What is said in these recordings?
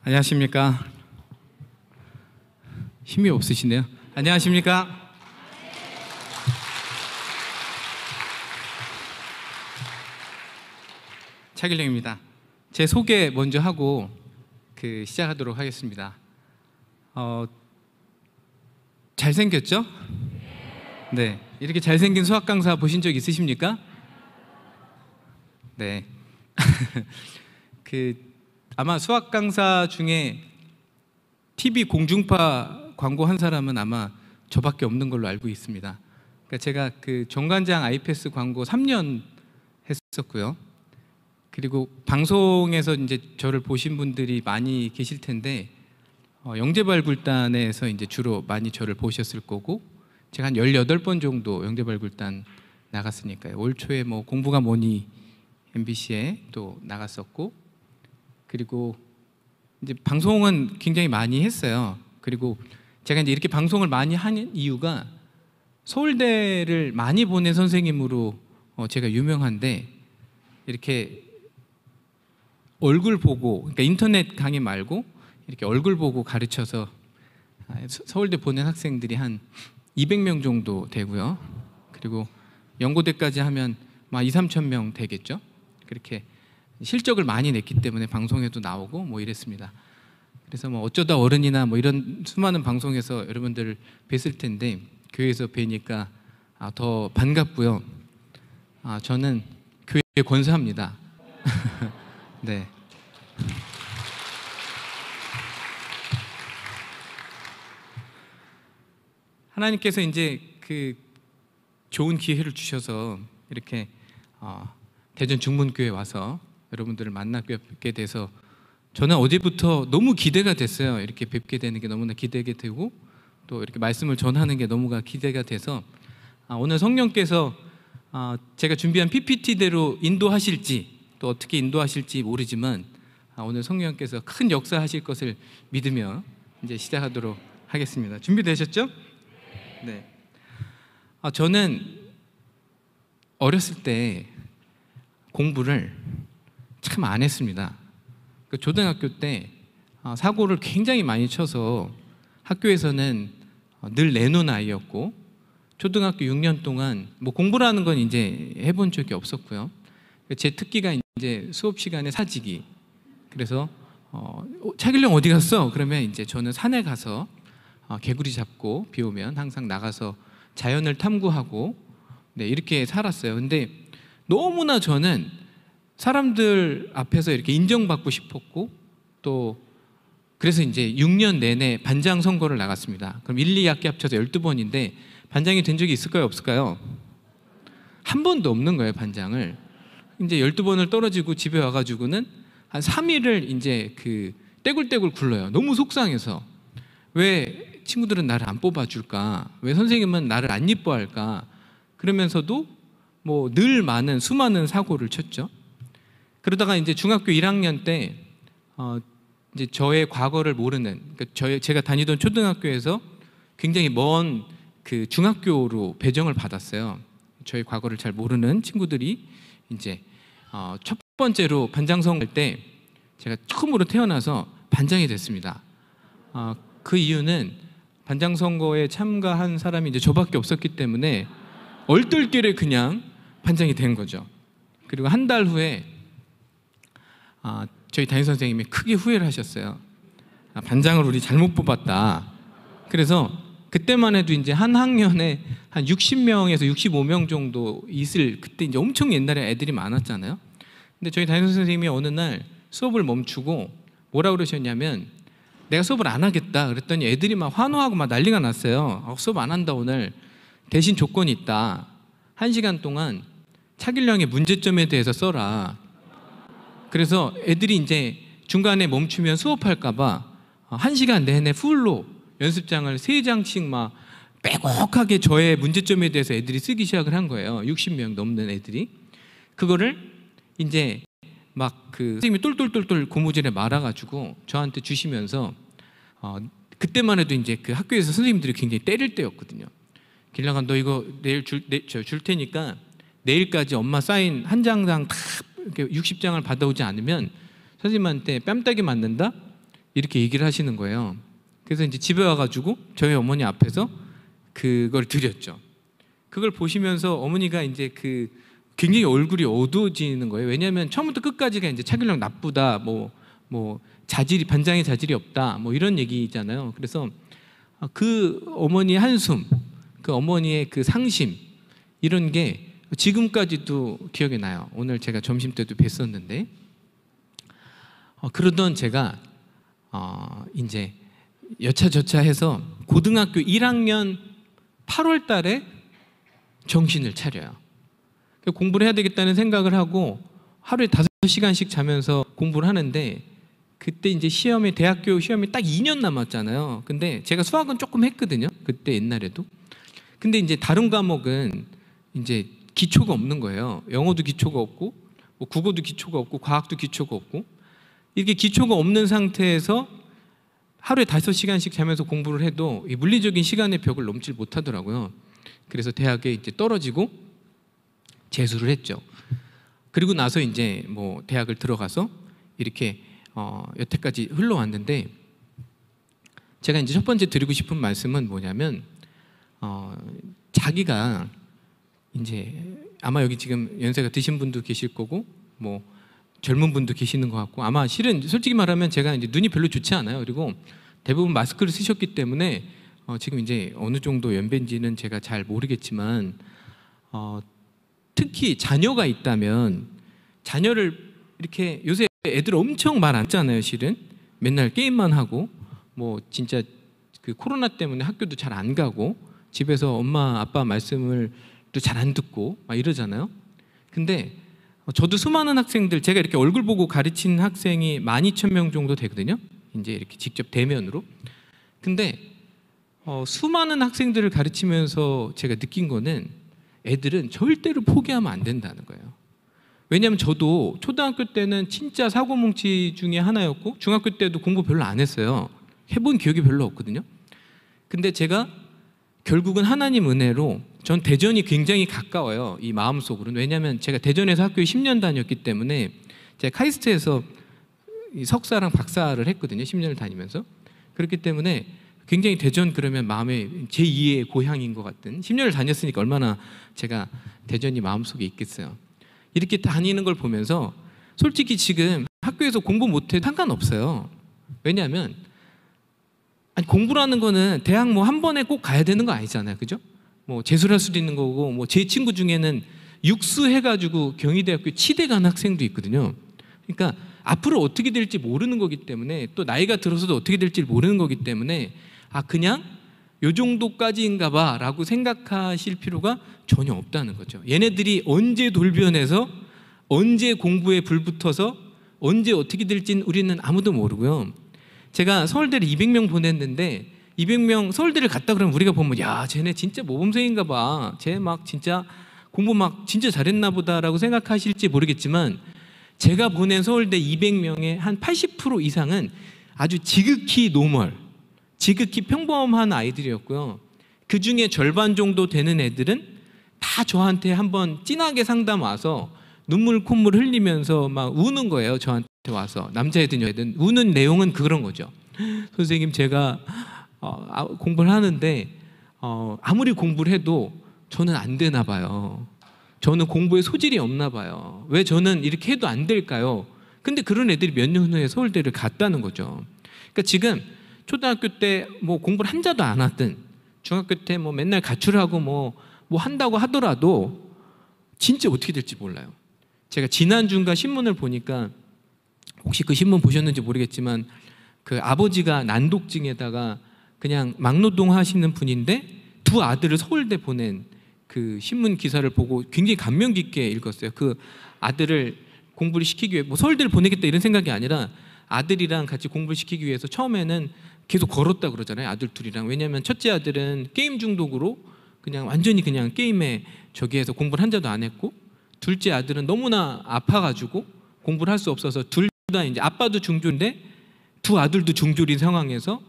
안녕하십니까? 힘이 없으시네요. 안녕하십니까? 차길령입니다. 제 소개 먼저 하고 시작하도록 하겠습니다. 잘생겼죠? 네, 이렇게 잘생긴 수학 강사 보신 적 있으십니까? 네. 아마 수학 강사 중에 TV 공중파 광고 한 사람은 아마 저밖에 없는 걸로 알고 있습니다. 그러니까 제가 정관장 아이패스 광고 3년 했었고요. 그리고 방송에서 이제 저를 보신 분들이 많이 계실 텐데 영재발굴단에서 이제 주로 많이 저를 보셨을 거고, 제가 한 18번 정도 영재발굴단 나갔으니까요. 올 초에 뭐 공부가 뭐니 MBC에 또 나갔었고, 그리고 이제 방송은 굉장히 많이 했어요. 그리고 제가 이제 이렇게 방송을 많이 하는 이유가 서울대를 많이 보낸 선생님으로 제가 유명한데, 이렇게 얼굴 보고, 그러니까 인터넷 강의 말고 이렇게 얼굴 보고 가르쳐서 서울대 보낸 학생들이 한 200명 정도 되고요. 그리고 연고대까지 하면 막 2, 3천 명 되겠죠. 그렇게 실적을 많이 냈기 때문에 방송에도 나오고 뭐 이랬습니다. 그래서 뭐 어쩌다 어른이나 뭐 이런 수많은 방송에서 여러분들을 뵀을 텐데, 교회에서 뵈니까 더 반갑고요. 저는 교회에 권사합니다. 네. 하나님께서 이제 좋은 기회를 주셔서 이렇게 대전 중문교회 와서 여러분들을 만나뵙게 돼서 저는 어제부터 너무 기대가 됐어요. 이렇게 뵙게 되는 게 너무나 기대가 되고, 또 이렇게 말씀을 전하는 게 너무나 기대가 돼서 오늘 성령께서 제가 준비한 PPT대로 인도하실지, 또 어떻게 인도하실지 모르지만 오늘 성령께서 큰 역사하실 것을 믿으며 이제 시작하도록 하겠습니다. 준비되셨죠? 네. 저는 어렸을 때 공부를 참 안 했습니다. 초등학교 때 사고를 굉장히 많이 쳐서 학교에서는 늘 내놓은 아이였고, 초등학교 6년 동안 뭐 공부라는 건 이제 해본 적이 없었고요. 제 특기가 이제 수업 시간에 사지기. 그래서 차길령 어디 갔어? 그러면 이제 저는 산에 가서 개구리 잡고 비 오면 항상 나가서 자연을 탐구하고, 네, 이렇게 살았어요. 근데 너무나 저는 사람들 앞에서 이렇게 인정받고 싶었고, 또 그래서 이제 6년 내내 반장 선거를 나갔습니다. 그럼 1, 2학기 합쳐서 12번인데 반장이 된 적이 있을까요, 없을까요? 한 번도 없는 거예요, 반장을. 이제 12번을 떨어지고 집에 와가지고는 한 3일을 이제 떼굴떼굴 굴러요. 너무 속상해서. 왜 친구들은 나를 안 뽑아줄까? 왜 선생님은 나를 안 이뻐할까? 그러면서도 뭐 늘 수많은 사고를 쳤죠. 그러다가 이제 중학교 1학년 때 이제 저의 과거를 모르는, 그러니까 제가 다니던 초등학교에서 굉장히 먼 중학교로 배정을 받았어요. 저의 과거를 잘 모르는 친구들이 이제 첫 번째로 반장 선거할 때 제가 처음으로 태어나서 반장이 됐습니다. 그 이유는 반장 선거에 참가한 사람이 이제 저밖에 없었기 때문에 얼떨결에 그냥 반장이 된 거죠. 그리고 한 달 후에 저희 담임 선생님이 크게 후회를 하셨어요. 반장을 우리 잘못 뽑았다. 그래서 그때만 해도 이제 한 학년에 한 60명에서 65명 정도 그때 이제 엄청 옛날에 애들이 많았잖아요. 근데 저희 담임 선생님이 어느 날 수업을 멈추고 뭐라 그러셨냐면, 내가 수업을 안 하겠다 그랬더니 애들이 막 환호하고 막 난리가 났어요. 수업 안 한다 오늘. 대신 조건이 있다. 1시간 동안 차길령의 문제점에 대해서 써라. 그래서 애들이 이제 중간에 멈추면 수업할까 봐 1시간 내내 풀로 연습장을 3장씩 막 빼곡하게 저의 문제점에 대해서 애들이 쓰기 시작을 한 거예요. 60명 넘는 애들이. 그거를 이제 선생님이 똘똘똘똘 고무줄에 말아가지고 저한테 주시면서 그때만 해도 이제 학교에서 선생님들이 굉장히 때릴 때였거든요. 길랑아, 너 이거 내일 줄 테니까 내일까지 엄마 사인 한 장당 다 이렇게 60장을 받아오지 않으면 선생님한테 뺨따기 맞는다? 이렇게 얘기를 하시는 거예요. 그래서 이제 집에 와가지고 저희 어머니 앞에서 그걸 드렸죠. 그걸 보시면서 어머니가 이제 굉장히 얼굴이 어두워지는 거예요. 왜냐하면 처음부터 끝까지가 이제 차길령 나쁘다, 뭐 자질이 반장의 자질이 없다, 뭐 이런 얘기잖아요. 그래서 그 어머니의 한숨, 그 어머니의 그 상심, 이런 게 지금까지도 기억이 나요. 오늘 제가 점심 때도 뵀었는데 그러던 제가 이제 여차저차 해서 고등학교 1학년 8월 달에 정신을 차려요. 공부를 해야 되겠다는 생각을 하고 하루에 5시간씩 자면서 공부를 하는데, 그때 이제 대학교 시험이 딱 2년 남았잖아요. 근데 제가 수학은 조금 했거든요. 그때 옛날에도. 근데 이제 다른 과목은 이제 기초가 없는 거예요. 영어도 기초가 없고, 뭐 국어도 기초가 없고, 과학도 기초가 없고, 이게 기초가 없는 상태에서 하루에 5시간씩 자면서 공부를 해도 이 물리적인 시간의 벽을 넘질 못하더라고요. 그래서 대학에 이제 떨어지고 재수를 했죠. 그리고 나서 이제 뭐 대학을 들어가서 이렇게 여태까지 흘러왔는데, 제가 이제 첫 번째 드리고 싶은 말씀은 뭐냐면, 자기가 이제 아마 여기 지금 연세가 드신 분도 계실 거고, 뭐 젊은 분도 계시는 것 같고, 아마 실은 솔직히 말하면 제가 이제 눈이 별로 좋지 않아요. 그리고 대부분 마스크를 쓰셨기 때문에 지금 이제 어느 정도 연배인지는 제가 잘 모르겠지만, 특히 자녀가 있다면 자녀를 이렇게, 요새 애들 엄청 말 안 듣잖아요. 실은 맨날 게임만 하고, 뭐 진짜 그 코로나 때문에 학교도 잘 안 가고, 집에서 엄마 아빠 말씀을 또 잘 안 듣고 막 이러잖아요. 근데 저도 수많은 학생들, 제가 이렇게 얼굴 보고 가르친 학생이 12,000명 정도 되거든요. 이제 이렇게 직접 대면으로. 근데 수많은 학생들을 가르치면서 제가 느낀 거는, 애들은 절대로 포기하면 안 된다는 거예요. 왜냐하면 저도 초등학교 때는 진짜 사고뭉치 중에 하나였고, 중학교 때도 공부 별로 안 했어요. 해본 기억이 별로 없거든요. 근데 제가 결국은 하나님 은혜로, 전 대전이 굉장히 가까워요, 이 마음속으로는. 왜냐하면 제가 대전에서 학교에 10년 다녔기 때문에, 제가 카이스트에서 석사랑 박사를 했거든요, 10년을 다니면서. 그렇기 때문에 굉장히 대전 그러면 마음에 제2의 고향인 것 같은, 10년을 다녔으니까 얼마나 제가 대전이 마음속에 있겠어요. 이렇게 다니는 걸 보면서 솔직히 지금 학교에서 공부 못해도 상관없어요. 왜냐하면 공부라는 거는 대학 뭐 한 번에 꼭 가야 되는 거 아니잖아요. 그죠? 뭐 재수를 할 수도 있는 거고, 뭐 제 친구 중에는 육수 해가지고 경희대학교 치대 간 학생도 있거든요. 그러니까 앞으로 어떻게 될지 모르는 거기 때문에, 또 나이가 들어서도 어떻게 될지 모르는 거기 때문에, 그냥 요 정도까지인가 봐 라고 생각하실 필요가 전혀 없다는 거죠. 얘네들이 언제 돌변해서, 언제 공부에 불붙어서, 언제 어떻게 될지는 우리는 아무도 모르고요. 제가 서울대를 200명 보냈는데, 200명 서울대를 갔다 그러면 우리가 보면, 야, 쟤네 진짜 모범생인가 봐, 쟤 막 진짜 공부 막 진짜 잘했나 보다라고 생각하실지 모르겠지만, 제가 보낸 서울대 200명의 한 80% 이상은 아주 지극히 노멀, 지극히 평범한 아이들이었고요. 그 중에 절반 정도 되는 애들은 다 저한테 한번 진하게 상담 와서 눈물 콧물 흘리면서 막 우는 거예요. 저한테 와서. 남자애든 여자애든 우는 내용은 그런 거죠. 선생님, 제가 공부를 하는데 아무리 공부를 해도 저는 안 되나 봐요. 저는 공부에 소질이 없나 봐요. 왜 저는 이렇게 해도 안 될까요? 근데 그런 애들이 몇 년 후에 서울대를 갔다는 거죠. 그러니까 지금 초등학교 때 뭐 공부를 한자도 안 하든, 중학교 때 뭐 맨날 가출하고 뭐 한다고 하더라도 진짜 어떻게 될지 몰라요. 제가 지난주인가 신문을 보니까, 혹시 그 신문 보셨는지 모르겠지만, 그 아버지가 난독증에다가 그냥 막노동 하시는 분인데 두 아들을 서울대 보낸 그 신문 기사를 보고 굉장히 감명 깊게 읽었어요. 그 아들을 공부를 시키기 위해, 뭐 서울대를 보내겠다 이런 생각이 아니라, 아들이랑 같이 공부를 시키기 위해서 처음에는 계속 걸었다 그러잖아요, 아들 둘이랑. 왜냐하면 첫째 아들은 게임 중독으로 그냥 완전히 그냥 게임에 저기해서 공부를 한자도 안 했고, 둘째 아들은 너무나 아파가지고 공부를 할 수 없어서, 둘 다 이제 아빠도 중졸인데 두 아들도 중졸인 상황에서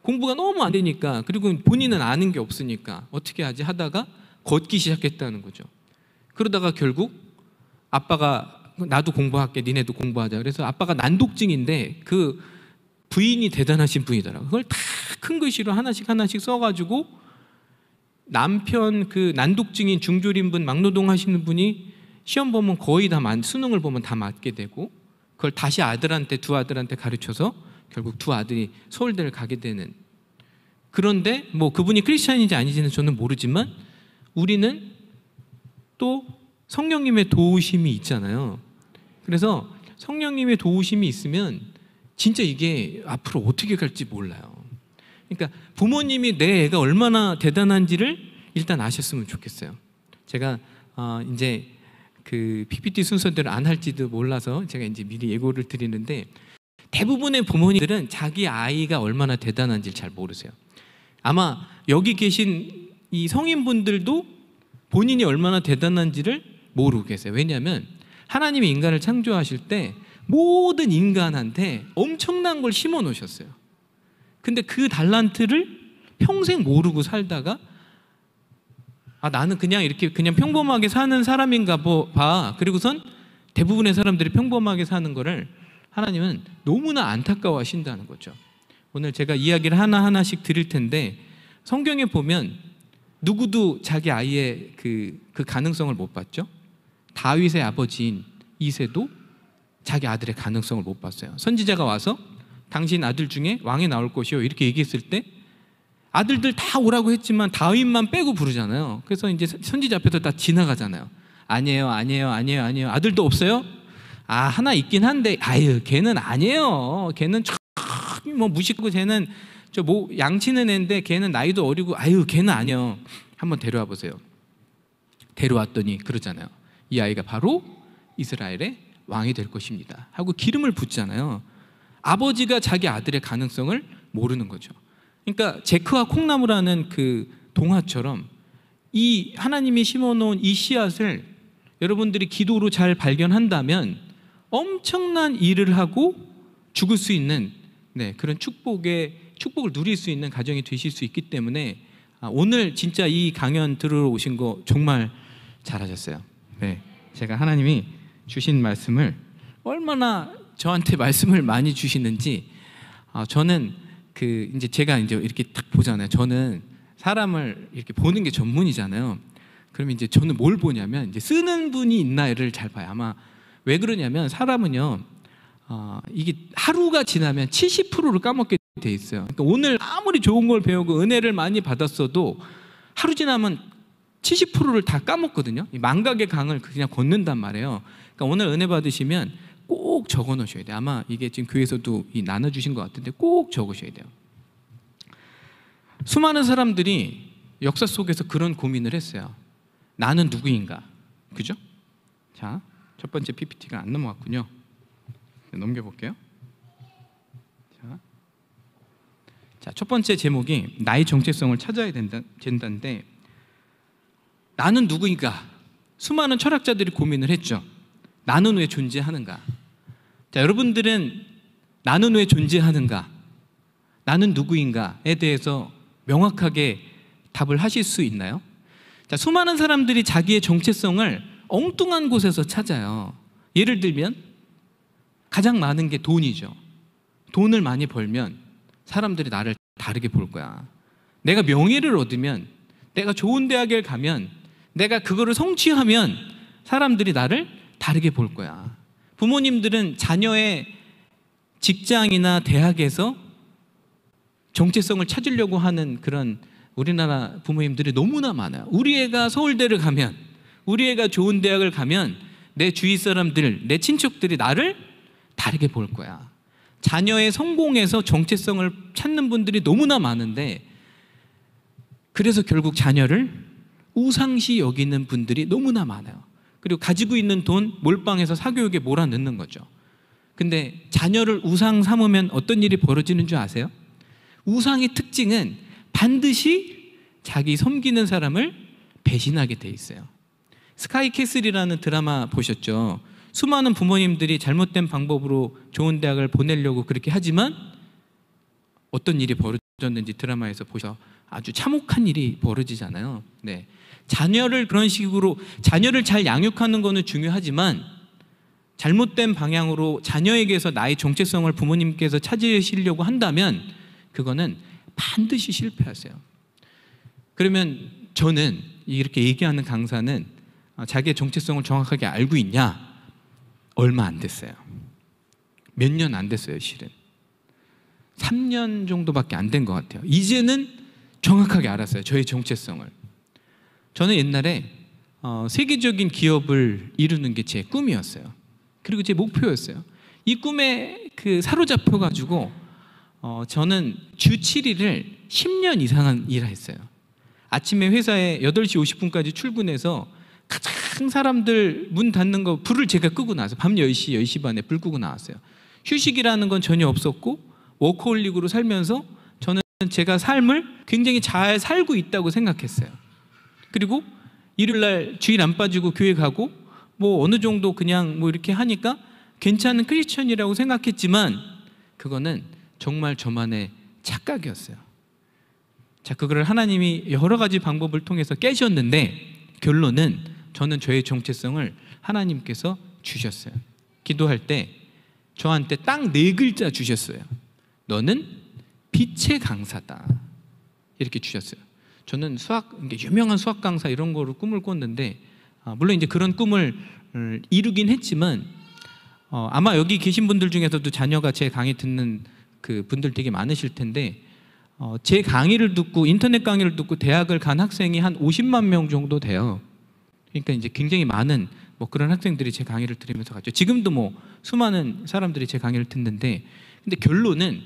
공부가 너무 안 되니까, 그리고 본인은 아는 게 없으니까 어떻게 하지 하다가 걷기 시작했다는 거죠. 그러다가 결국 아빠가 나도 공부할게, 니네도 공부하자. 그래서 아빠가 난독증인데 그 부인이 대단하신 분이더라고요. 그걸 다 큰 글씨로 하나씩 써가지고 남편 그 난독증인 중졸인분 막노동 하시는 분이 시험 보면 거의 다 수능을 보면 다 맞게 되고, 그걸 다시 두 아들한테 가르쳐서 결국 두 아들이 서울대를 가게 되는. 그런데 뭐 그분이 크리스찬인지 아닌지는 저는 모르지만 우리는 또 성령님의 도우심이 있잖아요. 그래서 성령님의 도우심이 있으면 진짜 이게 앞으로 어떻게 갈지 몰라요. 그러니까 부모님이 내 애가 얼마나 대단한지를 일단 아셨으면 좋겠어요. 제가 이제 그 PPT 순서대로 안 할지도 몰라서 제가 이제 미리 예고를 드리는데, 대부분의 부모님들은 자기 아이가 얼마나 대단한지 잘 모르세요. 아마 여기 계신 이 성인분들도 본인이 얼마나 대단한지를 모르고 계세요. 왜냐하면 하나님이 인간을 창조하실 때 모든 인간한테 엄청난 걸 심어 놓으셨어요. 근데 그 달란트를 평생 모르고 살다가 나는 그냥 이렇게 그냥 평범하게 사는 사람인가 봐. 그리고선 대부분의 사람들이 평범하게 사는 거를 하나님은 너무나 안타까워 하신다는 거죠. 오늘 제가 이야기를 하나하나씩 드릴 텐데, 성경에 보면 누구도 자기 아이의 그 가능성을 못 봤죠. 다윗의 아버지인 이새도 자기 아들의 가능성을 못 봤어요. 선지자가 와서 당신 아들 중에 왕이 나올 것이요 이렇게 얘기했을 때 아들들 다 오라고 했지만 다윗만 빼고 부르잖아요. 그래서 이제 선지자 앞에서 다 지나가잖아요. 아니에요. 아들도 없어요? 하나 있긴 한데 걔는 아니에요. 걔는 뭐 무식하고 쟤는 양치는 애인데 걔는 나이도 어리고 걔는 아니에요. 한번 데려와 보세요. 데려왔더니 그러잖아요. 이 아이가 바로 이스라엘의 왕이 될 것입니다 하고 기름을 붓잖아요. 아버지가 자기 아들의 가능성을 모르는 거죠. 그러니까 제크와 콩나무라는 그 동화처럼 이 하나님이 심어놓은 이 씨앗을 여러분들이 기도로 잘 발견한다면 엄청난 일을 하고 죽을 수 있는 그런 축복을 누릴 수 있는 가정이 되실 수 있기 때문에 오늘 진짜 이 강연 들으러 오신 거 정말 잘하셨어요. 제가 하나님이 주신 말씀을 얼마나 저한테 말씀을 많이 주시는지, 저는 이제 제가 이제 이렇게 딱 보잖아요. 저는 사람을 이렇게 보는 게 전문이잖아요. 그러면 이제 저는 뭘 보냐면 이제 쓰는 분이 있나를 잘 봐요. 아마 왜 그러냐면 사람은요, 이게 하루가 지나면 70%를 까먹게 돼 있어요. 그러니까 오늘 아무리 좋은 걸 배우고 은혜를 많이 받았어도 하루 지나면 70%를 다 까먹거든요. 이 망각의 강을 그냥 걷는단 말이에요. 그러니까 오늘 은혜 받으시면 꼭 적어 놓으셔야 돼요. 아마 이게 지금 교회에서도 나눠주신 것 같은데 꼭 적으셔야 돼요. 수많은 사람들이 역사 속에서 그런 고민을 했어요. 나는 누구인가? 그죠? 자, 첫 번째 PPT가 안 넘어갔군요. 넘겨볼게요. 자, 첫 번째 제목이 나의 정체성을 찾아야 된다인데, 나는 누구인가? 수많은 철학자들이 고민을 했죠. 나는 왜 존재하는가? 자, 여러분들은 나는 왜 존재하는가? 나는 누구인가에 대해서 명확하게 답을 하실 수 있나요? 자, 수많은 사람들이 자기의 정체성을 엉뚱한 곳에서 찾아요. 예를 들면 가장 많은 게 돈이죠. 돈을 많이 벌면 사람들이 나를 다르게 볼 거야. 내가 명예를 얻으면, 내가 좋은 대학에 가면, 내가 그거를 성취하면 사람들이 나를 다르게 볼 거야. 부모님들은 자녀의 직장이나 대학에서 정체성을 찾으려고 하는 그런 우리나라 부모님들이 너무나 많아요. 우리 애가 서울대를 가면, 우리 애가 좋은 대학을 가면 내 주위 사람들, 내 친척들이 나를 다르게 볼 거야. 자녀의 성공에서 정체성을 찾는 분들이 너무나 많은데, 그래서 결국 자녀를 우상시 여기는 분들이 너무나 많아요. 그리고 가지고 있는 돈 몰빵해서 사교육에 몰아넣는 거죠. 근데 자녀를 우상 삼으면 어떤 일이 벌어지는 줄 아세요? 우상의 특징은 반드시 자기 섬기는 사람을 배신하게 돼 있어요. 스카이캐슬이라는 드라마 보셨죠? 수많은 부모님들이 잘못된 방법으로 좋은 대학을 보내려고 그렇게 하지만 어떤 일이 벌어졌는지 드라마에서 보셔 아주 참혹한 일이 벌어지잖아요. 자녀를 그런 식으로 자녀를 잘 양육하는 거는 중요하지만 잘못된 방향으로 자녀에게서 나의 정체성을 부모님께서 찾으시려고 한다면 그거는 반드시 실패하세요. 그러면 저는 이렇게 얘기하는 강사는 자기의 정체성을 정확하게 알고 있냐? 얼마 안 됐어요. 몇 년 안 됐어요, 실은. 3년 정도밖에 안 된 것 같아요. 이제는 정확하게 알았어요, 저의 정체성을. 저는 옛날에 세계적인 기업을 이루는 게 제 꿈이었어요. 그리고 제 목표였어요. 이 꿈에 사로잡혀가지고 저는 주 7일을 10년 이상은 일했어요. 아침에 회사에 8시 50분까지 출근해서 가장 사람들 문 닫는 거 불을 제가 끄고 나왔어요. 밤 10시, 10시 반에 불 끄고 나왔어요. 휴식이라는 건 전혀 없었고 워커홀릭으로 살면서 저는 제가 삶을 굉장히 잘 살고 있다고 생각했어요. 그리고 일요일날 주일 안 빠지고 교회 가고 뭐 어느 정도 그냥 뭐 이렇게 하니까 괜찮은 크리스천이라고 생각했지만 그거는 정말 저만의 착각이었어요. 자, 그거를 하나님이 여러 가지 방법을 통해서 깨셨는데 결론은 저는 저의 정체성을 하나님께서 주셨어요. 기도할 때 저한테 딱 4글자 주셨어요. 너는 빛의 강사다. 이렇게 주셨어요. 저는 유명한 수학 강사 이런 거로 꿈을 꿨는데 물론 이제 그런 꿈을 이루긴 했지만 아마 여기 계신 분들 중에서도 자녀가 제 강의 듣는 그 분들 되게 많으실 텐데 제 강의를 듣고 인터넷 강의를 듣고 대학을 간 학생이 한 50만 명 정도 돼요. 그러니까 이제 굉장히 많은 뭐 그런 학생들이 제 강의를 들으면서 갔죠. 지금도 뭐 수많은 사람들이 제 강의를 듣는데 근데 결론은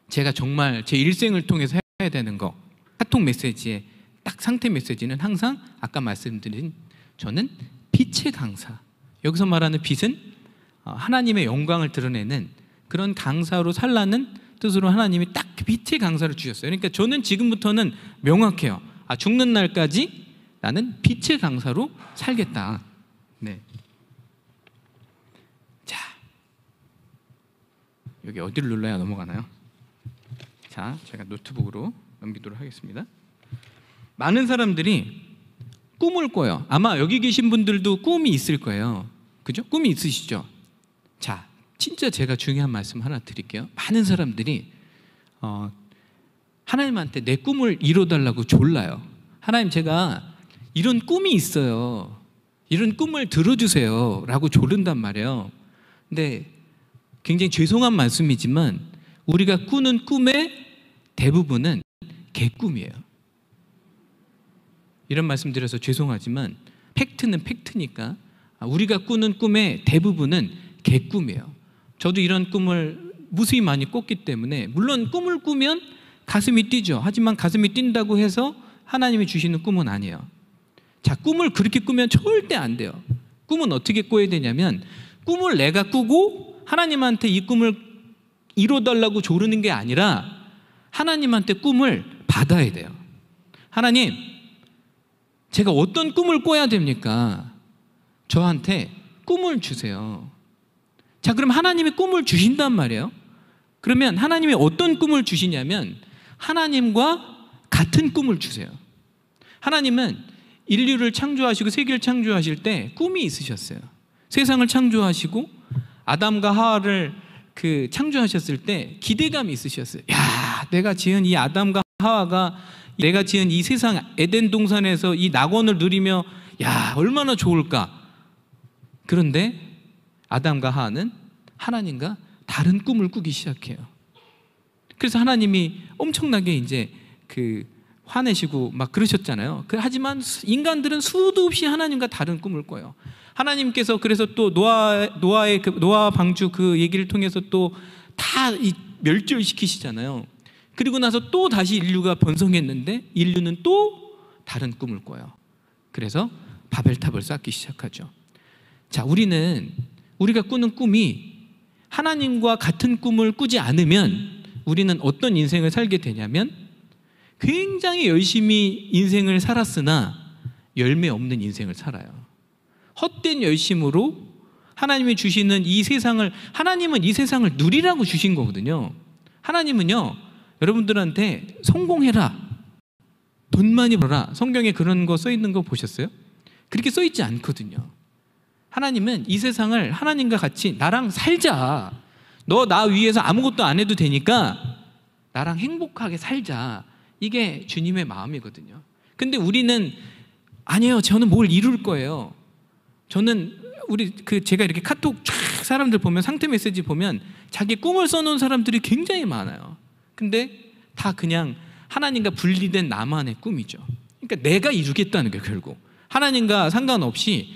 제가 정말 제 일생을 통해서 해야 되는 거 카톡 메시지에 딱 상태 메시지는 항상 아까 말씀드린 저는 빛의 강사. 여기서 말하는 빛은 하나님의 영광을 드러내는 그런 강사로 살라는 뜻으로 하나님이 딱 빛의 강사를 주셨어요. 그러니까 저는 지금부터는 명확해요. 죽는 날까지 나는 빛의 강사로 살겠다. 네. 자, 여기 어디를 눌러야 넘어가나요? 자, 제가 노트북으로 넘기도록 하겠습니다. 많은 사람들이 꿈을 꿔요. 아마 여기 계신 분들도 꿈이 있을 거예요. 그죠? 꿈이 있으시죠? 자, 진짜 제가 중요한 말씀 하나 드릴게요. 많은 사람들이 하나님한테 내 꿈을 이뤄달라고 졸라요. 하나님, 제가 이런 꿈이 있어요. 이런 꿈을 들어주세요 라고 조른단 말이에요. 근데 굉장히 죄송한 말씀이지만 우리가 꾸는 꿈의 대부분은 개꿈이에요. 이런 말씀 드려서 죄송하지만 팩트는 팩트니까 우리가 꾸는 꿈의 대부분은 개꿈이에요. 저도 이런 꿈을 무수히 많이 꿨기 때문에 물론 꿈을 꾸면 가슴이 뛰죠. 하지만 가슴이 뛴다고 해서 하나님이 주시는 꿈은 아니에요. 자, 꿈을 그렇게 꾸면 절대 안 돼요. 꿈은 어떻게 꿔야 되냐면 꿈을 내가 꾸고 하나님한테 이 꿈을 이뤄달라고 조르는 게 아니라 하나님한테 꿈을 받아야 돼요. 하나님, 제가 어떤 꿈을 꿔야 됩니까? 저한테 꿈을 주세요. 자, 그럼 하나님이 꿈을 주신단 말이에요. 그러면 하나님이 어떤 꿈을 주시냐면 하나님과 같은 꿈을 주세요. 하나님은 인류를 창조하시고 세계를 창조하실 때 꿈이 있으셨어요. 세상을 창조하시고 아담과 하와를 창조하셨을 때 기대감이 있으셨어요. 야, 내가 지은 이 아담과 하와가 내가 지은 이 세상 에덴 동산에서 이 낙원을 누리며 야, 얼마나 좋을까. 그런데 아담과 하와는 하나님과 다른 꿈을 꾸기 시작해요. 그래서 하나님이 엄청나게 이제 화내시고 막 그러셨잖아요. 하지만 인간들은 수도 없이 하나님과 다른 꿈을 꿔요. 하나님께서 그래서 또 노아의 노아 방주 그 얘기를 통해서 또 다 멸절시키시잖아요. 그리고 나서 또 다시 인류가 번성했는데 인류는 또 다른 꿈을 꿔요. 그래서 바벨탑을 쌓기 시작하죠. 자, 우리가 꾸는 꿈이 하나님과 같은 꿈을 꾸지 않으면 우리는 어떤 인생을 살게 되냐면 굉장히 열심히 인생을 살았으나 열매 없는 인생을 살아요. 헛된 열심으로 하나님이 주시는 이 세상을, 하나님은 이 세상을 누리라고 주신 거거든요. 하나님은요, 여러분들한테 성공해라, 돈 많이 벌어라. 성경에 그런 거 써 있는 거 보셨어요? 그렇게 써 있지 않거든요. 하나님은 이 세상을 하나님과 같이 나랑 살자, 너 나 위해서 아무것도 안 해도 되니까 나랑 행복하게 살자, 이게 주님의 마음이거든요. 근데 우리는 아니에요, 저는 뭘 이룰 거예요. 저는 제가 이렇게 카톡 쫙 사람들 보면, 상태 메시지 보면 자기 꿈을 써놓은 사람들이 굉장히 많아요. 근데 다 그냥 하나님과 분리된 나만의 꿈이죠. 그러니까 내가 이루겠다는 게 결국 하나님과 상관없이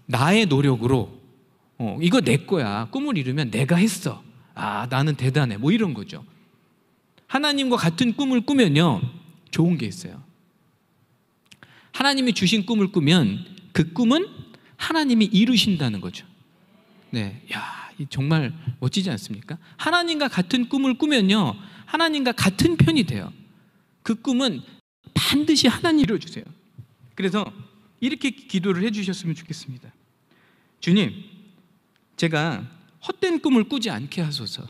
나의 노력으로 이거 내 거야, 꿈을 이루면 내가 했어, 아 나는 대단해, 뭐 이런 거죠. 하나님과 같은 꿈을 꾸면요 좋은 게 있어요. 하나님이 주신 꿈을 꾸면 그 꿈은 하나님이 이루신다는 거죠. 네, 야, 정말 멋지지 않습니까? 하나님과 같은 꿈을 꾸면요 하나님과 같은 편이 돼요. 그 꿈은 반드시 하나님 이루어주세요. 그래서 이렇게 기도를 해주셨으면 좋겠습니다. 주님, 제가 헛된 꿈을 꾸지 않게 하소서.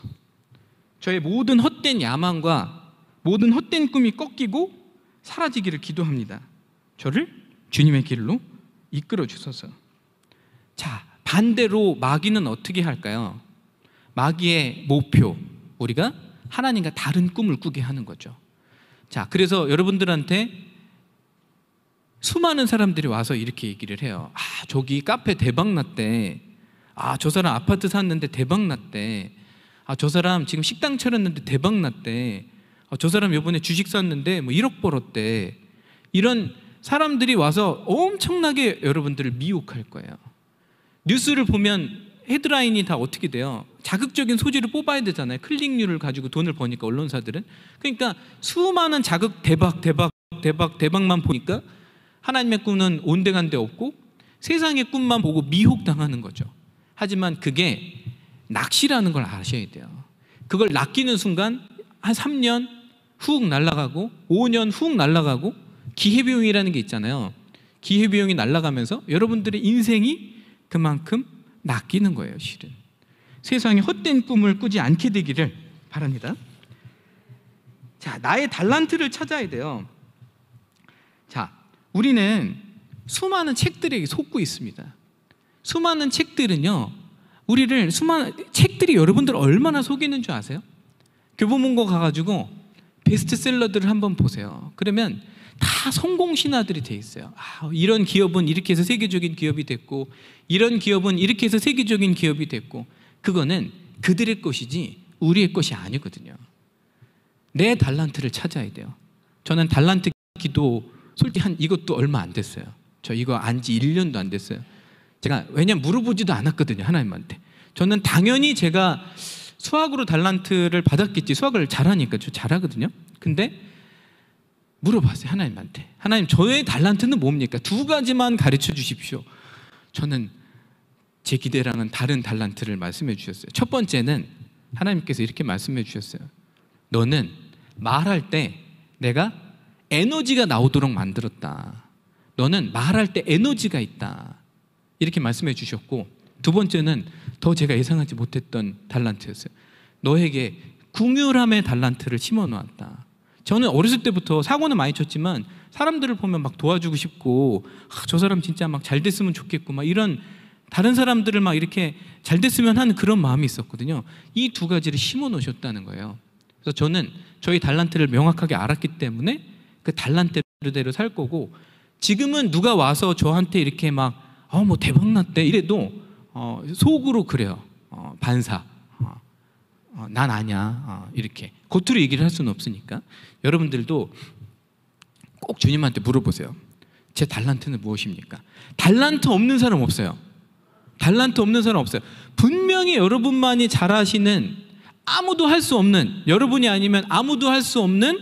저의 모든 헛된 야망과 모든 헛된 꿈이 꺾이고 사라지기를 기도합니다. 저를 주님의 길로 이끌어 주소서. 자, 반대로 마귀는 어떻게 할까요? 마귀의 목표, 우리가 하나님과 다른 꿈을 꾸게 하는 거죠. 자, 그래서 여러분들한테 수많은 사람들이 와서 이렇게 얘기를 해요. 아, 저기 카페 대박 났대. 아, 저 사람 아파트 샀는데 대박 났대. 아, 저 사람 지금 식당 차렸는데 대박 났대. 아, 저 사람 이번에 주식 샀는데 뭐 1억 벌었대. 이런 사람들이 와서 엄청나게 여러분들을 미혹할 거예요. 뉴스를 보면 헤드라인이 다 어떻게 돼요? 자극적인 소재를 뽑아야 되잖아요. 클릭률을 가지고 돈을 버니까, 언론사들은. 그러니까 수많은 자극 대박만 보니까 하나님의 꿈은 온데간데 없고 세상의 꿈만 보고 미혹당하는 거죠. 하지만 그게 낚시라는 걸 아셔야 돼요. 그걸 낚이는 순간 한 3년 훅 날아가고 5년 훅 날아가고 기회비용이라는 게 있잖아요. 기회비용이 날아가면서 여러분들의 인생이 그만큼 낚이는 거예요. 실은 세상에 헛된 꿈을 꾸지 않게 되기를 바랍니다. 자, 나의 달란트를 찾아야 돼요. 자, 우리는 수많은 책들에게 속고 있습니다. 수많은 책들은요, 수많은 책들이 여러분들 얼마나 속이는 줄 아세요? 교보문고 가가지고 베스트셀러들을 한번 보세요. 그러면 다 성공신화들이 돼 있어요. 아, 이런 기업은 이렇게 해서 세계적인 기업이 됐고, 이런 기업은 이렇게 해서 세계적인 기업이 됐고. 그거는 그들의 것이지 우리의 것이 아니거든요. 내 달란트를 찾아야 돼요. 저는 달란트 기도 솔직히 이것도 얼마 안 됐어요. 저 이거 안지 1년도 안 됐어요. 제가 왜냐면 물어보지도 않았거든요, 하나님한테. 저는 당연히 제가 수학으로 달란트를 받았겠지. 수학을 잘하니까. 저 잘하거든요. 근데 물어봤어요, 하나님한테. 하나님, 저의 달란트는 뭡니까? 2가지만 가르쳐 주십시오. 저는 제 기대랑은 다른 달란트를 말씀해 주셨어요. 첫 번째는 하나님께서 이렇게 말씀해 주셨어요. 너는 말할 때 내가 에너지가 나오도록 만들었다. 너는 말할 때 에너지가 있다. 이렇게 말씀해 주셨고, 두 번째는 더 제가 예상하지 못했던 달란트였어요. 너에게 긍휼함의 달란트를 심어 놓았다. 저는 어렸을 때부터 사고는 많이 쳤지만 사람들을 보면 막 도와주고 싶고, 저 사람 진짜 막 잘 됐으면 좋겠고, 막 이런 다른 사람들을 막 이렇게 잘 됐으면 하는 그런 마음이 있었거든요. 이 2가지를 심어 놓으셨다는 거예요. 그래서 저는 저희 달란트를 명확하게 알았기 때문에 그 달란트대로 살 거고, 지금은 누가 와서 저한테 이렇게 막 뭐 대박 났대 이래도 속으로 그래요. 반사. 난 아니야. 이렇게 겉으로 얘기를 할 수는 없으니까 여러분들도 꼭 주님한테 물어보세요. 제 달란트는 무엇입니까? 달란트 없는 사람 없어요. 달란트 없는 사람 없어요. 분명히 여러분만이 잘하시는, 아무도 할 수 없는, 여러분이 아니면 아무도 할 수 없는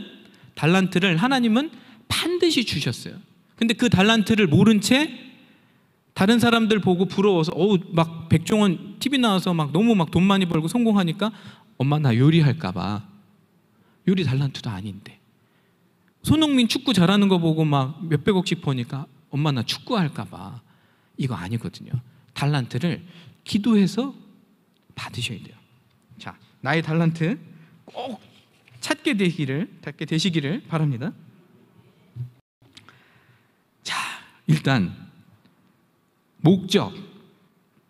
달란트를 하나님은 반드시 주셨어요. 근데 그 달란트를 모른 채 다른 사람들 보고 부러워서 막 백종원 TV 나와서 막 너무 막 돈 많이 벌고 성공하니까 엄마 나 요리할까 봐. 요리 달란트도 아닌데. 손흥민 축구 잘하는 거 보고 막 몇백억씩 버니까 엄마 나 축구할까 봐. 이거 아니거든요. 달란트를 기도해서 받으셔야 돼요. 자, 나의 달란트 꼭 찾게 되시기를 바랍니다. 자, 일단 목적,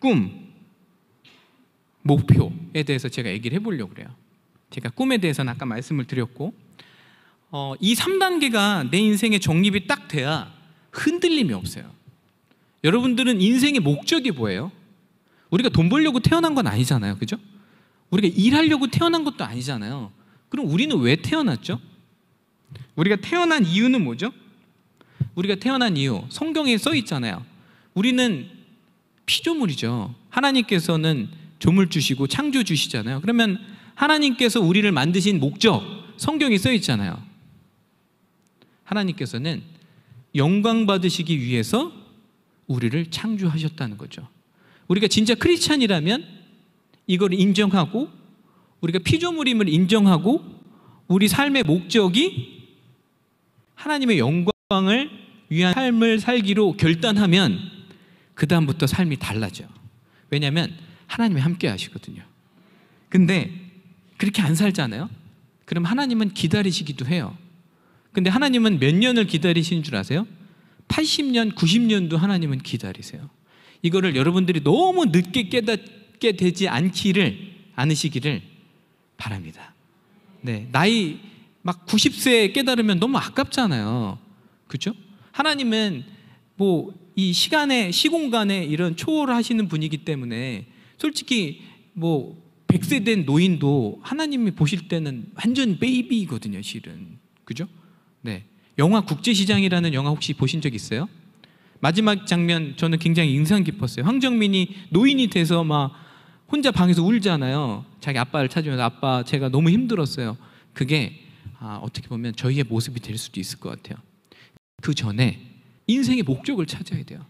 꿈, 목표에 대해서 제가 얘기를 해보려고 그래요. 제가 꿈에 대해서는 아까 말씀을 드렸고, 이 3단계가 내 인생의 정립이 딱 돼야 흔들림이 없어요. 여러분들은 인생의 목적이 뭐예요? 우리가 돈 벌려고 태어난 건 아니잖아요, 그죠? 우리가 일하려고 태어난 것도 아니잖아요. 그럼 우리는 왜 태어났죠? 우리가 태어난 이유는 뭐죠? 우리가 태어난 이유, 성경에 써 있잖아요. 우리는 피조물이죠. 하나님께서는 조물 주시고 창조 주시잖아요. 그러면 하나님께서 우리를 만드신 목적, 성경에 써 있잖아요. 하나님께서는 영광 받으시기 위해서 우리를 창조하셨다는 거죠. 우리가 진짜 크리스찬이라면 이걸 인정하고, 우리가 피조물임을 인정하고, 우리 삶의 목적이 하나님의 영광을 위한 삶을 살기로 결단하면 그 다음부터 삶이 달라져요. 왜냐하면 하나님이 함께 하시거든요. 근데 그렇게 안 살잖아요. 그럼 하나님은 기다리시기도 해요. 근데 하나님은 몇 년을 기다리시는 줄 아세요? 80년, 90년도 하나님은 기다리세요. 이거를 여러분들이 너무 늦게 깨닫게 되지 않으시기를 바랍니다. 네, 나이 막 90세에 깨달으면 너무 아깝잖아요. 그렇죠? 하나님은 뭐 이 시간에, 시공간에 이런 초월하시는 분이기 때문에 솔직히 뭐 100세 된 노인도 하나님이 보실 때는 완전 베이비거든요, 실은. 그죠? 네. 영화 국제시장이라는 영화 혹시 보신 적 있어요? 마지막 장면 저는 굉장히 인상 깊었어요. 황정민이 노인이 돼서 막 혼자 방에서 울잖아요. 자기 아빠를 찾으면서, 아빠 제가 너무 힘들었어요. 그게 어떻게 보면 저희의 모습이 될 수도 있을 것 같아요. 그 전에 인생의 목적을 찾아야 돼요.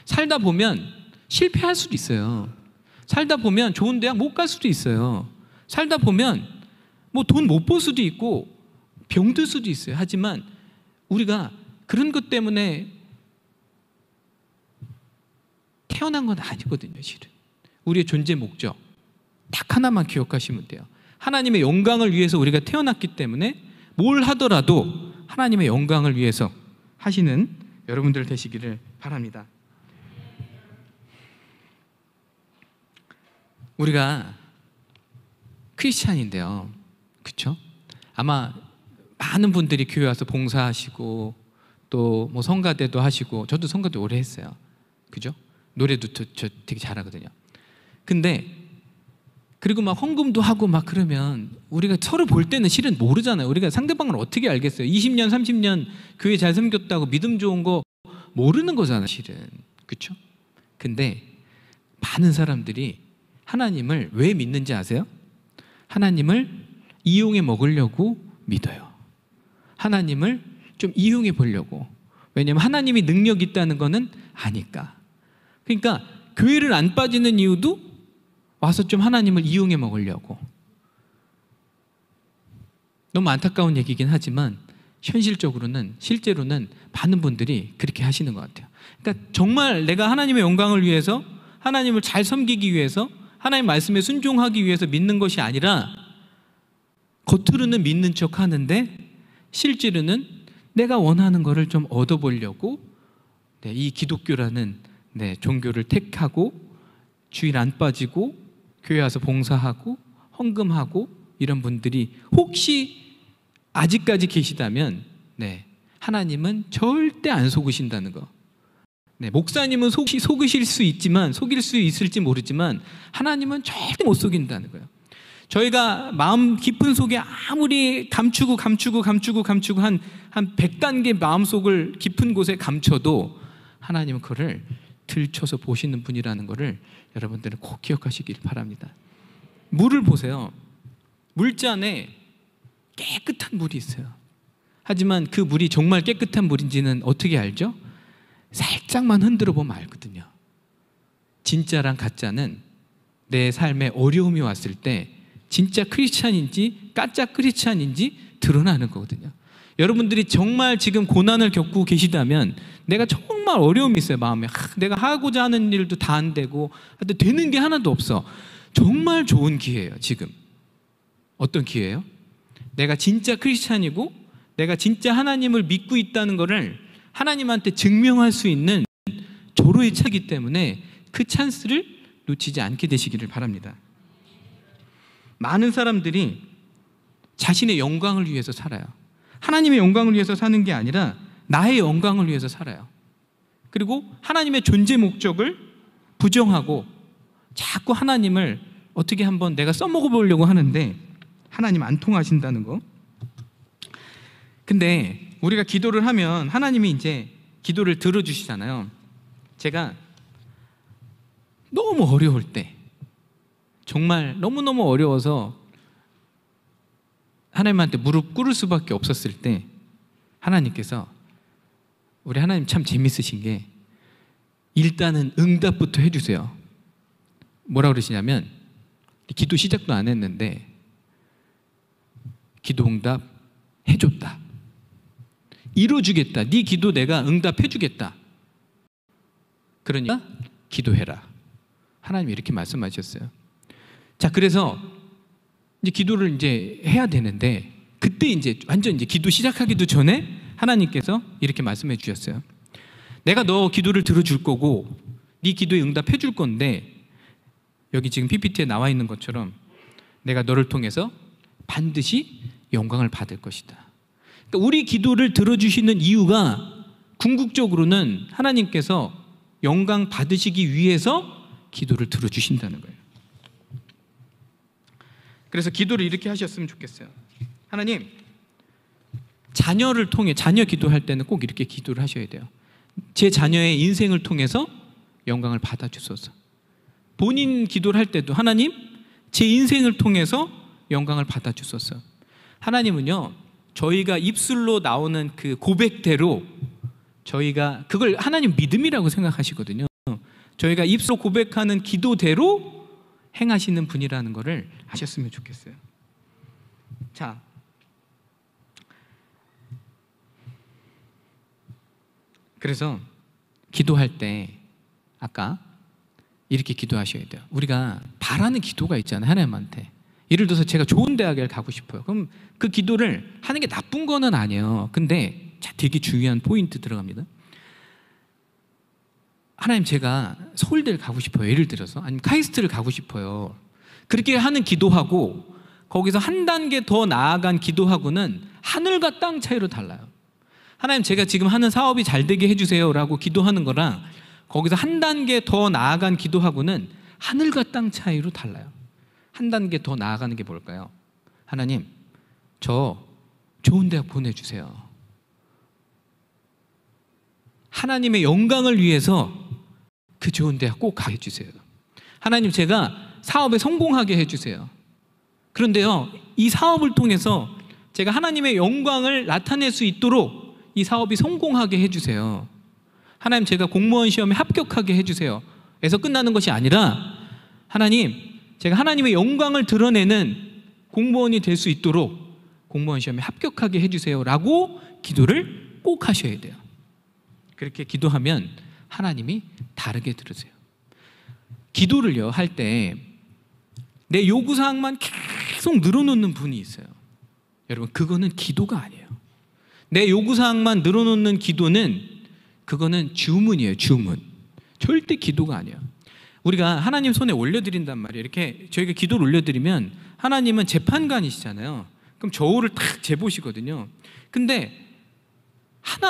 살다 보면 실패할 수도 있어요. 살다 보면 좋은 대학 못 갈 수도 있어요. 살다 보면 뭐 돈 못 벌 수도 있고 병들 수도 있어요. 하지만 우리가 그런 것 때문에 태어난 건 아니거든요, 실은. 우리의 존재 목적 딱 하나만 기억하시면 돼요. 하나님의 영광을 위해서 우리가 태어났기 때문에 뭘 하더라도 하나님의 영광을 위해서 하시는 여러분들 되시기를 바랍니다. 우리가 크리스찬인데요, 그렇죠? 아마 많은 분들이 교회 와서 봉사하시고 또 뭐 성가대도 하시고, 저도 성가대 오래 했어요. 그죠? 노래도 저 되게 잘하거든요. 근데 그리고 막 헌금도 하고 막 그러면 우리가 서로 볼 때는 실은 모르잖아요. 우리가 상대방을 어떻게 알겠어요? 20년, 30년 교회 잘 섬겼다고 믿음 좋은 거 모르는 거잖아요, 실은. 그렇죠? 근데 많은 사람들이 하나님을 왜 믿는지 아세요? 하나님을 이용해 먹으려고 믿어요. 하나님을 좀 이용해 보려고. 왜냐하면 하나님이 능력이 있다는 거는 아니까. 그러니까 교회를 안 빠지는 이유도 와서 좀 하나님을 이용해 먹으려고. 너무 안타까운 얘기긴 하지만 현실적으로는, 실제로는 많은 분들이 그렇게 하시는 것 같아요. 그러니까 정말 내가 하나님의 영광을 위해서, 하나님을 잘 섬기기 위해서, 하나님 말씀에 순종하기 위해서 믿는 것이 아니라 겉으로는 믿는 척 하는데 실제로는 내가 원하는 것을 좀 얻어보려고 이 기독교라는 종교를 택하고 주일 안 빠지고 교회 와서 봉사하고 헌금하고 이런 분들이 혹시 아직까지 계시다면 하나님은 절대 안 속으신다는 거. 목사님은 속으실 수 있지만, 속일 수 있을지 모르지만 하나님은 절대 못 속인다는 거예요. 저희가 마음 깊은 속에 아무리 감추고 한 100단계 마음속을 깊은 곳에 감춰도 하나님은 그거를 들춰서 보시는 분이라는 것을 여러분들은 꼭 기억하시길 바랍니다. 물을 보세요. 물잔에 깨끗한 물이 있어요. 하지만 그 물이 정말 깨끗한 물인지는 어떻게 알죠? 살짝만 흔들어 보면 알거든요. 진짜랑 가짜는 내 삶에 어려움이 왔을 때 진짜 크리스찬인지 가짜 크리스찬인지 드러나는 거거든요. 여러분들이 정말 지금 고난을 겪고 계시다면, 내가 정말 어려움이 있어요, 마음에. 내가 하고자 하는 일도 다 안 되고 하여튼 되는 게 하나도 없어. 정말 좋은 기회예요, 지금. 어떤 기회예요? 내가 진짜 크리스찬이고 내가 진짜 하나님을 믿고 있다는 것을 하나님한테 증명할 수 있는 절호의 차이기 때문에 그 찬스를 놓치지 않게 되시기를 바랍니다. 많은 사람들이 자신의 영광을 위해서 살아요. 하나님의 영광을 위해서 사는 게 아니라 나의 영광을 위해서 살아요. 그리고 하나님의 존재 목적을 부정하고 자꾸 하나님을 어떻게 한번 내가 써먹어 보려고 하는데 하나님 안 통하신다는 거. 근데 우리가 기도를 하면 하나님이 이제 기도를 들어주시잖아요. 제가 너무 어려울 때, 정말 너무너무 어려워서 하나님한테 무릎 꿇을 수밖에 없었을 때 하나님께서, 우리 하나님 참 재밌으신 게 일단은 응답부터 해주세요. 뭐라 그러시냐면, 기도 시작도 안 했는데 기도 응답 해줬다, 이뤄주겠다, 네 기도 내가 응답해주겠다, 그러니까 기도해라. 하나님이 이렇게 말씀하셨어요. 자, 그래서 이제 기도를 이제 해야 되는데, 그때 이제 완전 이제 기도 시작하기도 전에 하나님께서 이렇게 말씀해 주셨어요. 내가 너 기도를 들어줄 거고 네 기도에 응답해 줄 건데, 여기 지금 PPT에 나와 있는 것처럼 내가 너를 통해서 반드시 영광을 받을 것이다. 그러니까 우리 기도를 들어주시는 이유가 궁극적으로는 하나님께서 영광 받으시기 위해서 기도를 들어주신다는 거예요. 그래서 기도를 이렇게 하셨으면 좋겠어요. 하나님, 자녀를 통해, 자녀 기도할 때는 꼭 이렇게 기도를 하셔야 돼요. 제 자녀의 인생을 통해서 영광을 받아주소서. 본인 기도를 할 때도 하나님, 제 인생을 통해서 영광을 받아주소서. 하나님은요, 저희가 입술로 나오는 그 고백대로, 저희가 그걸 하나님 믿음이라고 생각하시거든요. 저희가 입술로 고백하는 기도대로 행하시는 분이라는 것을 아셨으면 좋겠어요. 자, 그래서 기도할 때 아까 이렇게 기도하셔야 돼요. 우리가 바라는 기도가 있잖아요, 하나님한테. 예를 들어서 제가 좋은 대학을 가고 싶어요. 그럼 그 기도를 하는 게 나쁜 거는 아니에요. 근데 되게 중요한 포인트 들어갑니다. 하나님, 제가 서울대를 가고 싶어요, 예를 들어서. 아니면 카이스트를 가고 싶어요. 그렇게 하는 기도하고 거기서 한 단계 더 나아간 기도하고는 하늘과 땅 차이로 달라요. 하나님, 제가 지금 하는 사업이 잘 되게 해주세요 라고 기도하는 거랑 거기서 한 단계 더 나아간 기도하고는 하늘과 땅 차이로 달라요. 한 단계 더 나아가는 게 뭘까요? 하나님, 저 좋은 대학 보내주세요. 하나님의 영광을 위해서 그 좋은 대학 꼭 가게 해주세요. 하나님, 제가 사업에 성공하게 해주세요. 그런데요, 이 사업을 통해서 제가 하나님의 영광을 나타낼 수 있도록 이 사업이 성공하게 해주세요. 하나님, 제가 공무원 시험에 합격하게 해주세요 에서 끝나는 것이 아니라, 하나님, 제가 하나님의 영광을 드러내는 공무원이 될 수 있도록 공무원 시험에 합격하게 해주세요 라고 기도를 꼭 하셔야 돼요. 그렇게 기도하면 하나님이 다르게 들으세요. 기도를요, 할 때 내 요구사항만 계속 늘어놓는 분이 있어요. 여러분, 그거는 기도가 아니에요. 내 요구사항만 늘어놓는 기도는, 그거는 주문이에요, 주문. 절대 기도가 아니에요. 우리가 하나님 손에 올려드린단 말이에요. 이렇게 저희가 기도를 올려드리면 하나님은 재판관이시잖아요. 그럼 저울을 탁 재보시거든요. 근데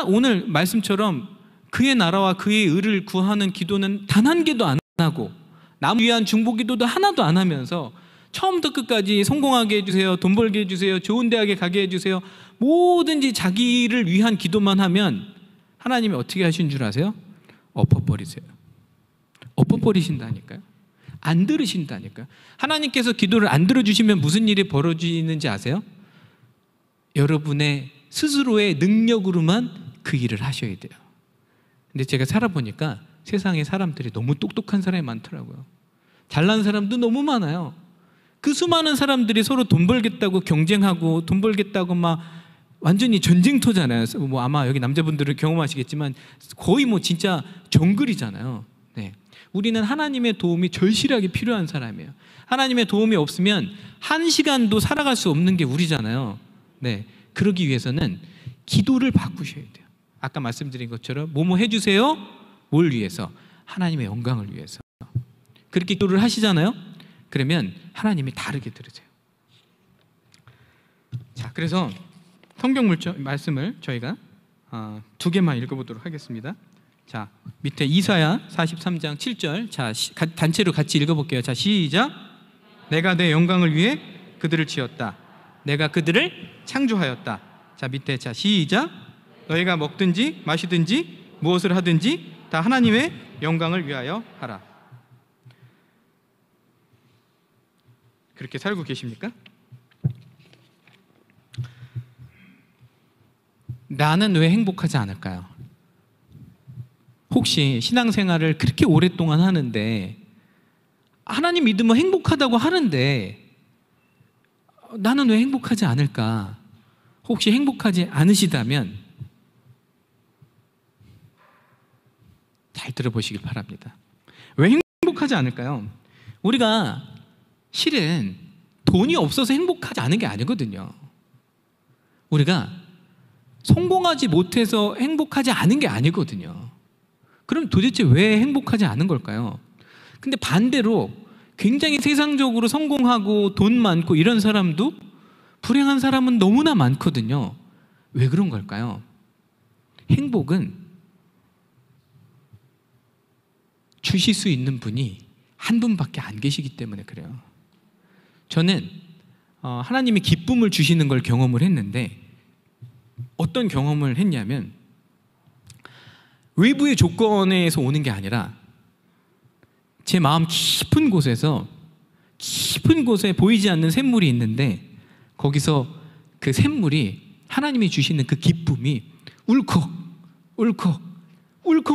오늘 말씀처럼 그의 나라와 그의 의를 구하는 기도는 단 한 개도 안 하고, 남 위한 중보 기도도 하나도 안 하면서 처음부터 끝까지 성공하게 해주세요, 돈 벌게 해주세요, 좋은 대학에 가게 해주세요, 뭐든지 자기를 위한 기도만 하면 하나님이 어떻게 하신 줄 아세요? 엎어버리세요. 엎어버리신다니까요. 안 들으신다니까요. 하나님께서 기도를 안 들어주시면 무슨 일이 벌어지는지 아세요? 여러분의 스스로의 능력으로만 그 일을 하셔야 돼요. 근데 제가 살아보니까 세상에 사람들이 너무 똑똑한 사람이 많더라고요. 잘난 사람도 너무 많아요. 그 수많은 사람들이 서로 돈 벌겠다고 경쟁하고 돈 벌겠다고 막 완전히 전쟁터잖아요. 뭐 아마 여기 남자분들은 경험하시겠지만 거의 뭐 진짜 정글이잖아요. 네. 우리는 하나님의 도움이 절실하게 필요한 사람이에요. 하나님의 도움이 없으면 한 시간도 살아갈 수 없는 게 우리잖아요. 네. 그러기 위해서는 기도를 바꾸셔야 돼요. 아까 말씀드린 것처럼 뭐뭐 해주세요? 뭘 위해서? 하나님의 영광을 위해서. 그렇게 기도를 하시잖아요. 그러면 하나님이 다르게 들으세요. 자, 그래서 성경 말씀을 저희가 두 개만 읽어보도록 하겠습니다. 자, 밑에 이사야 43장 7절. 자, 단체로 같이 읽어볼게요. 자, 시작. 내가 내 영광을 위해 그들을 지었다. 내가 그들을 창조하였다. 자, 밑에 자, 시작. 너희가 먹든지 마시든지 무엇을 하든지 다 하나님의 영광을 위하여 하라. 그렇게 살고 계십니까? 나는 왜 행복하지 않을까요? 혹시 신앙생활을 그렇게 오랫동안 하는데 하나님 믿으면 행복하다고 하는데 나는 왜 행복하지 않을까? 혹시 행복하지 않으시다면 잘 들어보시길 바랍니다. 왜 행복하지 않을까요? 우리가 실은 돈이 없어서 행복하지 않은 게 아니거든요. 우리가 성공하지 못해서 행복하지 않은 게 아니거든요. 그럼 도대체 왜 행복하지 않은 걸까요? 근데 반대로 굉장히 세상적으로 성공하고 돈 많고 이런 사람도 불행한 사람은 너무나 많거든요. 왜 그런 걸까요? 행복은 주실 수 있는 분이 한 분밖에 안 계시기 때문에 그래요. 저는 하나님이 기쁨을 주시는 걸 경험을 했는데 어떤 경험을 했냐면 외부의 조건에서 오는 게 아니라 제 마음 깊은 곳에 보이지 않는 샘물이 있는데 거기서 그 샘물이 하나님이 주시는 그 기쁨이 울컥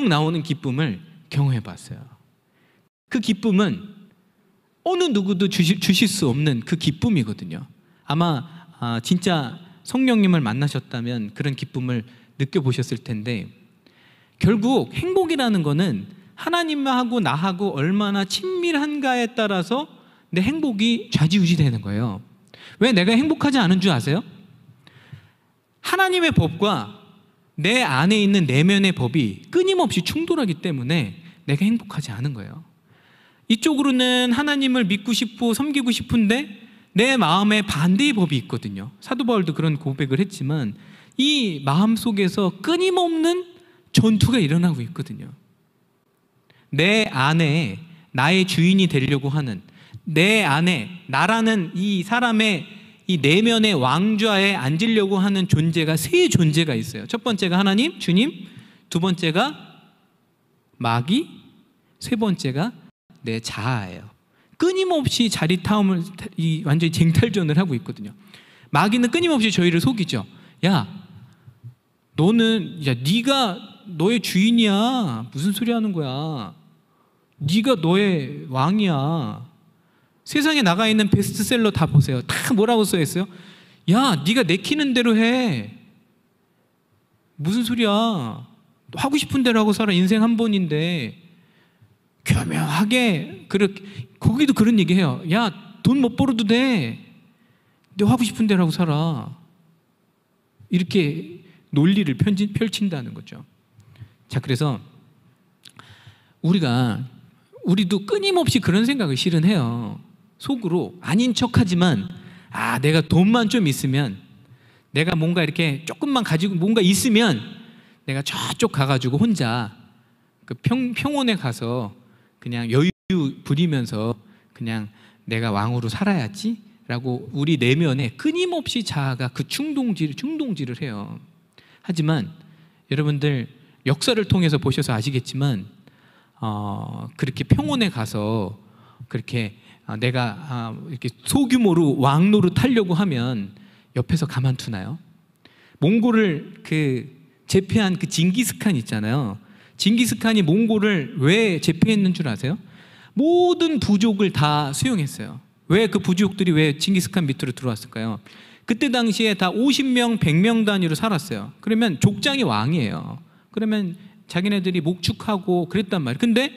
나오는 기쁨을 경험해 봤어요. 그 기쁨은 어느 누구도 주실 수 없는 그 기쁨이거든요. 아마 진짜 성령님을 만나셨다면 그런 기쁨을 느껴보셨을 텐데 결국 행복이라는 거는 하나님하고 나하고 얼마나 친밀한가에 따라서 내 행복이 좌지우지되는 거예요. 왜 내가 행복하지 않은 줄 아세요? 하나님의 법과 내 안에 있는 내면의 법이 끊임없이 충돌하기 때문에 내가 행복하지 않은 거예요. 이쪽으로는 하나님을 믿고 싶고 섬기고 싶은데 내 마음에 반대의 법이 있거든요. 사도 바울도 그런 고백을 했지만 이 마음 속에서 끊임없는 전투가 일어나고 있거든요. 내 안에 나의 주인이 되려고 하는, 내 안에 나라는 이 사람의 이 내면의 왕좌에 앉으려고 하는 존재가 세 존재가 있어요. 첫 번째가 하나님, 주님. 두 번째가 마귀. 세 번째가 내 자아예요. 끊임없이 자리타움을 완전히 쟁탈전을 하고 있거든요. 마귀는 끊임없이 저희를 속이죠. 네가 너의 주인이야. 무슨 소리 하는 거야? 네가 너의 왕이야. 세상에 나가 있는 베스트셀러 다 보세요. 다 뭐라고 써 있어요? 야, 네가 내키는 대로 해. 무슨 소리야? 하고 싶은 대로 하고 살아. 인생 한 번인데. 교묘하게 그렇게 거기도 그런 얘기해요. 야, 돈 못 벌어도 돼. 너 하고 싶은 대로 하고 살아. 이렇게 논리를 펼친다는 거죠. 자, 그래서 우리도 끊임없이 그런 생각을 실은 해요. 속으로 아닌 척하지만 내가 돈만 좀 있으면, 내가 뭔가 이렇게 조금만 가지고 뭔가 있으면 내가 저쪽 가가지고 혼자 그 평원에 가서 그냥 여유 부리면서 그냥 내가 왕으로 살아야지 라고 우리 내면에 끊임없이 자아가 그 충동질을 해요. 하지만 여러분들 역사를 통해서 보셔서 아시겠지만 그렇게 평원에 가서 그렇게 내가 이렇게 소규모로 왕 노릇하려고 하면 옆에서 가만두나요? 몽골을 제패한 그 징기스칸 있잖아요. 징기스칸이 몽골을 왜 제패했는 줄 아세요? 모든 부족을 다 수용했어요. 왜 그 부족들이 왜 징기스칸 밑으로 들어왔을까요? 그때 당시에 다 50명, 100명 단위로 살았어요. 그러면 족장이 왕이에요. 그러면 자기네들이 목축하고 그랬단 말이에요. 근데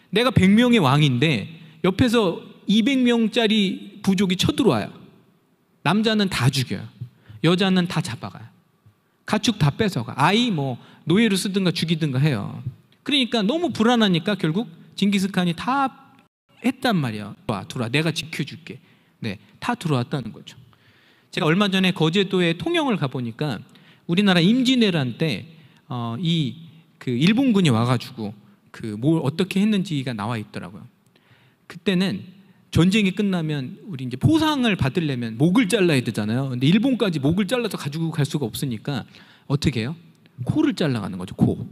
내가 100명의 왕인데 옆에서 200명짜리 부족이 쳐들어와요. 남자는 다 죽여요. 여자는 다 잡아가요. 가축 다 뺏어가. 아이 노예로 쓰든가 죽이든가 해요. 그러니까 너무 불안하니까 결국 징기스칸이 다 했단 말이에요. 들어와, 내가 지켜줄게. 네, 다 들어왔다는 거죠. 제가 얼마 전에 거제도에 통영을 가보니까 우리나라 임진왜란 때 그 일본군이 와가지고 뭘 어떻게 했는지가 나와 있더라고요. 그때는 전쟁이 끝나면 우리 이제 포상을 받으려면 목을 잘라야 되잖아요. 근데 일본까지 목을 잘라서 가지고 갈 수가 없으니까 어떻게 해요? 코를 잘라가는 거죠, 코.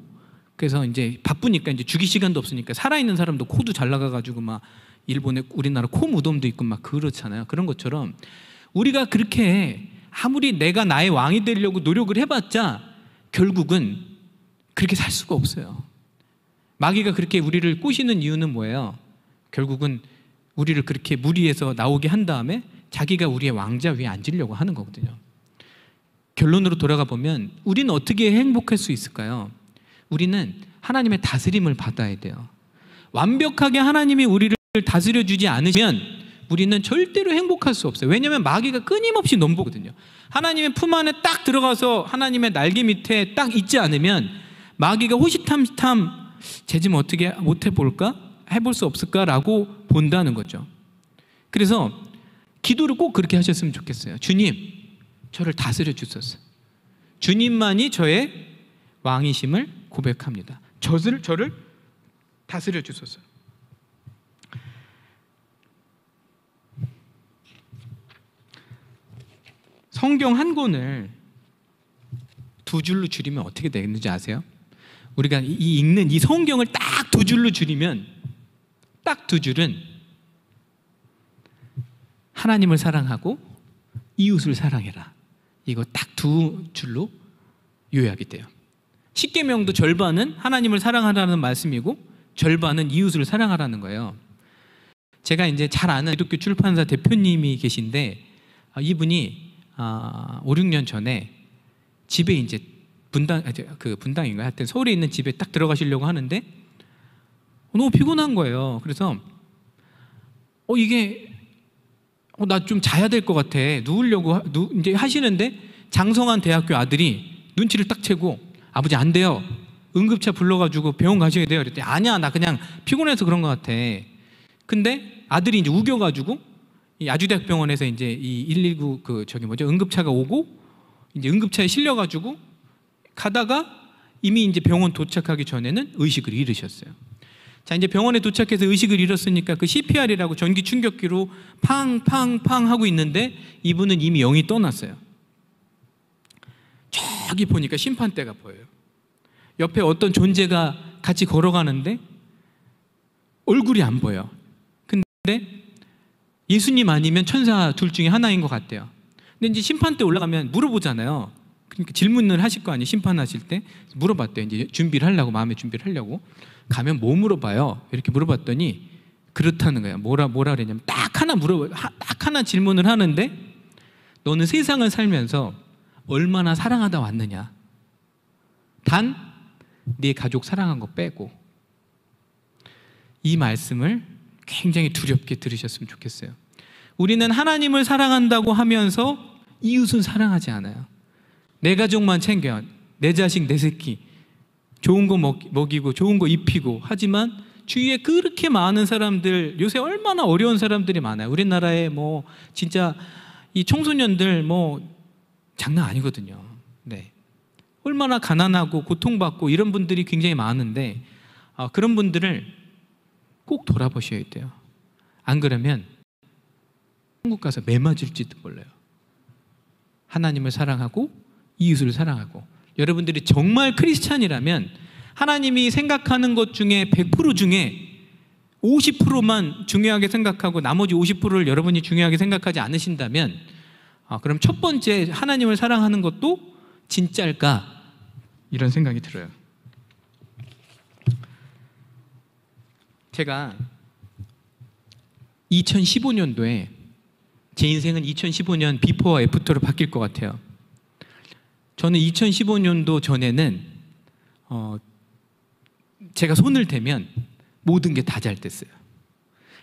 그래서 이제 바쁘니까 이제 죽일 시간도 없으니까 살아있는 사람도 코도 잘라가가지고 막 일본에 우리나라 코 무덤도 있고 막 그렇잖아요. 그런 것처럼 우리가 그렇게 아무리 내가 나의 왕이 되려고 노력을 해봤자 결국은 그렇게 살 수가 없어요. 마귀가 그렇게 우리를 꼬시는 이유는 뭐예요? 결국은 우리를 그렇게 무리해서 나오게 한 다음에 자기가 우리의 왕자 위에 앉으려고 하는 거거든요. 결론으로 돌아가 보면 우리는 어떻게 행복할 수 있을까요? 우리는 하나님의 다스림을 받아야 돼요. 완벽하게 하나님이 우리를 다스려주지 않으면 우리는 절대로 행복할 수 없어요. 왜냐하면 마귀가 끊임없이 넘보거든요. 하나님의 품 안에 딱 들어가서 하나님의 날개 밑에 딱 있지 않으면 마귀가 호시탐탐 쟤 좀 어떻게 못해볼까? 해볼 수 없을까라고 본다는 거죠. 그래서 기도를 꼭 그렇게 하셨으면 좋겠어요. 주님, 저를 다스려 주소서. 주님만이 저의 왕이심을 고백합니다. 저를 다스려 주소서. 성경 한 권을 두 줄로 줄이면 어떻게 되는지 아세요? 우리가 읽는 이 성경을 딱 두 줄로 줄이면 딱 두 줄은 하나님을 사랑하고 이웃을 사랑해라. 이거 딱 두 줄로 요약이 돼요. 십계명도 절반은 하나님을 사랑하라는 말씀이고 절반은 이웃을 사랑하라는 거예요. 제가 이제 잘 아는 기독교 출판사 대표님이 계신데 이분이 5, 6년 전에 집에 이제 분당인가요? 하여튼 서울에 있는 집에 딱 들어가시려고 하는데 너무 피곤한 거예요. 그래서 나 좀 자야 될 것 같아. 누우려고 이제 하시는데 장성한 대학교 아들이 눈치를 딱 채고 아버지 안 돼요. 응급차 불러가지고 병원 가셔야 돼요. 그랬더니 아니야, 나 그냥 피곤해서 그런 것 같아. 근데 아들이 이제 우겨가지고 이 아주대학병원에서 이제 이 119 응급차가 오고 이제 응급차에 실려가지고 가다가 이미 이제 병원 도착하기 전에는 의식을 잃으셨어요. 자, 이제 병원에 도착해서 의식을 잃었으니까 그 CPR이라고 전기 충격기로 팡팡팡 하고 있는데 이분은 이미 영이 떠났어요. 저기 보니까 심판대가 보여요. 옆에 어떤 존재가 같이 걸어가는데 얼굴이 안 보여. 근데 예수님 아니면 천사 둘 중에 하나인 것 같대요. 근데 이제 심판대 올라가면 물어보잖아요. 그러니까 질문을 하실 거 아니에요. 심판하실 때 물어봤대요. 이제 준비를 하려고, 마음의 준비를 하려고. 가면 뭐 물어봐요? 이렇게 물어봤더니 그렇다는 거예요. 뭐라 그랬냐면 딱 하나 질문을 하는데 너는 세상을 살면서 얼마나 사랑하다 왔느냐? 단 네 가족 사랑한 거 빼고. 이 말씀을 굉장히 두렵게 들으셨으면 좋겠어요. 우리는 하나님을 사랑한다고 하면서 이웃은 사랑하지 않아요. 내 가족만 챙겨, 내 자식, 내 새끼 좋은 거 먹이고 좋은 거 입히고. 하지만 주위에 그렇게 많은 사람들, 요새 얼마나 어려운 사람들이 많아요. 우리나라에 뭐 진짜 이 청소년들 뭐 장난 아니거든요. 네. 얼마나 가난하고 고통받고 이런 분들이 굉장히 많은데 그런 분들을 꼭 돌아보셔야 돼요. 안 그러면 한국 가서 매 맞을지도 몰라요. 하나님을 사랑하고 이웃을 사랑하고. 여러분들이 정말 크리스찬이라면 하나님이 생각하는 것 중에 100% 중에 50%만 중요하게 생각하고 나머지 50%를 여러분이 중요하게 생각하지 않으신다면 그럼 첫 번째 하나님을 사랑하는 것도 진짜일까? 이런 생각이 들어요. 제가 2015년도에 제 인생은 2015년 비포와 애프터로 바뀔 것 같아요. 저는 2015년도 전에는 제가 손을 대면 모든 게 다 잘 됐어요.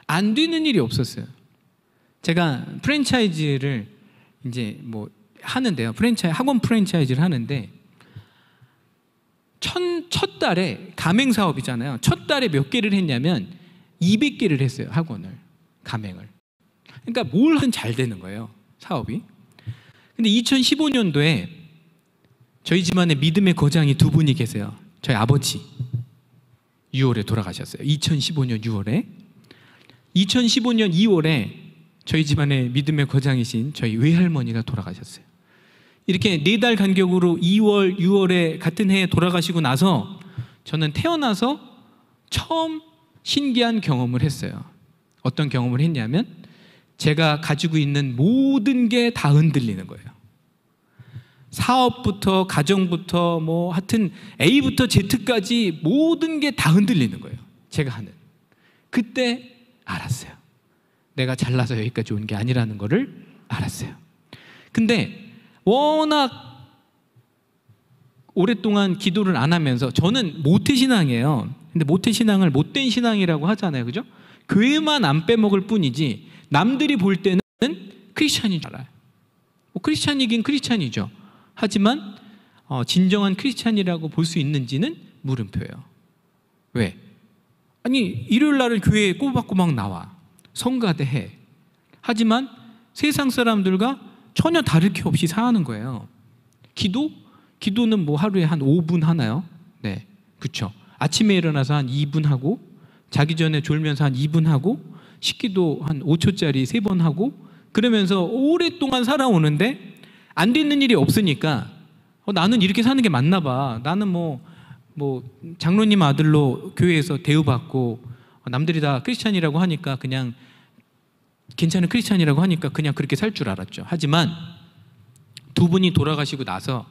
안 되는 일이 없었어요. 제가 프랜차이즈를 이제 뭐 하는데요. 학원 프랜차이즈를 하는데 첫 달에 가맹 사업이잖아요. 첫 달에 몇 개를 했냐면 200개를 했어요. 학원을, 가맹을. 그러니까 뭘 하든 잘 되는 거예요, 사업이. 근데 2015년도에 저희 집안에 믿음의 거장이 두 분이 계세요. 저희 아버지 6월에 돌아가셨어요. 2015년 6월에. 2015년 2월에 저희 집안의 믿음의 거장이신 저희 외할머니가 돌아가셨어요. 이렇게 4달 간격으로 2월, 6월에 같은 해에 돌아가시고 나서 저는 태어나서 처음 신기한 경험을 했어요. 어떤 경험을 했냐면 제가 가지고 있는 모든 게 다 흔들리는 거예요. 사업부터 가정부터 뭐 하여튼 A부터 Z까지 모든 게 다 흔들리는 거예요. 제가 하는. 그때 알았어요. 내가 잘나서 여기까지 온 게 아니라는 거를 알았어요. 근데 워낙 오랫동안 기도를 안 하면서, 저는 모태신앙이에요. 근데 모태신앙을 못된 신앙이라고 하잖아요, 그죠? 교회만 안 빼먹을 뿐이지 남들이 볼 때는 크리스찬인 줄 알아요. 뭐 크리스찬이긴 크리스찬이죠. 하지만 진정한 크리스찬이라고 볼 수 있는지는 물음표예요. 왜? 아니, 일요일 날은 교회에 꼬박꼬박 나와, 성가대 해. 하지만 세상 사람들과 전혀 다를 게 없이 사는 거예요. 기도는 뭐 하루에 한 5분 하나요? 네, 그렇죠. 아침에 일어나서 한 2분 하고, 자기 전에 졸면서 한 2분 하고, 식기도 한 5초짜리 3번 하고, 그러면서 오랫동안 살아오는데 안 되는 일이 없으니까 나는 이렇게 사는 게 맞나 봐. 나는 뭐 장로님 아들로 교회에서 대우받고 남들이 다 크리스찬이라고 하니까 그냥 괜찮은 크리스찬이라고 하니까 그냥 그렇게 살 줄 알았죠. 하지만 두 분이 돌아가시고 나서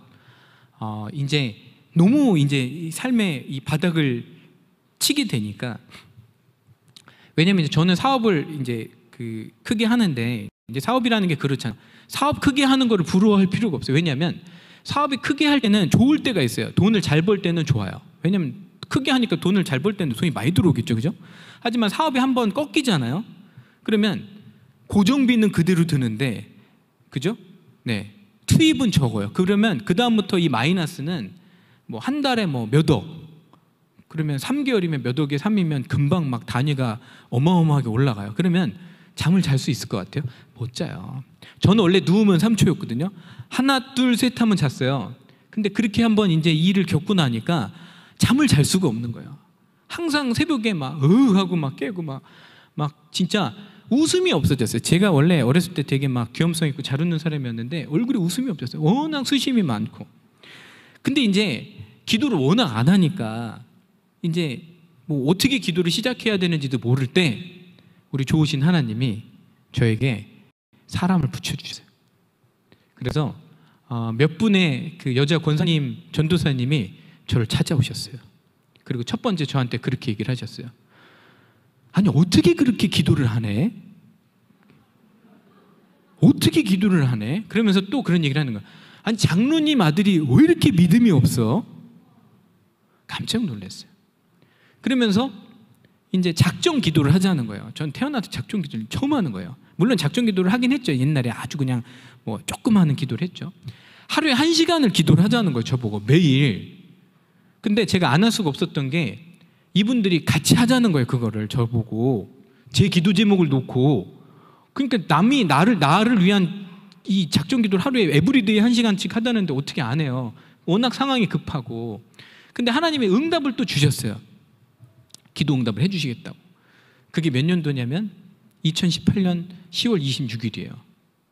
이제 너무 이제 삶의 이 바닥을 치게 되니까, 왜냐면 저는 사업을 이제 크게 하는데, 이제 사업이라는 게 그렇잖아요. 사업 크게 하는 거를 부러워할 필요가 없어요. 왜냐하면 사업이 크게 할 때는 좋을 때가 있어요. 돈을 잘 벌 때는 좋아요. 왜냐하면 크게 하니까 돈을 잘 벌 때는 돈이 많이 들어오겠죠, 그죠? 하지만 사업이 한번 꺾이잖아요. 그러면 고정비는 그대로 드는데, 그죠? 네, 투입은 적어요. 그러면 그 다음부터 이 마이너스는 뭐 한 달에 뭐 몇 억, 그러면 3개월이면 몇 억에 3이면 금방 막 단위가 어마어마하게 올라가요. 그러면 잠을 잘 수 있을 것 같아요? 못 자요. 저는 원래 누우면 3초였거든요. 하나, 둘, 셋 하면 잤어요. 근데 그렇게 한번 이제 이 일을 겪고 나니까 잠을 잘 수가 없는 거예요. 항상 새벽에 막 하고 막 깨고 막 진짜 웃음이 없어졌어요. 제가 원래 어렸을 때 되게 막 귀염성 있고 잘 웃는 사람이었는데 얼굴에 웃음이 없었어요. 워낙 수심이 많고. 근데 이제 기도를 워낙 안 하니까 이제 뭐 어떻게 기도를 시작해야 되는지도 모를 때 우리 좋으신 하나님이 저에게 사람을 붙여주세요. 그래서 몇 분의 그 여자 권사님, 전도사님이 저를 찾아오셨어요. 그리고 첫 번째 저한테 그렇게 얘기를 하셨어요. 아니, 어떻게 그렇게 기도를 하네? 어떻게 기도를 하네? 그러면서 또 그런 얘기를 하는 거야. 아니, 장로님 아들이 왜 이렇게 믿음이 없어? 깜짝 놀랐어요. 그러면서 이제 작정 기도를 하자는 거예요. 전 태어나서 작정 기도를 처음 하는 거예요. 물론 작정 기도를 하긴 했죠. 옛날에 아주 그냥 뭐 조금 하는 기도를 했죠. 하루에 1시간을 기도를 하자는 거예요. 저보고 매일. 근데 제가 안 할 수가 없었던 게 이분들이 같이 하자는 거예요. 그거를 저보고 제 기도 제목을 놓고. 그러니까 남이 나를 위한 이 작정 기도를 하루에 에브리데이 1시간씩 하다는데 어떻게 안 해요? 워낙 상황이 급하고. 근데 하나님이 응답을 또 주셨어요. 기도 응답을 해주시겠다고. 그게 몇 년도냐면 2018년 10월 26일이에요.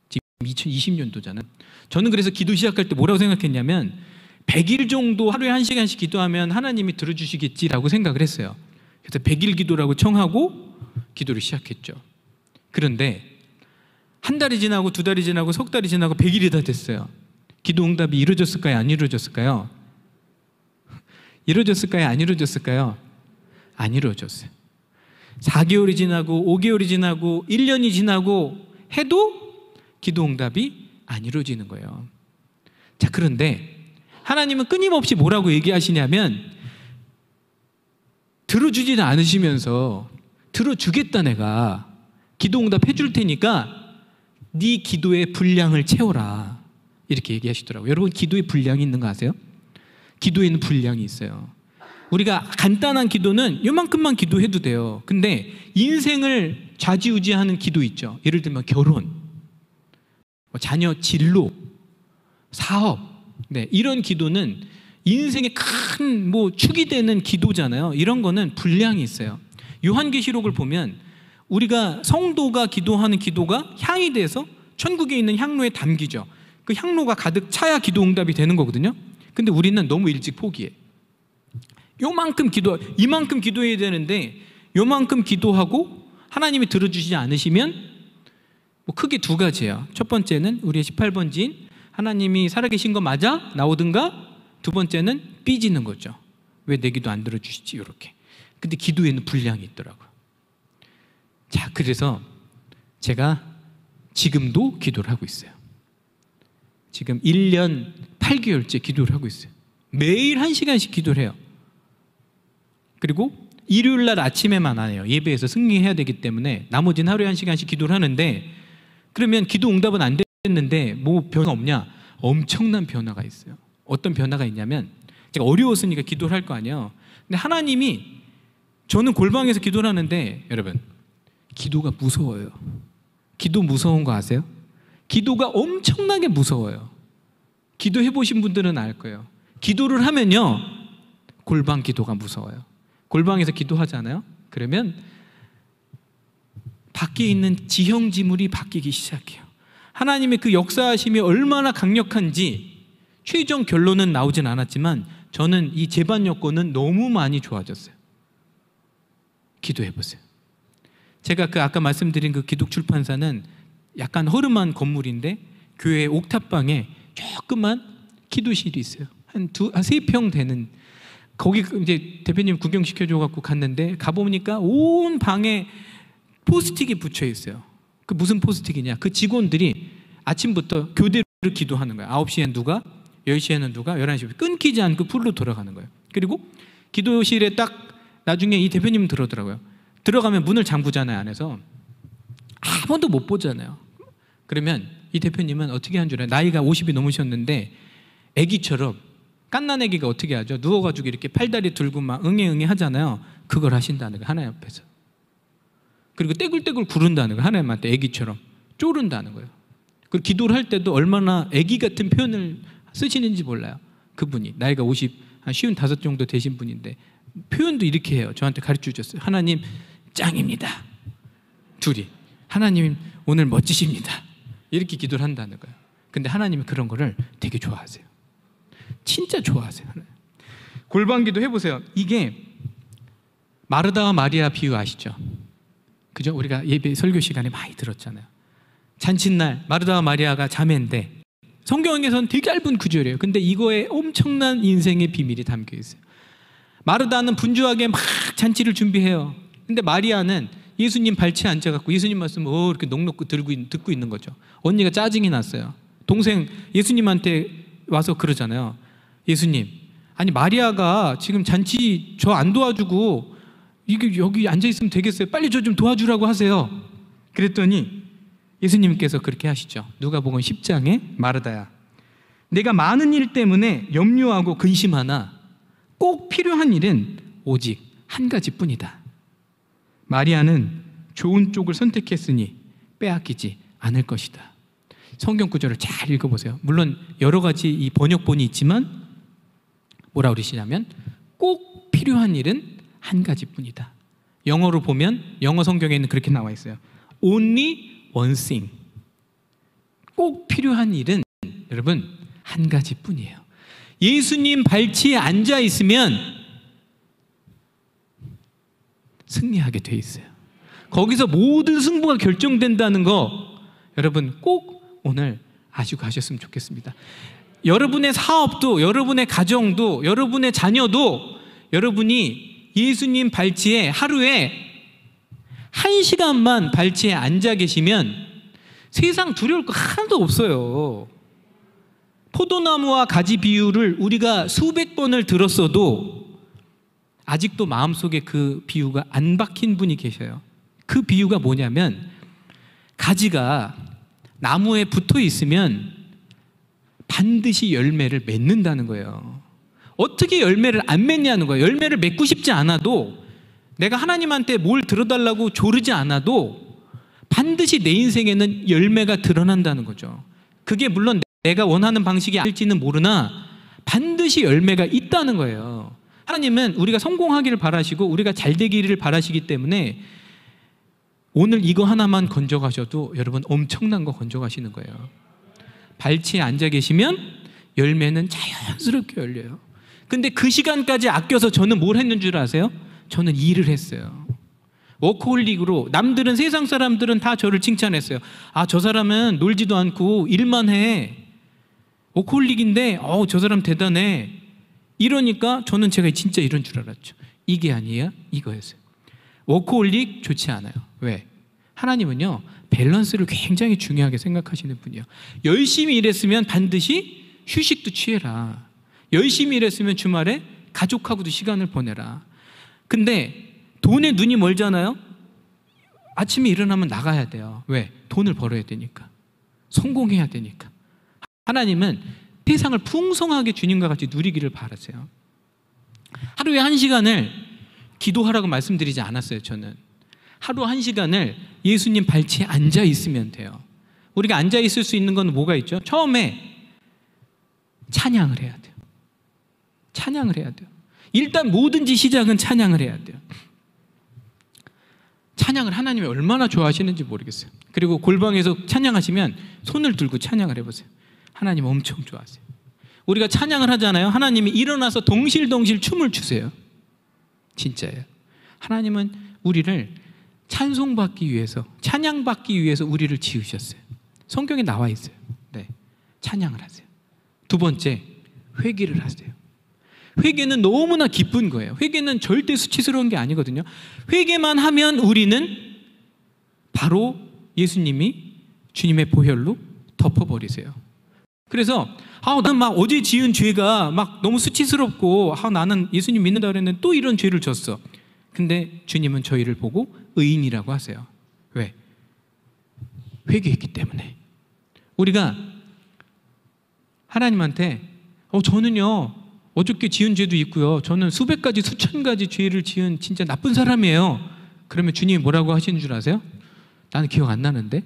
지금 2020년도잖아요. 저는 그래서 기도 시작할 때 뭐라고 생각했냐면 100일 정도 하루에 1시간씩 기도하면 하나님이 들어주시겠지라고 생각을 했어요. 그래서 100일 기도라고 청하고 기도를 시작했죠. 그런데 한 달이 지나고 2달이 지나고 석 달이 지나고 100일이 다 됐어요. 기도 응답이 이루어졌을까요? 안 이루어졌을까요? 이루어졌을까요? 안 이루어졌을까요? 안 이루어졌어요. 4개월이 지나고 5개월이 지나고 1년이 지나고 해도 기도 응답이 안 이루어지는 거예요. 자, 그런데 하나님은 끊임없이 뭐라고 얘기하시냐면 들어주지는 않으시면서 들어주겠다, 내가 기도 응답 해줄 테니까 네 기도의 분량을 채워라, 이렇게 얘기하시더라고요. 여러분, 기도의 분량이 있는 거 아세요? 기도에는 분량이 있어요. 우리가 간단한 기도는 요만큼만 기도해도 돼요. 근데 인생을 좌지우지하는 기도 있죠. 예를 들면 결혼, 자녀 진로, 사업, 네, 이런 기도는 인생의 큰 축이 되는 기도잖아요. 이런 거는 분량이 있어요. 요한계시록을 보면 우리가 성도가 기도하는 기도가 향이 돼서 천국에 있는 향로에 담기죠. 그 향로가 가득 차야 기도 응답이 되는 거거든요. 근데 우리는 너무 일찍 포기해. 요만큼 이만큼 기도해야 되는데 요만큼 기도하고 하나님이 들어주시지 않으시면 크게 두 가지예요. 첫 번째는 우리의 18번 지인 하나님이 살아계신 거 맞아? 나오든가, 두 번째는 삐지는 거죠. 왜 내 기도 안 들어주시지? 이렇게. 근데 기도에는 분량이 있더라고요. 자, 그래서 제가 지금도 기도를 하고 있어요. 지금 1년 8개월째 기도를 하고 있어요. 매일 1시간씩 기도를 해요. 그리고 일요일 날 아침에만 안 해요. 예배에서 승리해야 되기 때문에 나머지는 하루에 1시간씩 기도를 하는데, 그러면 기도 응답은 안 됐는데 뭐 변화 없냐? 엄청난 변화가 있어요. 어떤 변화가 있냐면, 제가 어려웠으니까 기도를 할 거 아니에요. 근데 하나님이, 저는 골방에서 기도를 하는데 여러분, 기도가 무서워요. 기도 무서운 거 아세요? 기도가 엄청나게 무서워요. 기도해 보신 분들은 알 거예요. 기도를 하면요, 골방 기도가 무서워요. 골방에서 기도하잖아요. 그러면 밖에 있는 지형지물이 바뀌기 시작해요. 하나님의 그 역사하심이 얼마나 강력한지 최종 결론은 나오진 않았지만 저는 이 재반 여건은 너무 많이 좋아졌어요. 기도해 보세요. 제가 아까 말씀드린 그 기독출판사는 약간 허름한 건물인데 교회 옥탑방에 조그만 기도실이 있어요. 한 3평 되는. 거기 이제 대표님 구경시켜줘 갖고 갔는데, 가보니까 온 방에 포스틱이 붙여 있어요. 그 무슨 포스틱이냐? 그 직원들이 아침부터 교대로 기도하는 거예요. 9시엔 누가, 10시에는 누가, 11시 끊기지 않고 풀로 돌아가는 거예요. 그리고 기도실에 딱 나중에 이 대표님 들어오더라고요. 들어가면 문을 잠그잖아요. 안에서 한 번도 못 보잖아요. 그러면 이 대표님은 어떻게 한 줄 알아요? 나이가 50이 넘으셨는데 애기처럼, 갓난 애기가 어떻게 하죠? 누워가지고 이렇게 팔다리 들고 막 응애 하잖아요. 그걸 하신다는 거예요. 하나님 앞에서. 그리고 떼굴떼굴 구른다는 거예요. 하나님한테 애기처럼 쪼른다는 거예요. 그리고 기도를 할 때도 얼마나 애기 같은 표현을 쓰시는지 몰라요. 그분이 나이가 50, 한 55 정도 되신 분인데 표현도 이렇게 해요. 저한테 가르쳐 주셨어요. 하나님 짱입니다. 둘이 하나님 오늘 멋지십니다. 이렇게 기도를 한다는 거예요. 근데 하나님이 그런 거를 되게 좋아하세요. 진짜 좋아하세요. 골방기도 해보세요. 이게 마르다와 마리아 비유 아시죠? 그죠? 우리가 예배 설교 시간에 많이 들었잖아요. 잔칫날 마르다와 마리아가 자매인데 성경에서는 되게 짧은 구절이에요. 근데 이거에 엄청난 인생의 비밀이 담겨 있어요. 마르다는 분주하게 막 잔치를 준비해요. 근데 마리아는 예수님 발치에 앉아갖고 예수님 말씀을 이렇게 넋놓고 듣고 있는 거죠. 언니가 짜증이 났어요. 동생 예수님한테 와서 그러잖아요. 예수님, 아니 마리아가 지금 잔치 저 안 도와주고 이게 여기 앉아있으면 되겠어요? 빨리 저 좀 도와주라고 하세요. 그랬더니 예수님께서 그렇게 하시죠. 누가복음 10장에 마르다야, 내가 많은 일 때문에 염려하고 근심하나 꼭 필요한 일은 오직 한 가지뿐이다. 마리아는 좋은 쪽을 선택했으니 빼앗기지 않을 것이다. 성경 구절을 잘 읽어보세요. 물론 여러 가지 이 번역본이 있지만 뭐라 그러시냐면 꼭 필요한 일은 한 가지뿐이다. 영어로 보면 영어 성경에는 그렇게 나와 있어요. Only one thing. 꼭 필요한 일은 여러분 한 가지뿐이에요. 예수님 발치에 앉아 있으면 승리하게 돼 있어요. 거기서 모든 승부가 결정된다는 거 여러분 꼭 오늘 아시고 가셨으면 좋겠습니다. 여러분의 사업도, 여러분의 가정도, 여러분의 자녀도 여러분이 예수님 발치에 하루에 1시간만 발치에 앉아 계시면 세상 두려울 거 하나도 없어요. 포도나무와 가지 비유를 우리가 수백 번을 들었어도 아직도 마음속에 그 비유가 안 박힌 분이 계셔요. 그 비유가 뭐냐면 가지가 나무에 붙어 있으면 반드시 열매를 맺는다는 거예요. 어떻게 열매를 안 맺냐는 거예요. 열매를 맺고 싶지 않아도, 내가 하나님한테 뭘 들어달라고 조르지 않아도 반드시 내 인생에는 열매가 드러난다는 거죠. 그게 물론 내가 원하는 방식이 아닐지는 모르나 반드시 열매가 있다는 거예요. 하나님은 우리가 성공하기를 바라시고 우리가 잘 되기를 바라시기 때문에 오늘 이거 하나만 건져가셔도 여러분 엄청난 거 건져가시는 거예요. 발치에 앉아 계시면 열매는 자연스럽게 열려요. 근데 그 시간까지 아껴서 저는 뭘 했는 줄 아세요? 저는 일을 했어요. 워크홀릭으로. 남들은, 세상 사람들은 다 저를 칭찬했어요. 아, 저 사람은 놀지도 않고 일만 해. 워크홀릭인데 저 사람 대단해. 이러니까 저는 제가 진짜 이런 줄 알았죠. 이게 아니야? 이거였어요. 워크홀릭 좋지 않아요. 왜? 하나님은요, 밸런스를 굉장히 중요하게 생각하시는 분이에요. 열심히 일했으면 반드시 휴식도 취해라. 열심히 일했으면 주말에 가족하고도 시간을 보내라. 근데 돈에 눈이 멀잖아요. 아침에 일어나면 나가야 돼요. 왜? 돈을 벌어야 되니까. 성공해야 되니까. 하나님은 세상을 풍성하게 주님과 같이 누리기를 바라세요. 하루에 1시간을 기도하라고 말씀드리지 않았어요. 저는 하루 1시간을 예수님 발치에 앉아 있으면 돼요. 우리가 앉아 있을 수 있는 건 뭐가 있죠? 처음에 찬양을 해야 돼요. 찬양을 해야 돼요. 일단 뭐든지 시작은 찬양을 해야 돼요. 찬양을 하나님이 얼마나 좋아하시는지 모르겠어요. 그리고 골방에서 찬양하시면 손을 들고 찬양을 해보세요. 하나님 엄청 좋아하세요. 우리가 찬양을 하잖아요. 하나님이 일어나서 동실동실 춤을 추세요. 진짜예요. 하나님은 우리를 찬송받기 위해서, 찬양받기 위해서 우리를 지으셨어요. 성경에 나와 있어요. 네, 찬양을 하세요. 두 번째, 회개를 하세요. 회개는 너무나 기쁜 거예요. 회개는 절대 수치스러운 게 아니거든요. 회개만 하면 우리는 바로 예수님이 주님의 보혈로 덮어버리세요. 그래서 난 막 어제 지은 죄가 막 너무 수치스럽고 나는 예수님 믿는다 그랬는데 또 이런 죄를 졌어. 근데 주님은 저희를 보고 의인이라고 하세요. 왜? 회개했기 때문에. 우리가 하나님한테 저는요 어저께 지은 죄도 있고요, 저는 수백 가지 수천 가지 죄를 지은 진짜 나쁜 사람이에요. 그러면 주님이 뭐라고 하시는 줄 아세요? 나는 기억 안 나는데.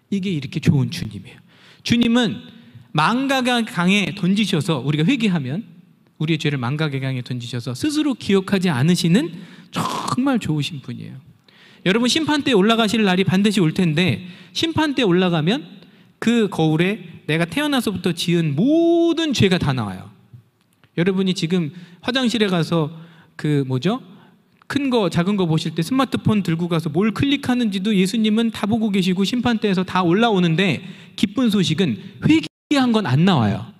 이게 이렇게 좋은 주님이에요. 주님은 망각의 강에 던지셔서, 우리가 회개하면 우리의 죄를 망각의 강에 던지셔서 스스로 기억하지 않으시는 정말 좋으신 분이에요. 여러분, 심판대에 올라가실 날이 반드시 올 텐데, 심판대에 올라가면 그 거울에 내가 태어나서부터 지은 모든 죄가 다 나와요. 여러분이 지금 화장실에 가서 큰 거 작은 거 보실 때 스마트폰 들고 가서 뭘 클릭하는지도 예수님은 다 보고 계시고 심판대에서 다 올라오는데, 기쁜 소식은 회개한 건 안 나와요.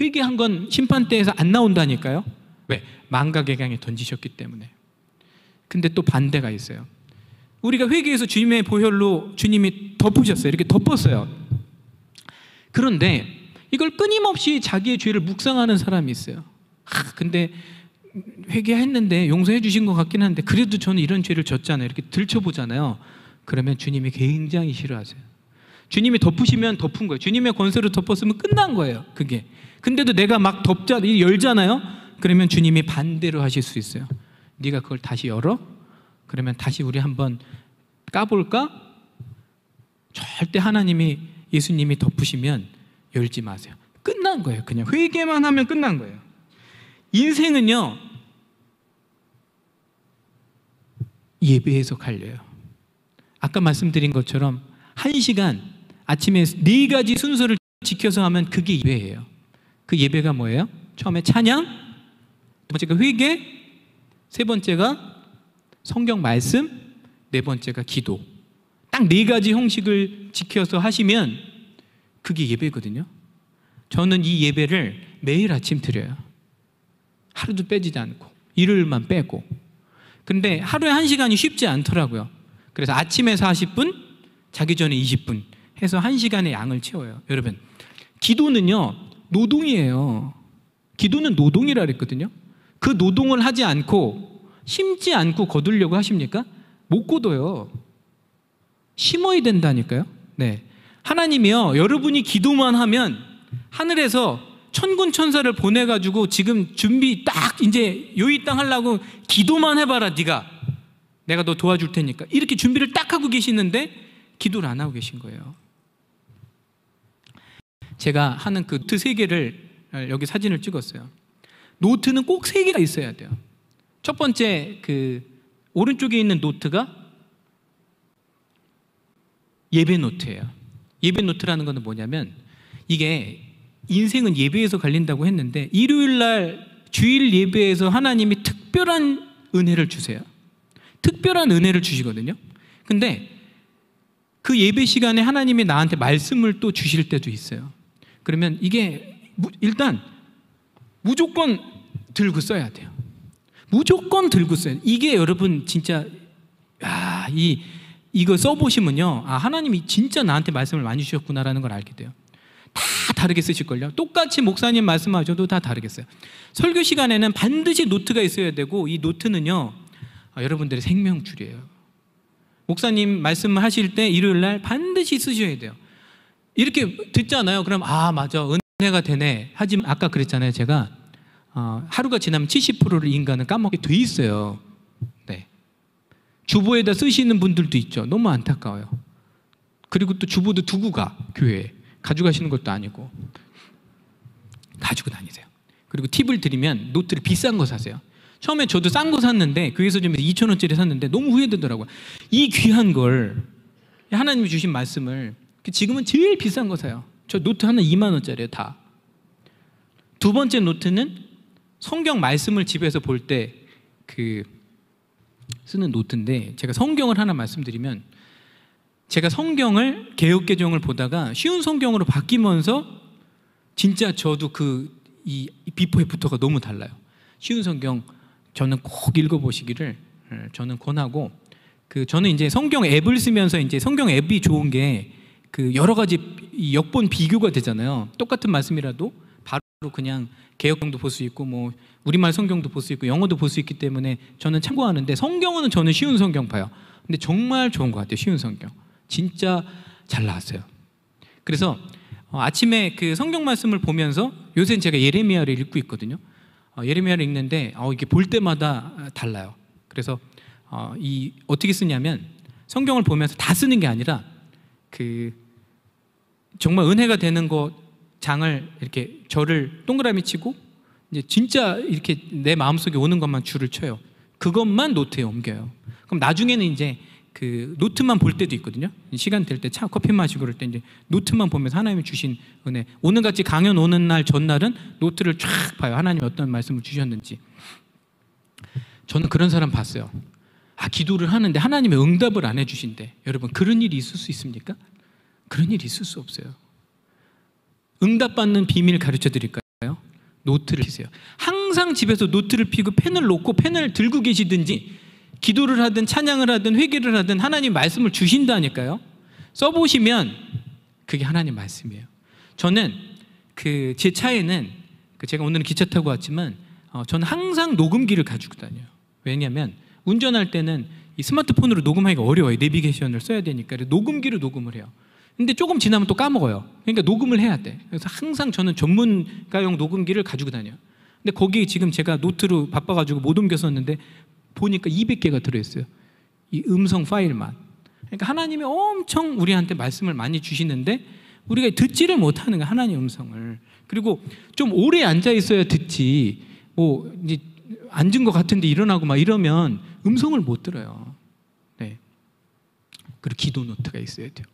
회개한 건 심판대에서 안 나온다니까요. 왜? 망각의 강에 던지셨기 때문에. 근데 또 반대가 있어요. 우리가 회개해서 주님의 보혈로 주님이 덮으셨어요. 이렇게 덮었어요. 그런데 이걸 끊임없이 자기의 죄를 묵상하는 사람이 있어요. 근데 회개했는데 용서해 주신 것 같긴 한데 그래도 저는 이런 죄를 졌잖아요. 이렇게 들춰보잖아요. 그러면 주님이 굉장히 싫어하세요. 주님이 덮으시면 덮은 거예요. 주님의 권세로 덮었으면 끝난 거예요. 그게. 근데도 내가 막 열잖아요. 그러면 주님이 반대로 하실 수 있어요. 네가 그걸 다시 열어? 그러면 다시 우리 한번 까볼까? 절대 예수님이 덮으시면 열지 마세요. 끝난 거예요. 그냥 회개만 하면 끝난 거예요. 인생은요, 예배에서 갈려요. 아까 말씀드린 것처럼 1시간 아침에 4가지 순서를 지켜서 하면 그게 예배예요. 그 예배가 뭐예요? 처음에 찬양, 두 번째가 회개, 세 번째가 성경 말씀, 네 번째가 기도. 딱 4가지 형식을 지켜서 하시면 그게 예배거든요. 저는 이 예배를 매일 아침 드려요. 하루도 빼지지 않고, 일요일만 빼고. 근데 하루에 1시간이 쉽지 않더라고요. 그래서 아침에 40분, 자기 전에 20분 해서 1시간의 양을 채워요. 여러분, 기도는요 노동이에요. 기도는 노동이라 그랬거든요. 그 노동을 하지 않고 심지 않고 거두려고 하십니까? 못 거둬요. 심어야 된다니까요. 네, 하나님이요, 여러분이 기도만 하면 하늘에서 천군 천사를 보내가지고 지금 준비 딱 이제 요이 땅 하려고 기도만 해봐라 네가, 내가 너 도와줄 테니까, 이렇게 준비를 딱 하고 계시는데 기도를 안 하고 계신 거예요. 제가 하는 그 노트 3개를 여기 사진을 찍었어요. 노트는 꼭 3개가 있어야 돼요. 첫 번째 그 오른쪽에 있는 노트가 예배 노트예요. 예배 노트라는 것은 뭐냐면, 이게 인생은 예배에서 갈린다고 했는데 일요일 날 주일 예배에서 하나님이 특별한 은혜를 주세요. 특별한 은혜를 주시거든요. 근데 그 예배 시간에 하나님이 나한테 말씀을 또 주실 때도 있어요. 그러면 이게 일단 무조건 들고 써야 돼요. 무조건 들고 써야 돼요. 이게 여러분 진짜 이거 써보시면요, 하나님이 진짜 나한테 말씀을 많이 주셨구나라는 걸 알게 돼요. 다 다르게 쓰실걸요. 똑같이 목사님 말씀하셔도 다 다르게 써요. 설교 시간에는 반드시 노트가 있어야 되고, 이 노트는요 여러분들의 생명줄이에요. 목사님 말씀을 하실 때 일요일 날 반드시 쓰셔야 돼요. 이렇게 듣잖아요. 그럼 맞아, 은혜가 되네. 하지만 아까 그랬잖아요. 제가 하루가 지나면 70%를 인간은 까먹게 돼 있어요. 네. 주보에다 쓰시는 분들도 있죠. 너무 안타까워요. 그리고 또 주보도 두고 가, 교회에 가져가시는 것도 아니고 가지고 다니세요. 그리고 팁을 드리면 노트를 비싼 거 사세요. 처음에 저도 싼 거 샀는데 교회 서점에서 2,000원짜리 샀는데 너무 후회되더라고요. 이 귀한 걸, 하나님이 주신 말씀을 지금은 제일 비싼 거 사요. 저 노트 하나 2만 원짜리예요. 다. 두 번째 노트는 성경 말씀을 집에서 볼 때 쓰는 노트인데, 제가 성경을 하나 말씀드리면, 제가 성경을 개역개정을 보다가 쉬운 성경으로 바뀌면서 진짜 저도 이 비포 애프터가 너무 달라요. 쉬운 성경 저는 꼭 읽어보시기를 저는 권하고, 저는 이제 성경 앱을 쓰면서, 이제 성경 앱이 좋은 게 여러 가지 역본 비교가 되잖아요. 똑같은 말씀이라도 바로 그냥 개역성도 볼 수 있고, 뭐 우리말 성경도 볼 수 있고, 영어도 볼 수 있기 때문에 저는 참고하는데, 성경은 저는 쉬운 성경 봐요. 근데 정말 좋은 것 같아요. 쉬운 성경 진짜 잘 나왔어요. 그래서 아침에 성경 말씀을 보면서, 요새는 제가 예레미야를 읽고 있거든요. 예레미야를 읽는데 이게 볼 때마다 달라요. 그래서 어떻게 쓰냐면, 성경을 보면서 다 쓰는 게 아니라 정말 은혜가 되는 거 장을 이렇게 절을 동그라미 치고, 이제 진짜 이렇게 내 마음속에 오는 것만 줄을 쳐요. 그것만 노트에 옮겨요. 그럼 나중에는 이제 노트만 볼 때도 있거든요. 시간 될 때 커피 마시고 그럴 때 이제 노트만 보면서 하나님이 주신 은혜, 오늘같이 강연 오는 날 전날은 노트를 쫙 봐요. 하나님이 어떤 말씀을 주셨는지. 저는 그런 사람 봤어요. 기도를 하는데 하나님의 응답을 안 해주신대. 여러분, 그런 일이 있을 수 있습니까? 그런 일이 있을 수 없어요. 응답받는 비밀 가르쳐 드릴까요? 노트를 피세요. 항상 집에서 노트를 피고 펜을 놓고 펜을 들고 계시든지, 기도를 하든 찬양을 하든 회개를 하든 하나님 말씀을 주신다니까요. 써보시면 그게 하나님 말씀이에요. 저는 제 차에는, 제가 오늘은 기차 타고 왔지만 저는 항상 녹음기를 가지고 다녀요. 왜냐하면 운전할 때는 이 스마트폰으로 녹음하기가 어려워요. 내비게이션을 써야 되니까. 녹음기로 녹음을 해요. 근데 조금 지나면 또 까먹어요. 그러니까 녹음을 해야 돼. 그래서 항상 저는 전문가용 녹음기를 가지고 다녀요. 근데 거기에 지금 제가 노트로 바빠가지고 못 옮겼었는데 보니까 200개가 들어있어요. 이 음성 파일만. 그러니까 하나님이 엄청 우리한테 말씀을 많이 주시는데 우리가 듣지를 못하는 거예요. 하나님 음성을. 그리고 좀 오래 앉아 있어야 듣지, 이제 앉은 것 같은데 일어나고 막 이러면 음성을 못 들어요. 네. 그리고 기도 노트가 있어야 돼요.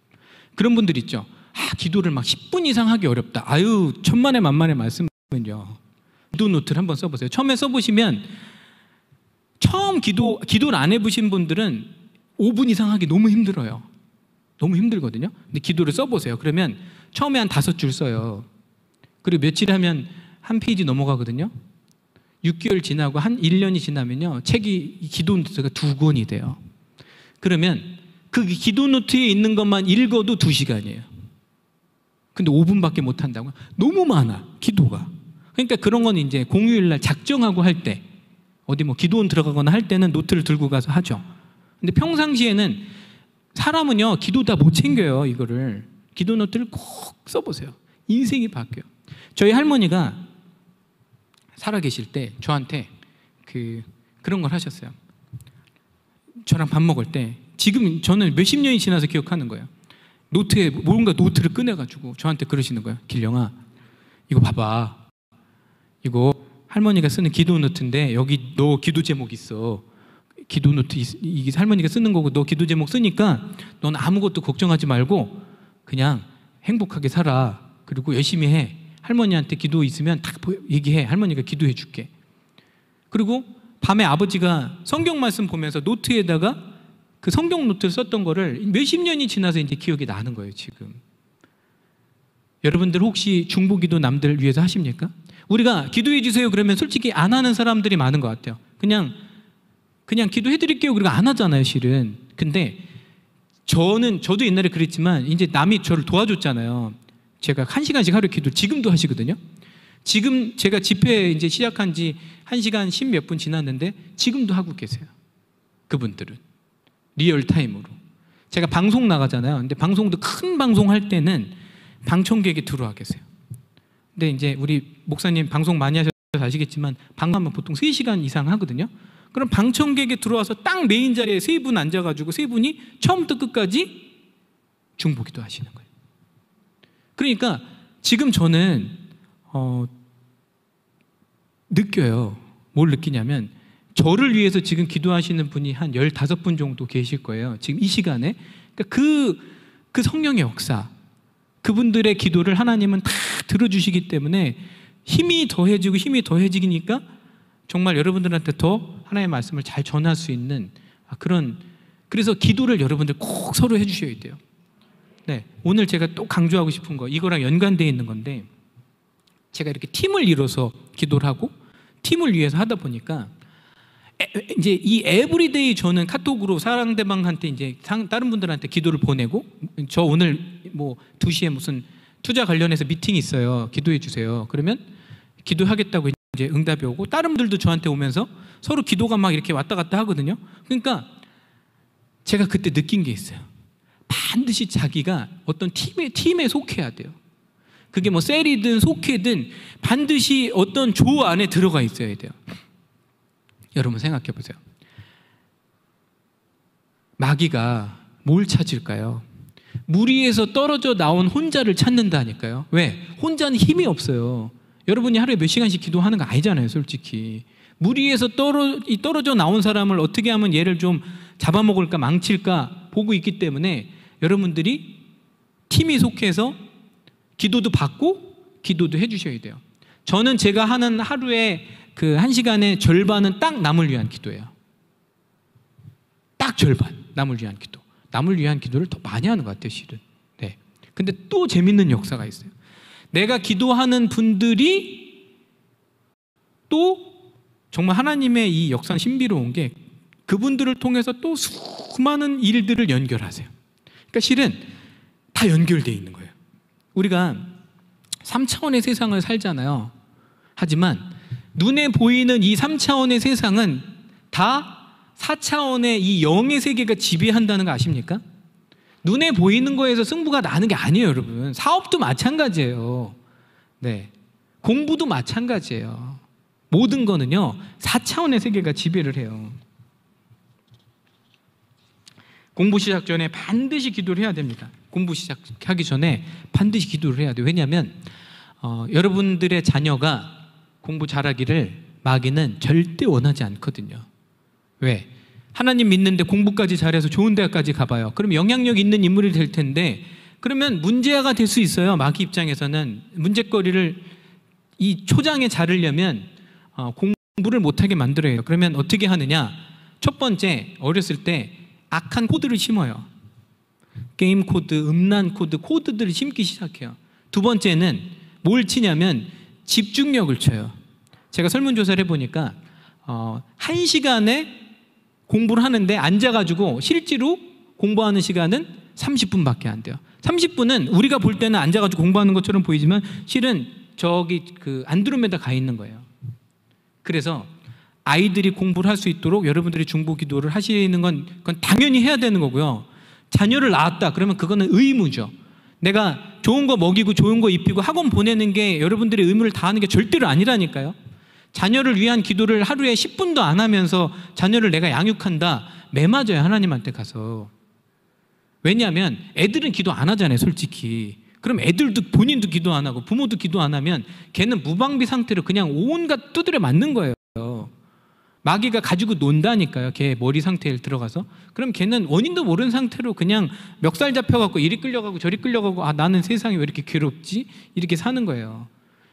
그런 분들 있죠. 기도를 막 10분 이상 하기 어렵다. 천만에 만만의 말씀은요, 기도 노트를 한번 써보세요. 처음에 써보시면, 처음 기도를 안 해보신 분들은 5분 이상 하기 너무 힘들어요. 너무 힘들거든요. 근데 기도를 써보세요. 그러면 처음에 한 5줄 써요. 그리고 며칠 하면 한 페이지 넘어가거든요. 6개월 지나고 한 1년이 지나면요, 기도 노트가 2권이 돼요. 그러면 기도 노트에 있는 것만 읽어도 2시간이에요. 근데 5분밖에 못 한다고요? 너무 많아, 기도가. 그러니까 그런 건 이제 공휴일날 작정하고 할 때, 어디 기도원 들어가거나 할 때는 노트를 들고 가서 하죠. 근데 평상시에는 사람은요, 기도 다 못 챙겨요. 이거를 기도 노트를 꼭 써보세요. 인생이 바뀌어요. 저희 할머니가 살아계실 때 저한테 그런 걸 하셨어요. 저랑 밥 먹을 때, 지금 저는 몇십 년이 지나서 기억하는 거예요. 노트에 뭔가 노트를 꺼내가지고 저한테 그러시는 거예요. 길령아, 이거 봐봐. 이거 할머니가 쓰는 기도 노트인데 여기 너 기도 제목 있어. 기도 노트 이게 할머니가 쓰는 거고 너 기도 제목 쓰니까 넌 아무것도 걱정하지 말고 그냥 행복하게 살아. 그리고 열심히 해. 할머니한테 기도 있으면 딱 얘기해. 할머니가 기도해 줄게. 그리고 밤에 아버지가 성경 말씀 보면서 노트에다가 그 성경 노트를 썼던 거를 몇십 년이 지나서 이제 기억이 나는 거예요, 지금. 여러분들 혹시 중보기도 남들 위해서 하십니까? 우리가 기도해 주세요 그러면 솔직히 안 하는 사람들이 많은 것 같아요. 그냥 기도해 드릴게요 그리고 안 하잖아요, 실은. 근데 저도 옛날에 그랬지만 이제 남이 저를 도와줬잖아요. 제가 1시간씩 하루에 기도를 지금도 하시거든요. 지금 제가 집회 이제 시작한 지 1시간 10몇 분 지났는데 지금도 하고 계세요. 그분들은 리얼타임으로. 제가 방송 나가잖아요. 근데 방송도 큰 방송 할 때는 방청객이 들어와 계세요. 근데 이제 우리 목사님 방송 많이 하셔서 아시겠지만 방송하면 보통 3시간 이상 하거든요. 그럼 방청객이 들어와서 딱 메인 자리에 3분 앉아가지고 3분이 처음부터 끝까지 중보기도 하시는 거예요. 그러니까 지금 저는 느껴요. 뭘 느끼냐면 저를 위해서 지금 기도하시는 분이 한 15분 정도 계실 거예요. 지금 이 시간에. 그러니까 그 성령의 역사, 그분들의 기도를 하나님은 다 들어주시기 때문에 힘이 더해지니까 정말 여러분들한테 더 하나님의 말씀을 잘 전할 수 있는 그래서 기도를 여러분들 꼭 서로 해주셔야 돼요. 네, 오늘 제가 또 강조하고 싶은 거, 이거랑 연관되어 있는 건데, 제가 이렇게 팀을 이뤄서 기도를 하고 팀을 위해서 하다 보니까 이제 이 에브리데이 저는 카톡으로 상대방한테 이제 다른 분들한테 기도를 보내고, 저 오늘 뭐 2시에 무슨 투자 관련해서 미팅이 있어요. 기도해 주세요. 그러면 기도하겠다고 이제 응답이 오고, 다른 분들도 저한테 오면서 서로 기도가 막 이렇게 왔다 갔다 하거든요. 그러니까 제가 그때 느낀 게 있어요. 반드시 자기가 어떤 팀에 속해야 돼요. 그게 뭐 셀이든 속해든 반드시 어떤 조 안에 들어가 있어야 돼요. 여러분 생각해 보세요. 마귀가 뭘 찾을까요? 물 위에서 떨어져 나온 혼자를 찾는다니까요. 왜? 혼자는 힘이 없어요. 여러분이 하루에 몇 시간씩 기도하는 거 아니잖아요, 솔직히. 물 위에서 떨어져 나온 사람을 어떻게 하면 얘를 좀 잡아먹을까, 망칠까 보고 있기 때문에 여러분들이 팀이 속해서 기도도 받고 기도도 해주셔야 돼요. 저는 제가 하는 하루에 그 1시간의 절반은 딱 남을 위한 기도예요. 딱 절반, 남을 위한 기도. 남을 위한 기도를 더 많이 하는 것 같아요, 실은. 네. 근데 또 재밌는 역사가 있어요. 내가 기도하는 분들이 또 정말 하나님의 이 역사는 신비로운 게 그분들을 통해서 또 수많은 일들을 연결하세요. 그러니까 실은 다 연결되어 있는 거예요. 우리가 3차원의 세상을 살잖아요. 하지만 눈에 보이는 이 3차원의 세상은 다 4차원의 이 영의 세계가 지배한다는 거 아십니까? 눈에 보이는 거에서 승부가 나는 게 아니에요, 여러분. 사업도 마찬가지예요. 네. 공부도 마찬가지예요. 모든 거는요, 4차원의 세계가 지배를 해요. 공부 시작 전에 반드시 기도를 해야 됩니다. 공부 시작하기 전에 반드시 기도를 해야 돼요. 왜냐하면 여러분들의 자녀가 공부 잘하기를 마귀는 절대 원하지 않거든요. 왜? 하나님 믿는데 공부까지 잘해서 좋은 대학까지 가봐요. 그럼 영향력 있는 인물이 될 텐데, 그러면 문제아가 될 수 있어요. 마귀 입장에서는 문제거리를 이 초장에 자르려면 공부를 못하게 만들어야 해요. 그러면 어떻게 하느냐? 첫 번째, 어렸을 때 악한 코드를 심어요. 게임 코드, 음란 코드들을 심기 시작해요. 두 번째는 뭘 치냐면 집중력을 쳐요. 제가 설문조사를 해보니까 1시간에 공부를 하는데 앉아가지고 실제로 공부하는 시간은 30분밖에 안 돼요. 30분은 우리가 볼 때는 앉아가지고 공부하는 것처럼 보이지만 실은 저기 그 안드로메다 가 있는 거예요. 그래서 아이들이 공부를 할 수 있도록 여러분들이 중보 기도를 하시는 건 그건 당연히 해야 되는 거고요. 자녀를 낳았다 그러면 그거는 의무죠. 내가 좋은 거 먹이고 좋은 거 입히고 학원 보내는 게 여러분들의 의무를 다하는 게 절대로 아니라니까요. 자녀를 위한 기도를 하루에 10분도 안 하면서 자녀를 내가 양육한다, 매 맞아요, 하나님한테 가서. 왜냐하면 애들은 기도 안 하잖아요, 솔직히. 그럼 애들도, 본인도 기도 안 하고 부모도 기도 안 하면 걔는 무방비 상태로 그냥 온갖 두드려 맞는 거예요. 마귀가 가지고 논다니까요, 걔 머리 상태에 들어가서. 그럼 걔는 원인도 모르는 상태로 그냥 멱살 잡혀갖고 이리 끌려가고 저리 끌려가고, 아, 나는 세상이 왜 이렇게 괴롭지? 이렇게 사는 거예요.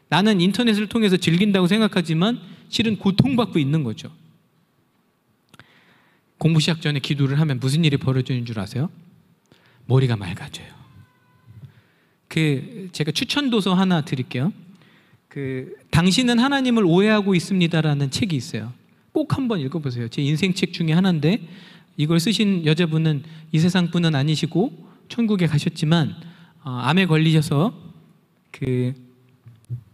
나는 인터넷을 통해서 즐긴다고 생각하지만 실은 고통받고 있는 거죠. 공부 시작 전에 기도를 하면 무슨 일이 벌어지는 줄 아세요? 머리가 맑아져요. 제가 추천 도서 하나 드릴게요. 당신은 하나님을 오해하고 있습니다라는 책이 있어요. 꼭 한번 읽어보세요. 제 인생 책 중에 하나인데, 이걸 쓰신 여자분은 이 세상 분은 아니시고 천국에 가셨지만 암에 걸리셔서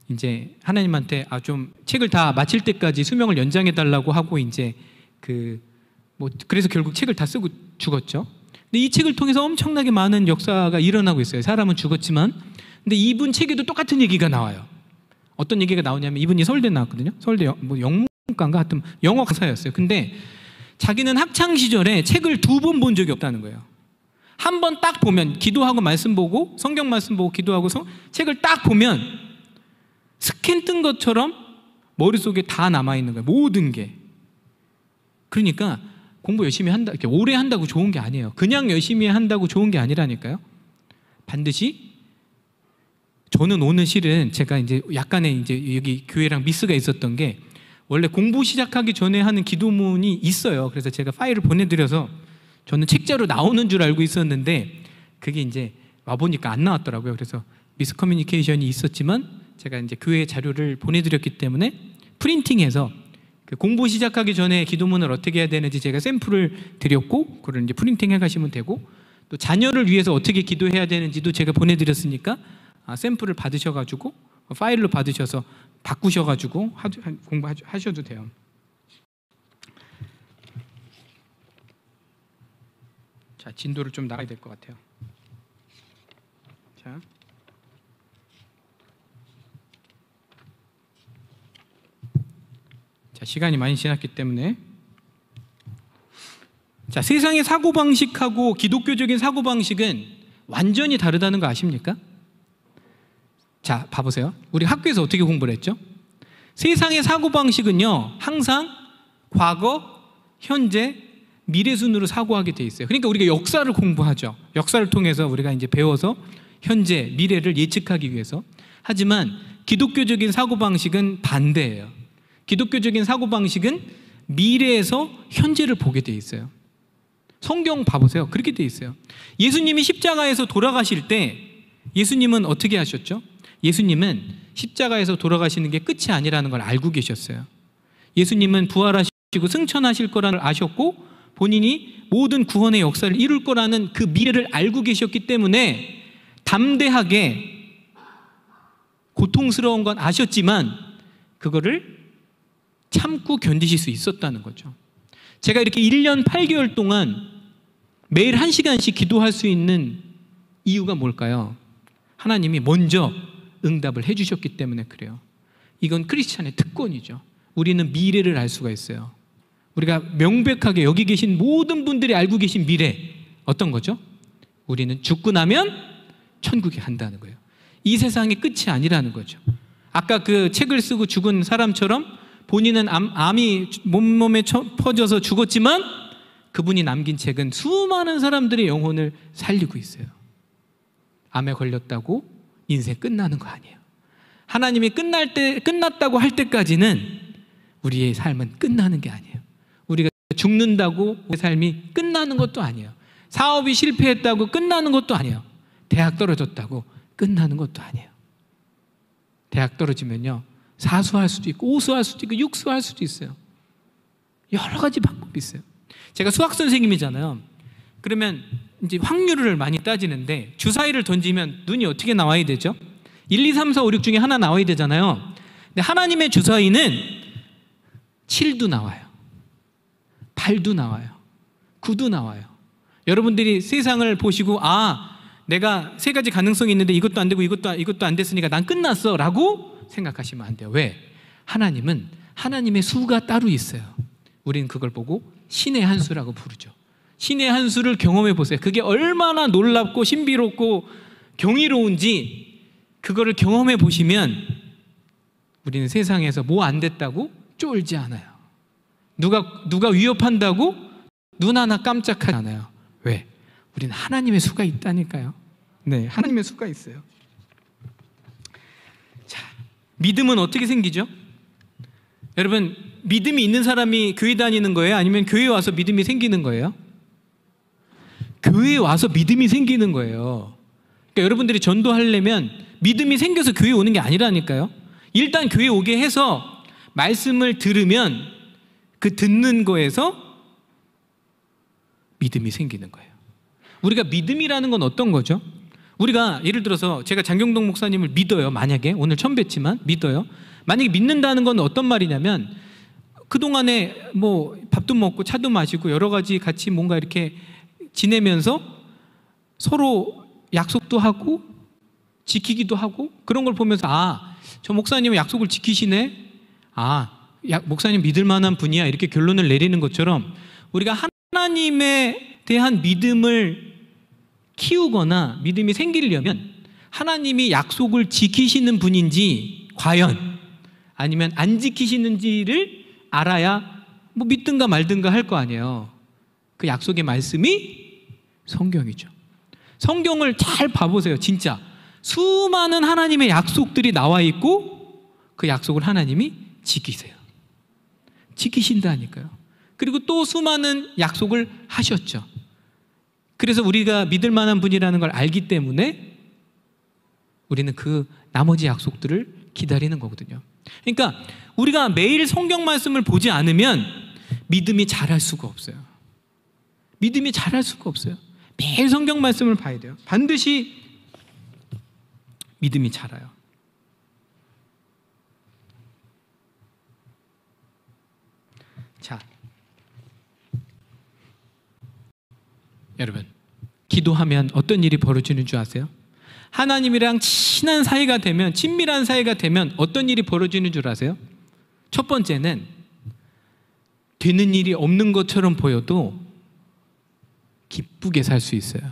이제 하나님한테 좀 책을 다 마칠 때까지 수명을 연장해 달라고 하고, 이제 그래서 결국 책을 다 쓰고 죽었죠. 근데 이 책을 통해서 엄청나게 많은 역사가 일어나고 있어요. 사람은 죽었지만. 근데 이분 책에도 똑같은 얘기가 나와요. 어떤 얘기가 나오냐면, 이분이 서울대 나왔거든요. 서울대 영문과인가 하여튼 영어 강사였어요. 근데 자기는 학창 시절에 책을 2번 본 적이 없다는 거예요. 한 번 딱 보면, 기도하고 말씀 보고 성경 말씀 보고 기도하고 책을 딱 보면 스캔 뜬 것처럼 머릿속에 다 남아있는 거예요, 모든 게. 그러니까 공부 열심히 한다, 이렇게 오래 한다고 좋은 게 아니에요. 그냥 열심히 한다고 좋은 게 아니라니까요. 반드시. 저는 오늘 실은 제가 이제 약간의 이제 여기 교회랑 미스가 있었던 게, 원래 공부 시작하기 전에 하는 기도문이 있어요. 그래서 제가 파일을 보내드려서 저는 책자로 나오는 줄 알고 있었는데, 그게 이제 와보니까 안 나왔더라고요. 그래서 미스커뮤니케이션이 있었지만 제가 이제 교회 자료를 보내드렸기 때문에 프린팅해서 공부 시작하기 전에 기도문을 어떻게 해야 되는지 제가 샘플을 드렸고, 그걸 이제 프린팅해 가시면 되고, 또 자녀를 위해서 어떻게 기도해야 되는지도 제가 보내드렸으니까 샘플을 받으셔가지고 파일로 받으셔서 바꾸셔가지고 공부하셔도 돼요. 자, 진도를 좀 나가야 될 것 같아요. 자, 시간이 많이 지났기 때문에. 자, 세상의 사고방식하고 기독교적인 사고방식은 완전히 다르다는 거 아십니까? 자, 봐보세요. 우리 학교에서 어떻게 공부를 했죠? 세상의 사고방식은요, 항상 과거, 현재, 미래 순으로 사고하게 돼 있어요. 그러니까 우리가 역사를 공부하죠. 역사를 통해서 우리가 이제 배워서 현재, 미래를 예측하기 위해서. 하지만 기독교적인 사고방식은 반대예요. 기독교적인 사고방식은 미래에서 현재를 보게 돼 있어요. 성경 봐보세요. 그렇게 돼 있어요. 예수님이 십자가에서 돌아가실 때 예수님은 어떻게 하셨죠? 예수님은 십자가에서 돌아가시는 게 끝이 아니라는 걸 알고 계셨어요. 예수님은 부활하시고 승천하실 거라는 걸 아셨고, 본인이 모든 구원의 역사를 이룰 거라는 그 미래를 알고 계셨기 때문에 담대하게, 고통스러운 건 아셨지만 그거를 참고 견디실 수 있었다는 거죠. 제가 이렇게 1년 8개월 동안 매일 1시간씩 기도할 수 있는 이유가 뭘까요? 하나님이 먼저 응답을 해주셨기 때문에 그래요. 이건 크리스찬의 특권이죠. 우리는 미래를 알 수가 있어요. 우리가 명백하게 여기 계신 모든 분들이 알고 계신 미래, 어떤 거죠? 우리는 죽고 나면 천국에 간다는 거예요. 이 세상의 끝이 아니라는 거죠. 아까 그 책을 쓰고 죽은 사람처럼 본인은 암이 몸에 퍼져서 죽었지만 그분이 남긴 책은 수많은 사람들의 영혼을 살리고 있어요. 암에 걸렸다고 인생 끝나는 거 아니에요. 하나님이 끝났다고 할 때까지는 우리의 삶은 끝나는 게 아니에요. 우리가 죽는다고 우리의 삶이 끝나는 것도 아니에요. 사업이 실패했다고 끝나는 것도 아니에요. 대학 떨어졌다고 끝나는 것도 아니에요. 대학 떨어지면요, 사수할 수도 있고 오수할 수도 있고 육수할 수도 있어요. 여러 가지 방법이 있어요. 제가 수학 선생님이잖아요. 그러면 이제 확률을 많이 따지는데, 주사위를 던지면 눈이 어떻게 나와야 되죠? 1, 2, 3, 4, 5, 6 중에 하나 나와야 되잖아요. 근데 하나님의 주사위는 7도 나와요, 8도 나와요, 9도 나와요. 여러분들이 세상을 보시고, 아, 내가 세 가지 가능성이 있는데 이것도 안 되고 이것도 안 됐으니까 난 끝났어 라고 생각하시면 안 돼요. 왜? 하나님은 하나님의 수가 따로 있어요. 우리는 그걸 보고 신의 한 수라고 부르죠. 신의 한 수를 경험해 보세요. 그게 얼마나 놀랍고 신비롭고 경이로운지 그거를 경험해 보시면 우리는 세상에서 뭐 안 됐다고 쫄지 않아요. 누가 위협한다고 눈 하나 깜짝하지 않아요. 왜? 우리는 하나님의 수가 있다니까요. 네, 하나님의 수가 있어요. 자, 믿음은 어떻게 생기죠? 여러분, 믿음이 있는 사람이 교회 다니는 거예요? 아니면 교회에 와서 믿음이 생기는 거예요? 교회에 와서 믿음이 생기는 거예요. 그러니까 여러분들이 전도하려면 믿음이 생겨서 교회에 오는 게 아니라니까요. 일단 교회에 오게 해서 말씀을 들으면 그 듣는 거에서 믿음이 생기는 거예요. 우리가 믿음이라는 건 어떤 거죠? 우리가 예를 들어서 제가 장경동 목사님을 믿어요. 만약에 오늘 처음 뵀지만 믿어요. 만약에 믿는다는 건 어떤 말이냐면 그동안에 뭐 밥도 먹고 차도 마시고 여러 가지 같이 뭔가 이렇게 지내면서 서로 약속도 하고 지키기도 하고 그런 걸 보면서 아, 저 목사님은 약속을 지키시네. 아, 목사님 믿을 만한 분이야. 이렇게 결론을 내리는 것처럼 우리가 하나님에 대한 믿음을 키우거나 믿음이 생기려면 하나님이 약속을 지키시는 분인지 과연 아니면 안 지키시는지를 알아야 뭐 믿든가 말든가 할 거 아니에요. 그 약속의 말씀이 성경이죠. 성경을 잘 봐보세요. 진짜 수많은 하나님의 약속들이 나와 있고 그 약속을 하나님이 지키세요. 지키신다니까요. 그리고 또 수많은 약속을 하셨죠. 그래서 우리가 믿을 만한 분이라는 걸 알기 때문에 우리는 그 나머지 약속들을 기다리는 거거든요. 그러니까 우리가 매일 성경 말씀을 보지 않으면 믿음이 자랄 수가 없어요. 믿음이 자랄 수가 없어요. 매일 성경 말씀을 봐야 돼요. 반드시 믿음이 자라요. 자, 여러분, 기도하면 어떤 일이 벌어지는 줄 아세요? 하나님이랑 친한 사이가 되면, 친밀한 사이가 되면 어떤 일이 벌어지는 줄 아세요? 첫 번째는 되는 일이 없는 것처럼 보여도 기쁘게 살 수 있어요.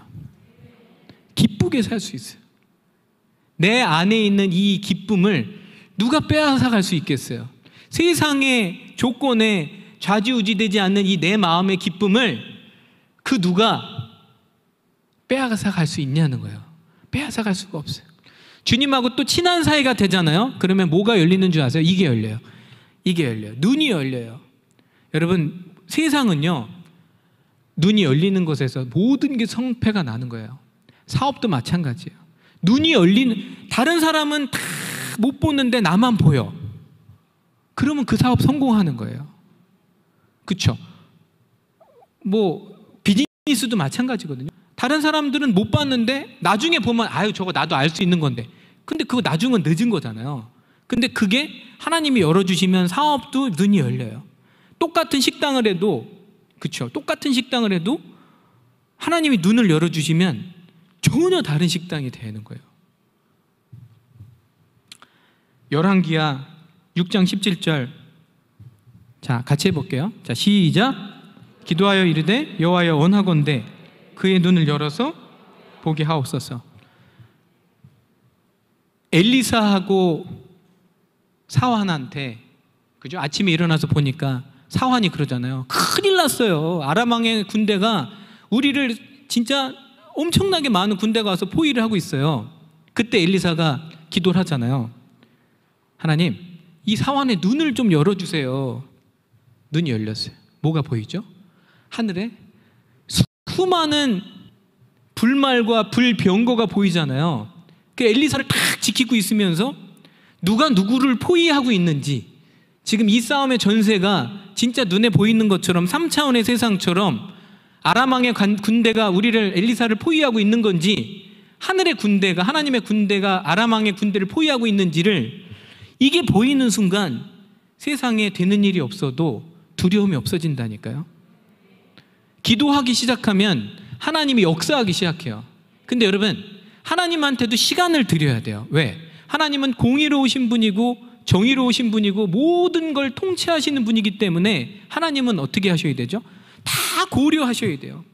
기쁘게 살 수 있어요. 내 안에 있는 이 기쁨을 누가 빼앗아 갈 수 있겠어요? 세상의 조건에 좌지우지되지 않는 이 내 마음의 기쁨을 그 누가 빼앗아 갈 수 있냐는 거예요. 빼앗아 갈 수가 없어요. 주님하고 또 친한 사이가 되잖아요. 그러면 뭐가 열리는 줄 아세요? 이게 열려요. 이게 열려요. 눈이 열려요. 여러분, 세상은요, 눈이 열리는 곳에서 모든 게 성패가 나는 거예요. 사업도 마찬가지예요. 눈이 열리는, 다른 사람은 다 못 보는데 나만 보여. 그러면 그 사업 성공하는 거예요. 그렇죠? 뭐 비즈니스도 마찬가지거든요. 다른 사람들은 못 봤는데 나중에 보면 아유, 저거 나도 알 수 있는 건데. 근데 그거 나중은 늦은 거잖아요. 근데 그게 하나님이 열어주시면 사업도 눈이 열려요. 똑같은 식당을 해도, 그렇죠? 똑같은 식당을 해도 하나님이 눈을 열어주시면 전혀 다른 식당이 되는 거예요. 열왕기하 6장 17절, 자, 같이 해볼게요. 자, 시작. 기도하여 이르되 여호와여 원하건대 그의 눈을 열어서 보게 하옵소서. 엘리사하고 사환한테, 그죠? 아침에 일어나서 보니까 사환이 그러잖아요. 큰일 났어요. 아람 왕의 군대가 우리를 진짜 엄청나게 많은 군대가 와서 포위를 하고 있어요. 그때 엘리사가 기도를 하잖아요. 하나님, 이 사환의 눈을 좀 열어주세요. 눈이 열렸어요. 뭐가 보이죠? 하늘에 수많은 불말과 불병거가 보이잖아요. 그 엘리사를 탁 지키고 있으면서 누가 누구를 포위하고 있는지, 지금 이 싸움의 전세가 진짜 눈에 보이는 것처럼 3차원의 세상처럼 아람 왕의 군대가 우리를, 엘리사를 포위하고 있는 건지, 하늘의 군대가, 하나님의 군대가 아람 왕의 군대를 포위하고 있는지를, 이게 보이는 순간 세상에 되는 일이 없어도 두려움이 없어진다니까요. 기도하기 시작하면 하나님이 역사하기 시작해요. 근데 여러분, 하나님한테도 시간을 드려야 돼요. 왜? 하나님은 공의로우신 분이고 정의로우신 분이고 모든 걸 통치하시는 분이기 때문에 하나님은 어떻게 하셔야 되죠? 다 고려하셔야 돼요.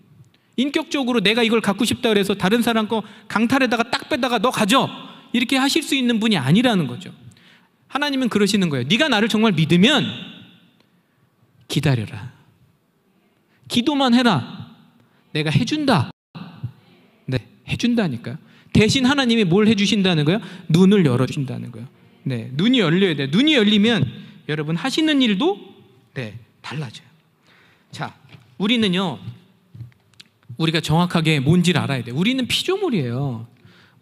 인격적으로 내가 이걸 갖고 싶다 그래서 다른 사람 거 강탈에다가 딱 빼다가 너 가져, 이렇게 하실 수 있는 분이 아니라는 거죠. 하나님은 그러시는 거예요. 네가 나를 정말 믿으면 기다려라, 기도만 해라, 내가 해준다. 네, 해준다니까요. 대신 하나님이 뭘 해주신다는 거예요? 눈을 열어주신다는 거예요. 네, 눈이 열려야 돼요. 눈이 열리면 여러분 하시는 일도 달라져요. 자, 우리는요, 우리가 정확하게 뭔지를 알아야 돼요. 우리는 피조물이에요.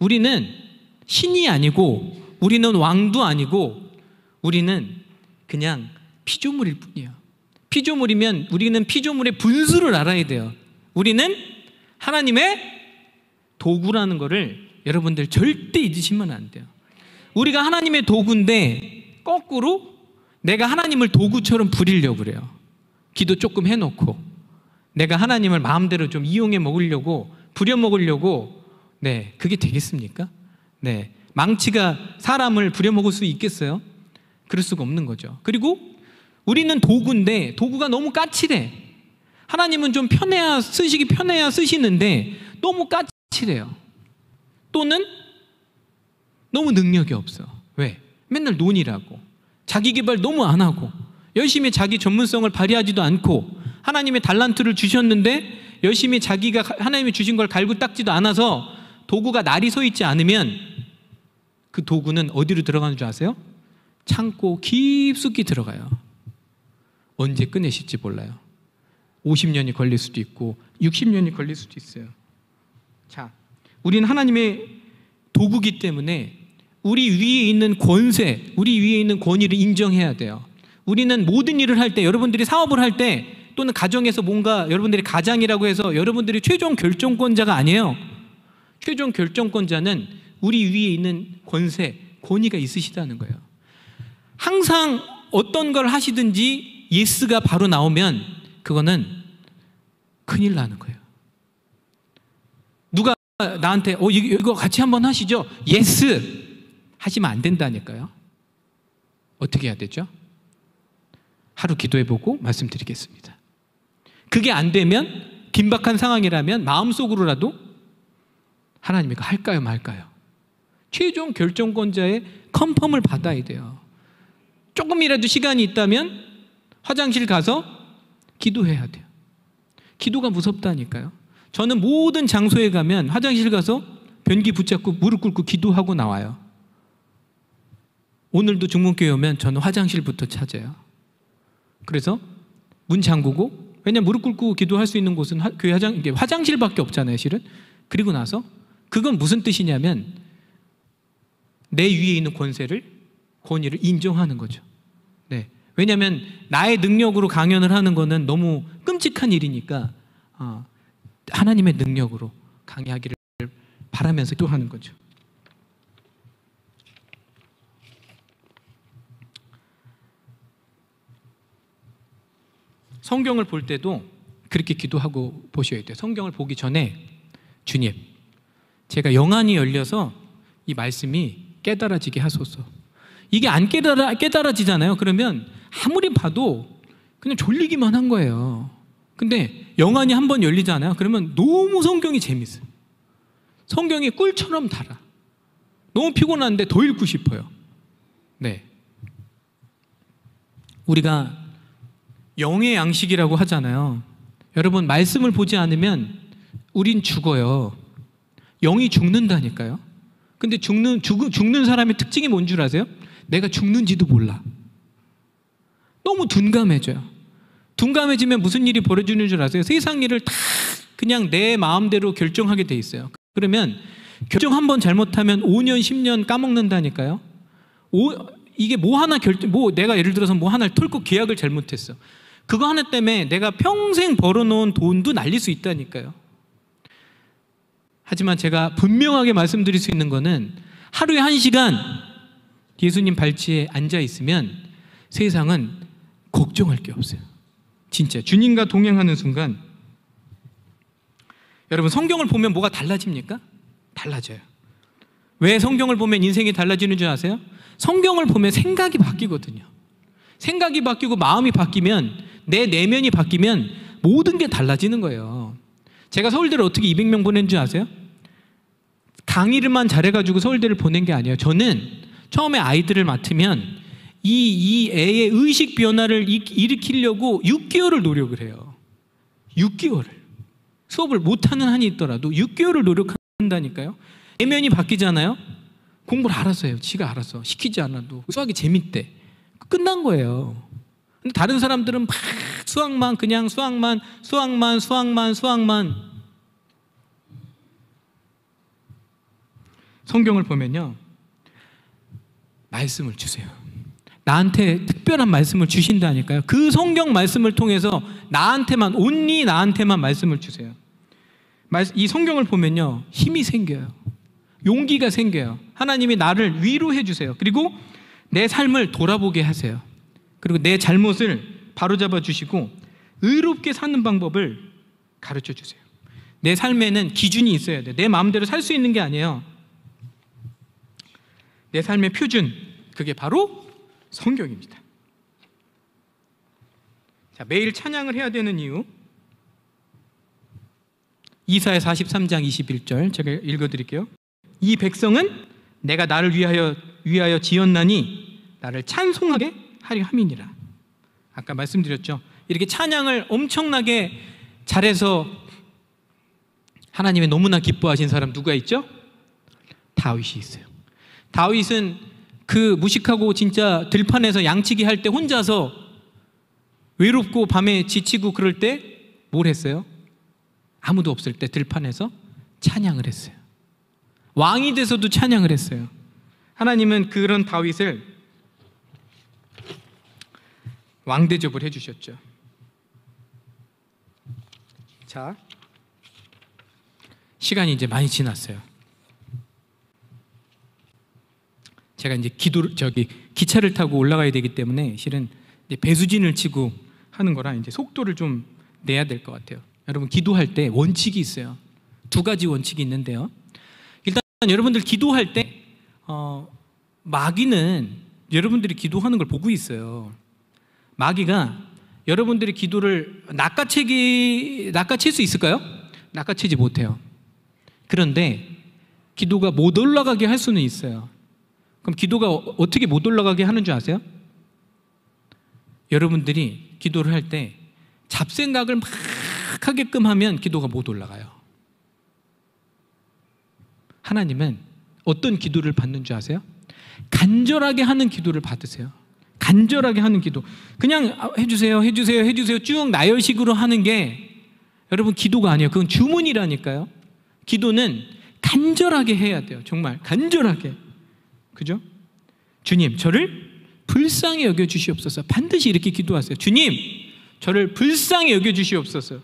우리는 신이 아니고, 우리는 왕도 아니고, 우리는 그냥 피조물일 뿐이에요. 피조물이면 우리는 피조물의 분수를 알아야 돼요. 우리는 하나님의 도구라는 거를 여러분들 절대 잊으시면 안 돼요. 우리가 하나님의 도구인데 거꾸로 내가 하나님을 도구처럼 부리려고 그래요. 기도 조금 해놓고 내가 하나님을 마음대로 좀 이용해 먹으려고, 부려 먹으려고. 네, 그게 되겠습니까? 네, 망치가 사람을 부려 먹을 수 있겠어요? 그럴 수가 없는 거죠. 그리고 우리는 도구인데 도구가 너무 까칠해. 하나님은 좀 편해야 쓰시기 편해야 쓰시는데 너무 까칠해요. 또는 너무 능력이 없어. 왜? 맨날 논이라고, 자기 개발 너무 안 하고, 열심히 자기 전문성을 발휘하지도 않고, 하나님의 달란트를 주셨는데 열심히 자기가 하나님이 주신 걸 갈고 닦지도 않아서 도구가 날이 서 있지 않으면 그 도구는 어디로 들어가는 줄 아세요? 창고 깊숙이 들어가요. 언제 꺼내실지 몰라요. 50년이 걸릴 수도 있고 60년이 걸릴 수도 있어요. 자, 우리는 하나님의 도구기 때문에 우리 위에 있는 권세, 우리 위에 있는 권위를 인정해야 돼요. 우리는 모든 일을 할 때, 여러분들이 사업을 할 때, 또는 가정에서 뭔가 여러분들이 가장이라고 해서 여러분들이 최종 결정권자가 아니에요. 최종 결정권자는 우리 위에 있는 권세, 권위가 있으시다는 거예요. 항상 어떤 걸 하시든지 예스가 바로 나오면 그거는 큰일 나는 거예요. 누가 나한테 이거 같이 한번 하시죠, 예스 하시면 안 된다니까요. 어떻게 해야 되죠? 하루 기도해보고 말씀드리겠습니다. 그게 안 되면, 긴박한 상황이라면 마음속으로라도 하나님 이거 할까요 말까요? 최종 결정권자의 컨펌을 받아야 돼요. 조금이라도 시간이 있다면 화장실 가서 기도해야 돼요. 기도가 무섭다니까요. 저는 모든 장소에 가면 화장실 가서 변기 붙잡고 무릎 꿇고 기도하고 나와요. 오늘도 중문교회 오면 저는 화장실부터 찾아요. 그래서 문 잠그고, 왜냐면 무릎 꿇고 기도할 수 있는 곳은 교회 화장실밖에 없잖아요, 실은. 그리고 나서 그건 무슨 뜻이냐면 내 위에 있는 권위를 인정하는 거죠. 네. 왜냐하면 나의 능력으로 강연을 하는 거는 너무 끔찍한 일이니까 하나님의 능력으로 강의하기를 바라면서 기도하는 거죠. 성경을 볼 때도 그렇게 기도하고 보셔야 돼요. 성경을 보기 전에 주님, 제가 영안이 열려서 이 말씀이 깨달아지게 하소서. 이게 안 깨달아지잖아요. 그러면 아무리 봐도 그냥 졸리기만 한 거예요. 근데 영안이 한번 열리잖아요. 그러면 너무 성경이 재밌어요. 성경이 꿀처럼 달아. 너무 피곤한데 더 읽고 싶어요. 네, 우리가 영의 양식이라고 하잖아요. 여러분, 말씀을 보지 않으면 우린 죽어요. 영이 죽는다니까요. 근데 죽는 사람의 특징이 뭔 줄 아세요? 내가 죽는지도 몰라. 너무 둔감해져요. 둔감해지면 무슨 일이 벌어지는 줄 아세요? 세상 일을 다 그냥 내 마음대로 결정하게 돼 있어요. 그러면 결정 한번 잘못하면 5년 10년 까먹는다니까요. 이게 내가 예를 들어서 뭐 하나를 털고 계약을 잘못했어. 그거 하나 때문에 내가 평생 벌어놓은 돈도 날릴 수 있다니까요. 하지만 제가 분명하게 말씀드릴 수 있는 거는 하루에 1시간 예수님 발치에 앉아 있으면 세상은 걱정할 게 없어요. 진짜 주님과 동행하는 순간, 여러분 성경을 보면 뭐가 달라집니까? 달라져요. 왜 성경을 보면 인생이 달라지는 줄 아세요? 성경을 보면 생각이 바뀌거든요. 생각이 바뀌고 마음이 바뀌면, 내 내면이 바뀌면 모든 게 달라지는 거예요. 제가 서울대를 어떻게 200명 보낸 줄 아세요? 강의를만 잘해가지고 서울대를 보낸 게 아니에요. 저는 처음에 아이들을 맡으면 이 애의 의식 변화를 일으키려고 6개월을 노력을 해요. 6개월을. 수업을 못하는 한이 있더라도 6개월을 노력한다니까요. 내면이 바뀌잖아요. 공부를 알아서 해요. 지가 알아서. 시키지 않아도. 수학이 재밌대. 끝난 거예요. 근데 다른 사람들은 막 수학만, 그냥 수학만. 성경을 보면요, 말씀을 주세요. 나한테 특별한 말씀을 주신다니까요. 그 성경 말씀을 통해서 나한테만, 온리 나한테만 말씀을 주세요. 이 성경을 보면요, 힘이 생겨요. 용기가 생겨요. 하나님이 나를 위로해 주세요. 그리고 내 삶을 돌아보게 하세요. 그리고 내 잘못을 바로잡아 주시고 의롭게 사는 방법을 가르쳐 주세요. 내 삶에는 기준이 있어야 돼요. 내 마음대로 살 수 있는 게 아니에요. 내 삶의 표준, 그게 바로 성경입니다. 자, 매일 찬양을 해야 되는 이유, 이사야 43장 21절 제가 읽어드릴게요. 이 백성은 내가 나를 위하여 지었나니 나를 찬송하게 하려 함이니라. 아까 말씀드렸죠. 이렇게 찬양을 엄청나게 잘해서 하나님의 너무나 기뻐하신 사람 누가 있죠? 다윗이 있어요. 다윗은 그 무식하고 진짜 들판에서 양치기 할 때 혼자서 외롭고 밤에 지치고 그럴 때 뭘 했어요? 아무도 없을 때 들판에서 찬양을 했어요. 왕이 돼서도 찬양을 했어요. 하나님은 그런 다윗을 왕 대접을 해주셨죠. 자, 시간이 이제 많이 지났어요. 제가 이제 기차를 타고 올라가야 되기 때문에 실은 이제 배수진을 치고 하는 거라 이제 속도를 좀 내야 될 것 같아요. 여러분, 기도할 때 원칙이 있어요. 2가지 원칙이 있는데요. 일단 여러분들 기도할 때 마귀는 여러분들이 기도하는 걸 보고 있어요. 마귀가 여러분들의 기도를 낚아챌 수 있을까요? 낚아채지 못해요. 그런데 기도가 못 올라가게 할 수는 있어요. 그럼 기도가 어떻게 못 올라가게 하는 줄 아세요? 여러분들이 기도를 할 때 잡생각을 막 하게끔 하면 기도가 못 올라가요. 하나님은 어떤 기도를 받는 줄 아세요? 간절하게 하는 기도를 받으세요. 간절하게 하는 기도. 그냥 해주세요 쭉 나열식으로 하는 게 여러분 기도가 아니에요. 그건 주문이라니까요. 기도는 간절하게 해야 돼요. 정말 간절하게. 그죠? 주님, 저를 불쌍히 여겨주시옵소서. 반드시 이렇게 기도하세요. 주님, 저를 불쌍히 여겨주시옵소서.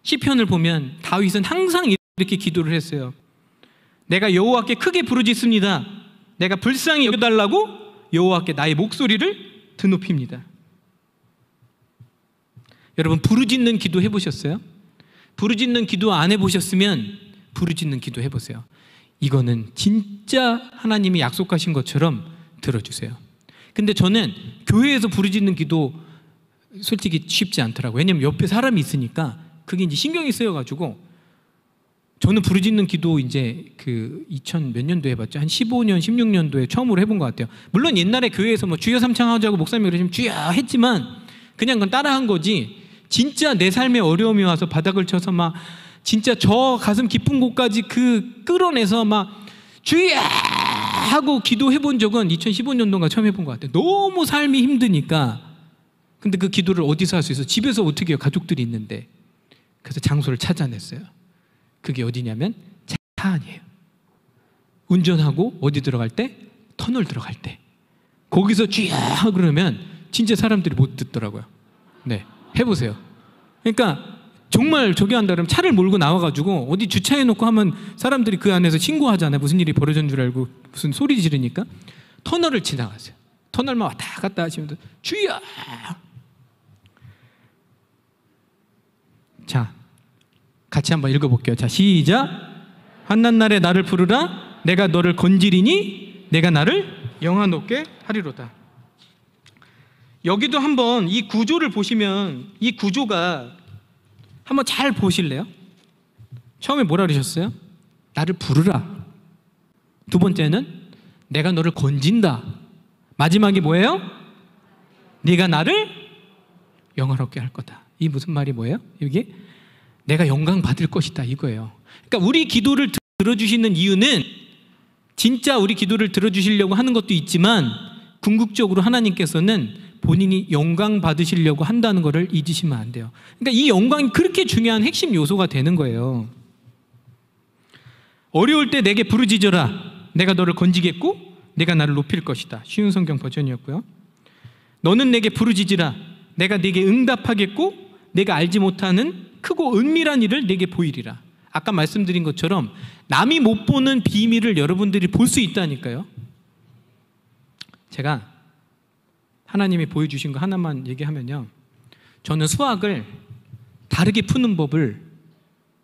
시편을 보면 다윗은 항상 이렇게 기도를 했어요. 내가 여호와께 크게 부르짖습니다. 내가 불쌍히 여겨달라고 여호와께 나의 목소리를 드높입니다. 여러분, 부르짖는 기도 해보셨어요? 부르짖는 기도 안 해보셨으면 부르짖는 기도 해보세요. 이거는 진짜 하나님이 약속하신 것처럼 들어주세요. 근데 저는 교회에서 부르짖는 기도 솔직히 쉽지 않더라고요. 왜냐면 옆에 사람이 있으니까 그게 이제 신경이 쓰여가지고 저는 부르짖는 기도 이제 그 2000 몇 년도에 해봤죠. 한 15년, 16년도에 처음으로 해본 것 같아요. 물론 옛날에 교회에서 뭐 주여 삼창하자고 목사님이 그러시면 주여 했지만 그냥 그건 따라한 거지. 진짜 내 삶에 어려움이 와서 바닥을 쳐서 막 진짜 저 가슴 깊은 곳까지 끌어내서 막 주여 하고 기도해 본 적은 2015년도인가 처음 해본 것 같아요. 너무 삶이 힘드니까. 근데 그 기도를 어디서 할 수 있어? 집에서 어떻게 해요? 가족들이 있는데. 그래서 장소를 찾아냈어요. 그게 어디냐면 차 안이에요. 운전하고 어디 들어갈 때? 터널 들어갈 때. 거기서 주여 그러면 진짜 사람들이 못 듣더라고요. 네, 해보세요. 그러니까 정말 저기 한다 그러면 차를 몰고 나와가지고 어디 주차해놓고 하면 사람들이 그 안에서 신고하잖아요. 무슨 일이 벌어진 줄 알고 무슨 소리 지르니까. 터널을 지나가세요. 터널만 왔다 갔다 하시면 주여. 자, 같이 한번 읽어볼게요. 자, 시작. 환난 날에 나를 부르라. 내가 너를 건지리니 내가 나를 영화롭게 하리로다. 여기도 한번 이 구조를 보시면 이 구조가 한번 잘 보실래요? 처음에 뭐라 그러셨어요? 나를 부르라. 두 번째는 내가 너를 건진다. 마지막이 뭐예요? 네가 나를 영화롭게 할 거다. 이 무슨 말이 뭐예요? 여기 내가 영광 받을 것이다 이거예요. 그러니까 우리 기도를 들어주시는 이유는 진짜 우리 기도를 들어주시려고 하는 것도 있지만 궁극적으로 하나님께서는 본인이 영광 받으시려고 한다는 것을 잊으시면 안 돼요. 그러니까 이 영광이 그렇게 중요한 핵심 요소가 되는 거예요. 어려울 때 내게 부르짖어라. 내가 너를 건지겠고 내가 나를 높일 것이다. 쉬운 성경 버전이었고요. 너는 내게 부르짖으라. 내가 네게 응답하겠고 내가 알지 못하는 크고 은밀한 일을 네게 보이리라. 아까 말씀드린 것처럼 남이 못 보는 비밀을 여러분들이 볼 수 있다니까요. 제가 하나님이 보여주신 거 하나만 얘기하면요, 저는 수학을 다르게 푸는 법을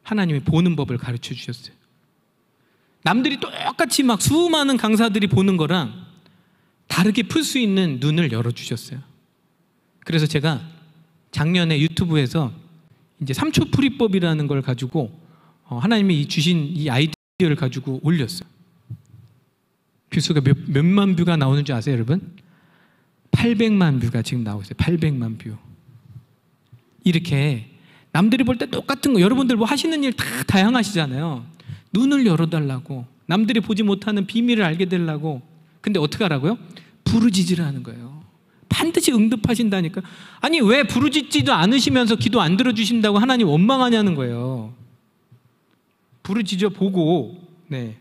하나님이 보는 법을 가르쳐 주셨어요. 남들이 똑같이 막 수많은 강사들이 보는 거랑 다르게 풀 수 있는 눈을 열어주셨어요. 그래서 제가 작년에 유튜브에서 이제 3초 풀이법이라는 걸 가지고 하나님이 주신 이 아이디어를 가지고 올렸어요. 뷰수가 몇만 뷰가 나오는 줄 아세요, 여러분? 800만 뷰가 지금 나오고 있어요. 800만 뷰. 이렇게 남들이 볼 때 똑같은 거, 여러분들 뭐 하시는 일 다 다양하시잖아요. 눈을 열어달라고, 남들이 보지 못하는 비밀을 알게 되려고. 근데 어떻게 하라고요? 부르짖으라는 거예요. 반드시 응답하신다니까. 아니 왜 부르짖지도 않으시면서 기도 안 들어주신다고 하나님 원망하냐는 거예요. 부르짖어 보고. 네.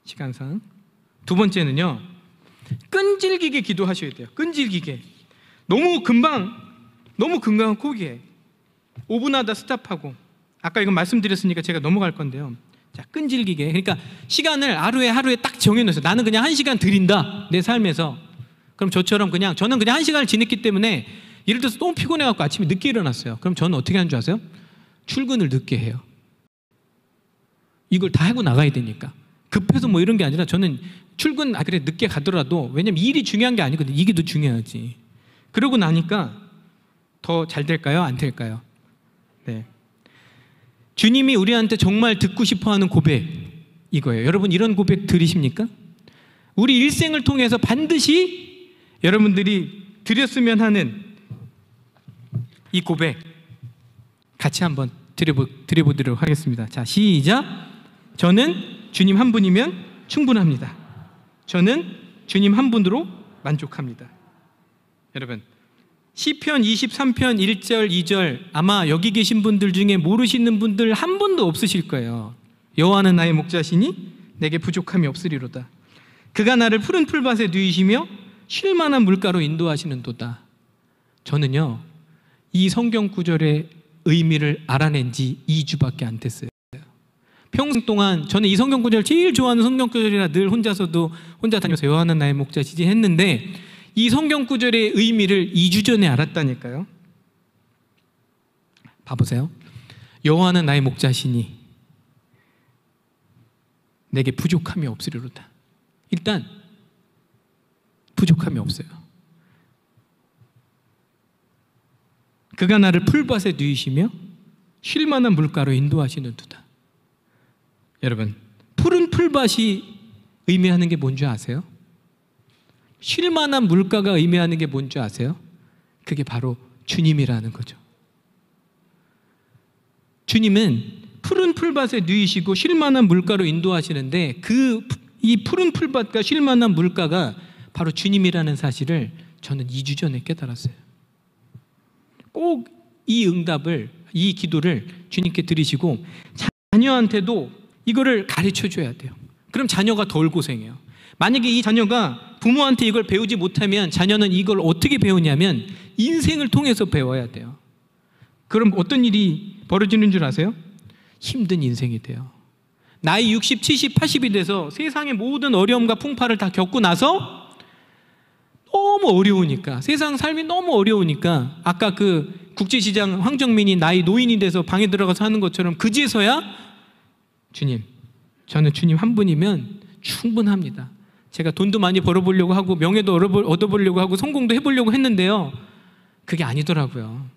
시간상. 두 번째는요, 끈질기게 기도하셔야 돼요. 끈질기게. 너무 금방 포기해. 5분 하다 스탑하고. 아까 이건 말씀드렸으니까 제가 넘어갈 건데요. 자, 끈질기게. 그러니까 시간을 하루에 딱 정해놓으세요. 나는 그냥 1시간 드린다, 내 삶에서. 그럼 저처럼 저는 그냥 1시간을 지냈기 때문에 예를 들어서 너무 피곤해갖고 아침에 늦게 일어났어요. 그럼 저는 어떻게 하는 줄 아세요? 출근을 늦게 해요. 이걸 다 하고 나가야 되니까. 급해서 뭐 이런 게 아니라 저는 출근 그래 늦게 가더라도, 왜냐면 일이 중요한 게 아니거든요. 이게 더 중요하지. 그러고 나니까 더 잘 될까요? 안 될까요? 네. 주님이 우리한테 정말 듣고 싶어하는 고백 이거예요. 여러분 이런 고백 들으십니까? 우리 일생을 통해서 반드시 여러분들이 드렸으면 하는 이 고백 같이 한번 드려보도록 하겠습니다. 자, 시작. 저는 주님 한 분이면 충분합니다. 저는 주님 한 분으로 만족합니다. 여러분 시편 23편 1절 2절 아마 여기 계신 분들 중에 모르시는 분들 한 분도 없으실 거예요. 여호와는 나의 목자시니 내게 부족함이 없으리로다. 그가 나를 푸른 풀밭에 누이시며 쉴 만한 물가로 인도하시는도다. 저는요 이 성경 구절의 의미를 알아낸 지 2주밖에 안 됐어요. 평생 동안 저는 이 성경 구절 제일 좋아하는 성경 구절이라 늘 혼자 다니면서 여호와는 나의 목자시지 했는데 이 성경 구절의 의미를 2주 전에 알았다니까요. 봐보세요. 여호와는 나의 목자시니 내게 부족함이 없으리로다. 일단 부족함이 없어요. 그가 나를 풀밭에 누이시며 쉴 만한 물가로 인도하시는도다. 여러분 푸른 풀밭이 의미하는 게 뭔지 아세요? 쉴 만한 물가가 의미하는 게 뭔지 아세요? 그게 바로 주님이라는 거죠. 주님은 푸른 풀밭에 누이시고 쉴 만한 물가로 인도하시는데 이 푸른 풀밭과 쉴 만한 물가가 바로 주님이라는 사실을 저는 2주 전에 깨달았어요. 꼭 이 응답을, 이 기도를 주님께 드리시고 자녀한테도 이거를 가르쳐 줘야 돼요. 그럼 자녀가 덜 고생해요. 만약에 이 자녀가 부모한테 이걸 배우지 못하면 자녀는 이걸 어떻게 배우냐면 인생을 통해서 배워야 돼요. 그럼 어떤 일이 벌어지는 줄 아세요? 힘든 인생이 돼요. 나이 60, 70, 80이 돼서 세상의 모든 어려움과 풍파를 다 겪고 나서 너무 어려우니까, 세상 삶이 너무 어려우니까 아까 그 국제시장 황정민이 나이 노인이 돼서 방에 들어가서 하는 것처럼 그제서야 주님, 저는 주님 한 분이면 충분합니다. 제가 돈도 많이 벌어보려고 하고 명예도 얻어보려고 하고 성공도 해보려고 했는데요, 그게 아니더라고요.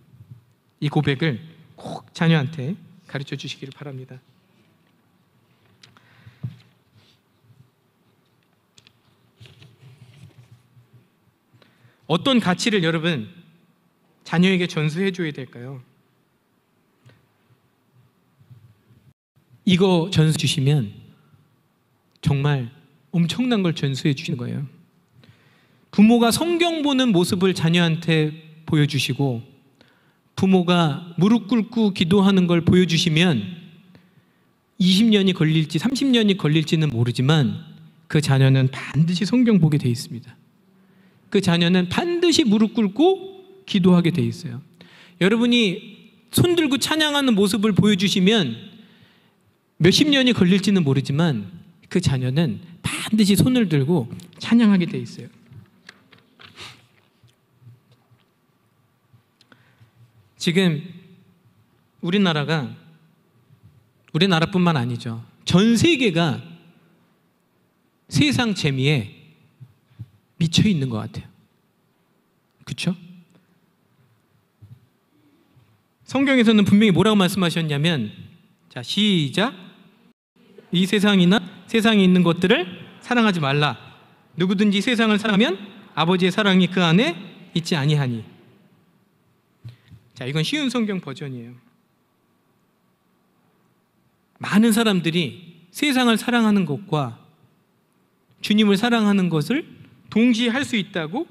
이 고백을 꼭 자녀한테 가르쳐 주시기를 바랍니다. 어떤 가치를 여러분 자녀에게 전수해 줘야 될까요? 이거 전수 주시면 정말 엄청난 걸 전수해 주시는 거예요. 부모가 성경 보는 모습을 자녀한테 보여주시고 부모가 무릎 꿇고 기도하는 걸 보여주시면 20년이 걸릴지 30년이 걸릴지는 모르지만 그 자녀는 반드시 성경 보게 돼 있습니다. 그 자녀는 반드시 무릎 꿇고 기도하게 돼 있어요. 여러분이 손 들고 찬양하는 모습을 보여주시면 몇십 년이 걸릴지는 모르지만 그 자녀는 반드시 손을 들고 찬양하게 돼 있어요. 지금 우리나라뿐만 아니죠. 전 세계가 세상 재미에 미쳐 있는 것 같아요. 그렇죠? 성경에서는 분명히 뭐라고 말씀하셨냐면, 자, 시작. 이 세상이나 세상에 있는 것들을 사랑하지 말라. 누구든지 세상을 사랑하면 아버지의 사랑이 그 안에 있지 아니하니. 자, 이건 쉬운 성경 버전이에요. 많은 사람들이 세상을 사랑하는 것과 주님을 사랑하는 것을 동시에 할 수 있다고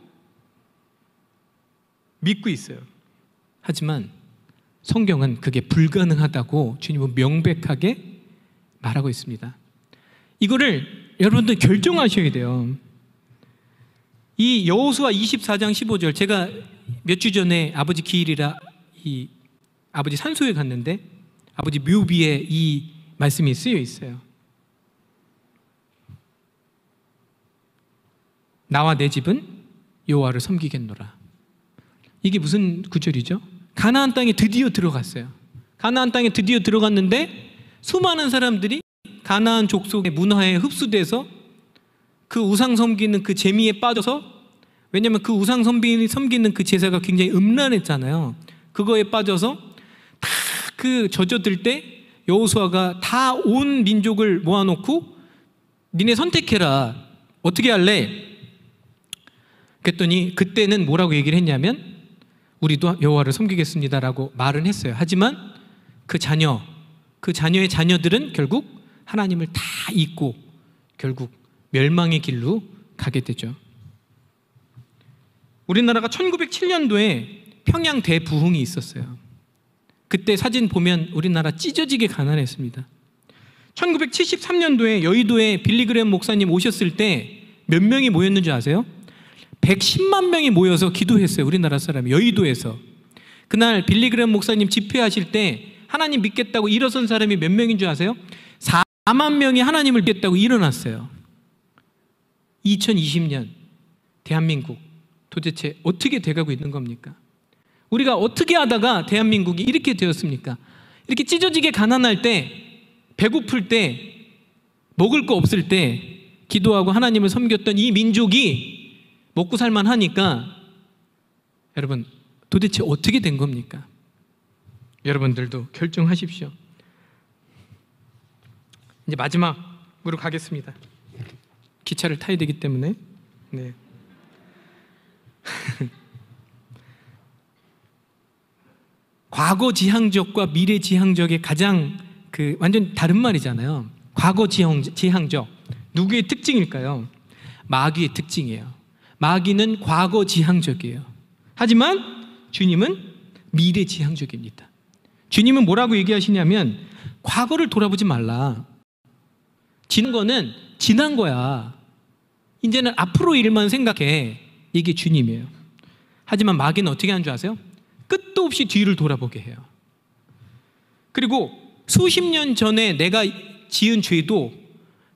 믿고 있어요. 하지만 성경은 그게 불가능하다고 주님은 명백하게 말하고 있습니다. 이거를 여러분들 결정하셔야 돼요. 이 여호수아 24장 15절, 제가 몇 주 전에 아버지 기일이라 이 아버지 산소에 갔는데 아버지 묘비에 이 말씀이 쓰여 있어요. 나와 내 집은 여호와를 섬기겠노라. 이게 무슨 구절이죠? 가나안 땅에 드디어 들어갔어요. 가나안 땅에 드디어 들어갔는데 수많은 사람들이 가나안 족속의 문화에 흡수돼서 그 우상 섬기는 그 재미에 빠져서, 왜냐하면 그 우상 섬기는 그 제사가 굉장히 음란했잖아요. 그거에 빠져서 다 그 젖어들 때 여호수아가 다 온 민족을 모아놓고 니네 선택해라. 어떻게 할래? 그랬더니 그때는 뭐라고 얘기를 했냐면 우리도 여호와를 섬기겠습니다라고 말은 했어요. 하지만 그 자녀의 자녀들은 결국 하나님을 다 잊고 결국 멸망의 길로 가게 되죠. 우리나라가 1907년도에 평양 대부흥이 있었어요. 그때 사진 보면 우리나라 찢어지게 가난했습니다. 1973년도에 여의도에 빌리그램 목사님 오셨을 때 몇 명이 모였는 줄 아세요? 110만 명이 모여서 기도했어요. 우리나라 사람이 여의도에서. 그날 빌리그램 목사님 집회하실 때 하나님 믿겠다고 일어선 사람이 몇 명인 줄 아세요? 4만 명이 하나님을 믿겠다고 일어났어요. 2020년 대한민국 도대체 어떻게 돼가고 있는 겁니까? 우리가 어떻게 하다가 대한민국이 이렇게 되었습니까? 이렇게 찢어지게 가난할 때, 배고플 때, 먹을 거 없을 때 기도하고 하나님을 섬겼던 이 민족이 먹고 살만 하니까 여러분 도대체 어떻게 된 겁니까? 여러분들도 결정하십시오. 이제 마지막으로 가겠습니다. 기차를 타야 되기 때문에. 네. 과거 지향적과 미래 지향적의 가장 완전 다른 말이잖아요. 과거 지향적 누구의 특징일까요? 마귀의 특징이에요. 마귀는 과거 지향적이에요. 하지만 주님은 미래 지향적입니다. 주님은 뭐라고 얘기하시냐면 과거를 돌아보지 말라. 지난 거는 지난 거야. 이제는 앞으로 일만 생각해. 이게 주님이에요. 하지만 마귀는 어떻게 하는 줄 아세요? 끝도 없이 뒤를 돌아보게 해요. 그리고 수십 년 전에 내가 지은 죄도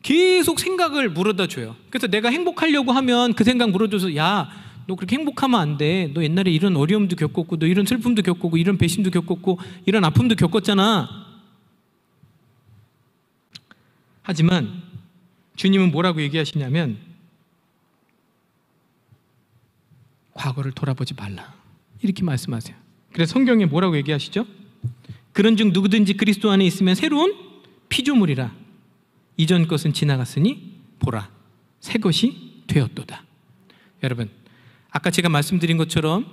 계속 생각을 물어다 줘요. 그래서 내가 행복하려고 하면 그 생각 물어줘서 야, 너 그렇게 행복하면 안 돼. 너 옛날에 이런 어려움도 겪었고, 너 이런 슬픔도 겪었고, 이런 배신도 겪었고, 이런 아픔도 겪었잖아. 하지만 주님은 뭐라고 얘기하시냐면 과거를 돌아보지 말라, 이렇게 말씀하세요. 그래서 성경에 뭐라고 얘기하시죠? 그런즉 누구든지 그리스도 안에 있으면 새로운 피조물이라. 이전 것은 지나갔으니 보라, 새 것이 되었도다. 여러분, 아까 제가 말씀드린 것처럼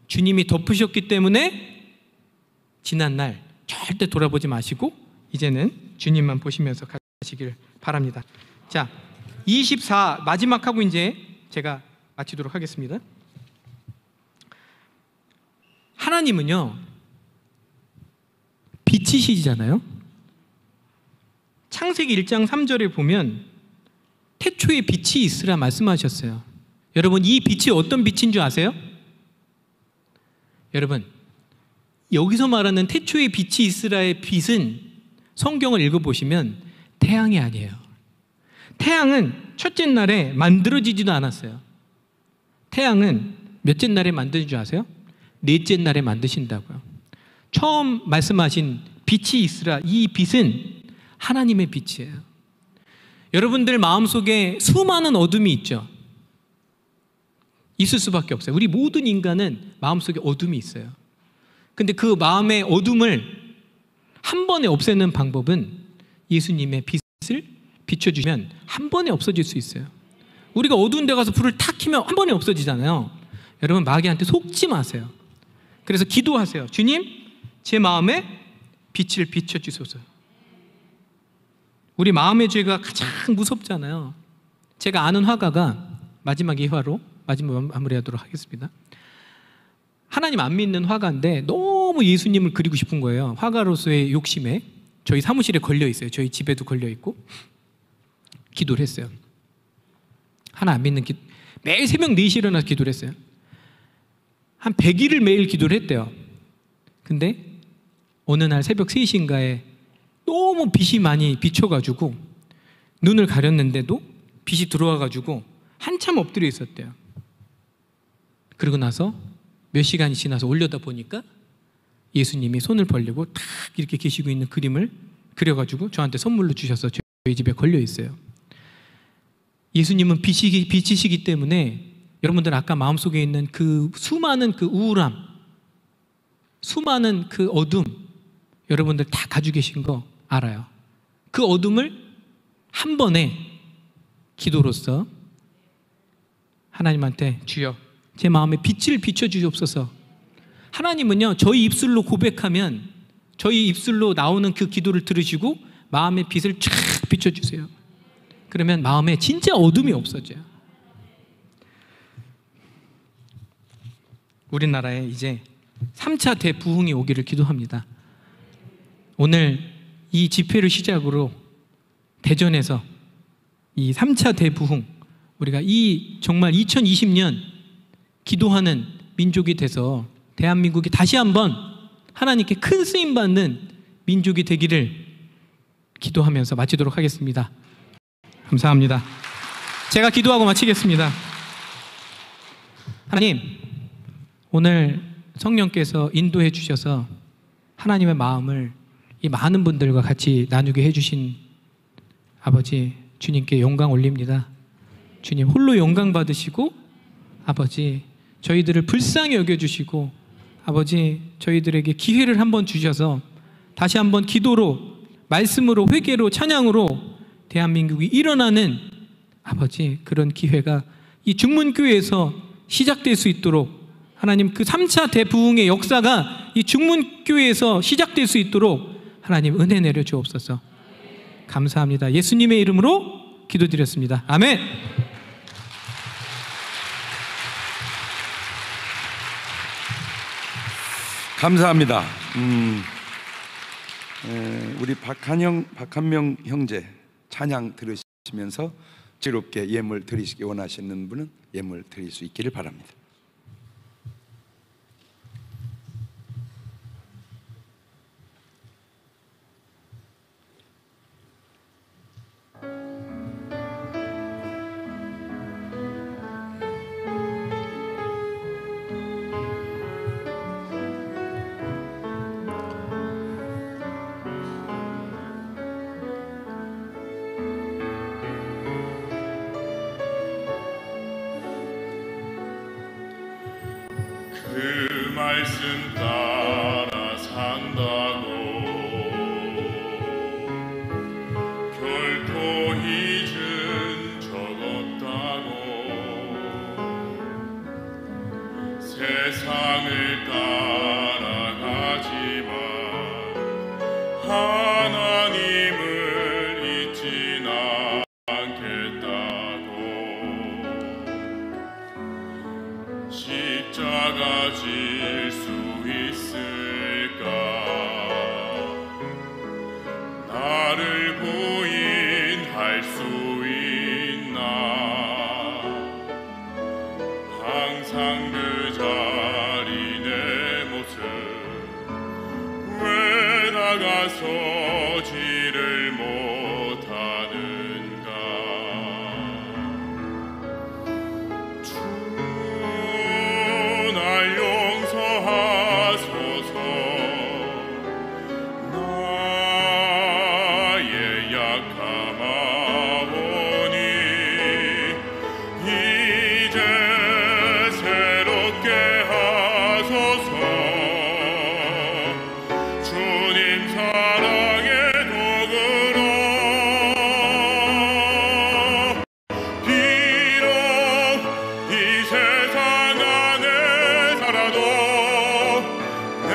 주님이 덮으셨기 때문에 지난날 절대 돌아보지 마시고 이제는 주님만 보시면서 가시길 바랍니다. 자, 24 마지막 하고 이제 제가 마치도록 하겠습니다. 하나님은요, 빛이시잖아요. 창세기 1장 3절에 보면 태초에 빛이 있으라 말씀하셨어요. 여러분, 이 빛이 어떤 빛인 줄 아세요? 여러분, 여기서 말하는 태초에 빛이 있으라의 빛은 성경을 읽어보시면 태양이 아니에요. 태양은 첫째 날에 만들어지지도 않았어요. 태양은 몇째 날에 만드신 줄 아세요? 넷째 날에 만드신다고요. 처음 말씀하신 빛이 있으라, 이 빛은 하나님의 빛이에요. 여러분들 마음속에 수많은 어둠이 있죠. 있을 수밖에 없어요. 우리 모든 인간은 마음속에 어둠이 있어요. 근데 그 마음의 어둠을 한 번에 없애는 방법은 예수님의 빛을 비춰주면 한 번에 없어질 수 있어요. 우리가 어두운 데 가서 불을 탁 켜면 한 번에 없어지잖아요. 여러분, 마귀한테 속지 마세요. 그래서 기도하세요. 주님, 제 마음에 빛을 비춰주소서. 우리 마음의 죄가 가장 무섭잖아요. 제가 아는 화가가, 마지막 이 화로 마지막 마무리하도록 하겠습니다. 하나님 안 믿는 화가인데 너무 예수님을 그리고 싶은 거예요. 화가로서의 욕심에. 저희 사무실에 걸려 있어요. 저희 집에도 걸려 있고. 기도를 했어요. 하나 안 믿는 매일 새벽 4시에 일어나서 기도를 했어요. 한 100일을 매일 기도를 했대요. 근데 어느 날 새벽 3시인가에 너무 빛이 많이 비춰가지고 눈을 가렸는데도 빛이 들어와가지고 한참 엎드려 있었대요. 그러고 나서 몇 시간이 지나서 올려다 보니까 예수님이 손을 벌리고 탁 이렇게 계시고 있는 그림을 그려가지고 저한테 선물로 주셔서 저희 집에 걸려 있어요. 예수님은 빛이시기 때문에 여러분들 아까 마음속에 있는 그 수많은 그 우울함, 수많은 그 어둠, 여러분들 다 가지고 계신 거 알아요. 그 어둠을 한 번에 기도로서 하나님한테 주여, 제 마음에 빛을 비춰주시옵소서. 하나님은요, 저희 입술로 고백하면 저희 입술로 나오는 그 기도를 들으시고 마음의 빛을 쫙 비춰주세요. 그러면 마음에 진짜 어둠이 없어져요. 우리나라에 이제 3차 대부흥이 오기를 기도합니다. 오늘 이 집회를 시작으로 대전에서 이 3차 대부흥, 우리가 이 정말 2020년 기도하는 민족이 돼서 대한민국이 다시 한번 하나님께 큰 쓰임 받는 민족이 되기를 기도하면서 마치도록 하겠습니다. 감사합니다. 제가 기도하고 마치겠습니다. 하나님, 오늘 성령께서 인도해 주셔서 하나님의 마음을 이 많은 분들과 같이 나누게 해주신 아버지, 주님께 영광 올립니다. 주님 홀로 영광 받으시고, 아버지 저희들을 불쌍히 여겨주시고, 아버지 저희들에게 기회를 한번 주셔서 다시 한번 기도로, 말씀으로, 회개로, 찬양으로 대한민국이 일어나는 아버지 그런 기회가 이 중문교회에서 시작될 수 있도록, 하나님 그 3차 대부흥의 역사가 이 중문교회에서 시작될 수 있도록 하나님 은혜 내려 주옵소서. 감사합니다. 예수님의 이름으로 기도드렸습니다. 아멘. 감사합니다. 우리 박한명 형제 찬양 들으시면서 즐겁게 예물 드리시기 원하시는 분은 예물 드릴 수 있기를 바랍니다. 말씀 따라 산다고 결코 잊은 적 없다고 세상을 따라가지만 하나님을 잊진 않겠다고 십자가 질 수 있을까 나를 부인할 수 있나 항상 그 자리 내 모습 왜 나가서지를 못하는가 주 날 용서하소서 나의 약함하오니 이제 새롭게 하소서 주님 사랑의 도구로 비록 이 세상 안에 살아도 내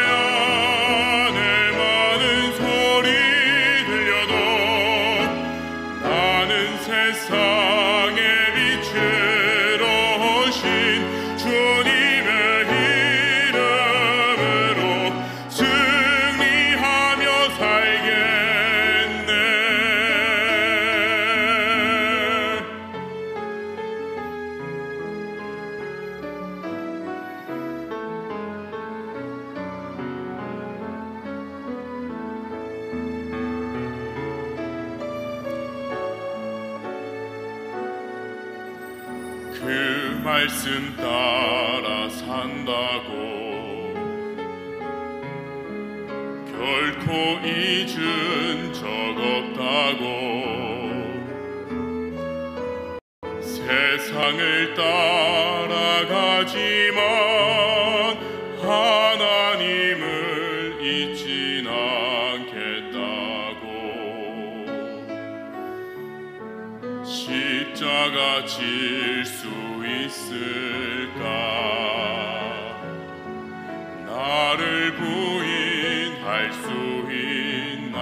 안에 많은 소리 들려도 나는 세상의 빛으로 오신 주님의 이름으로 승리하며 살겠네. 그 말씀 따라 산다고 결코 잊은 적 없다고 세상을 따라가지만 하나님을 잊진 않겠다고 십자가 질 수 있을까 나를 부인할 수 있나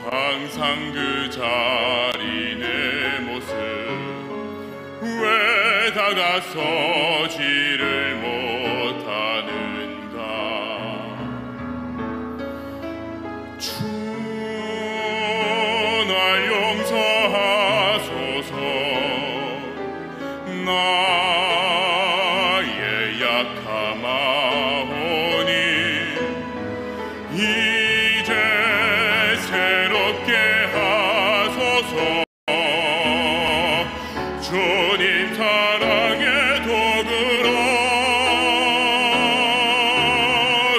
항상 그 자리 내 모습 왜 다가서지를 못하는가 주 날 용서하소서 나의 약함하오니 이제 새롭게 하소서 주님 사랑의 도구로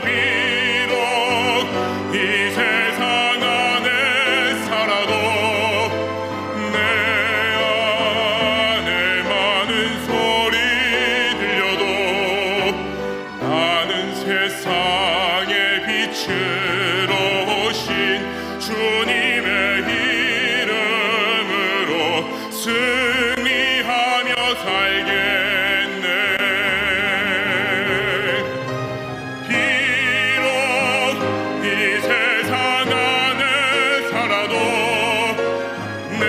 비록 이 세상 안에 살아도 내 안에 많은 소리 들려도 나는 세상의 빛으로 오신 주님의 이름으로 승리하며 살겠네. 비록 이 세상 안에 살아도 내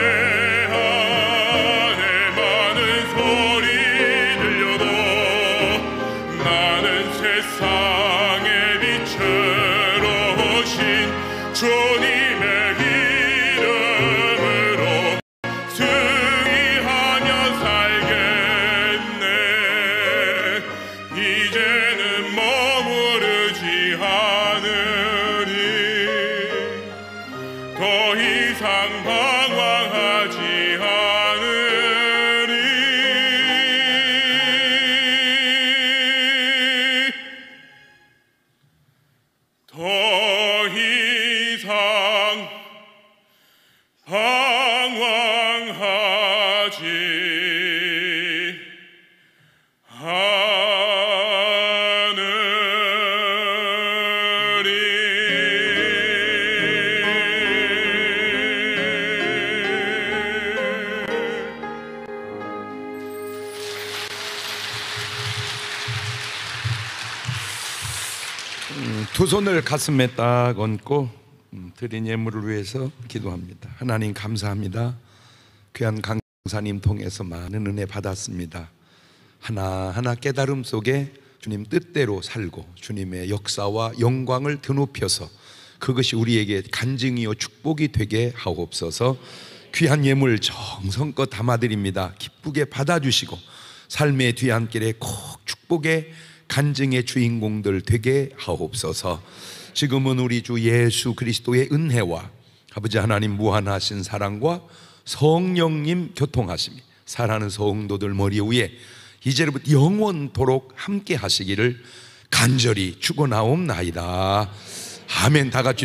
안에 많은 소리 들려도 나는 세상의 빛으로 오신 주님의 이름으로 승리하며 살겠네. 이제는 머무르지 않으리 더 이상 방황하지 않으리 더 이상 방황하지 않으리 두 손을 가슴에 딱 얹고 드린 예물을 위해서 기도합니다. 하나님 감사합니다. 귀한 강사님 통해서 많은 은혜 받았습니다. 하나하나 깨달음 속에 주님 뜻대로 살고 주님의 역사와 영광을 드높여서 그것이 우리에게 간증이요 축복이 되게 하옵소서. 귀한 예물 정성껏 담아드립니다. 기쁘게 받아주시고 삶의 뒤안길에 꼭 축복의 간증의 주인공들 되게 하옵소서. 지금은 우리 주 예수 그리스도의 은혜와 아버지 하나님 무한하신 사랑과 성령님 교통하심이 사랑하는 성도들 머리 위에 이제부터 영원토록 함께 하시기를 간절히 축원하옵나이다. 아멘. 다 같이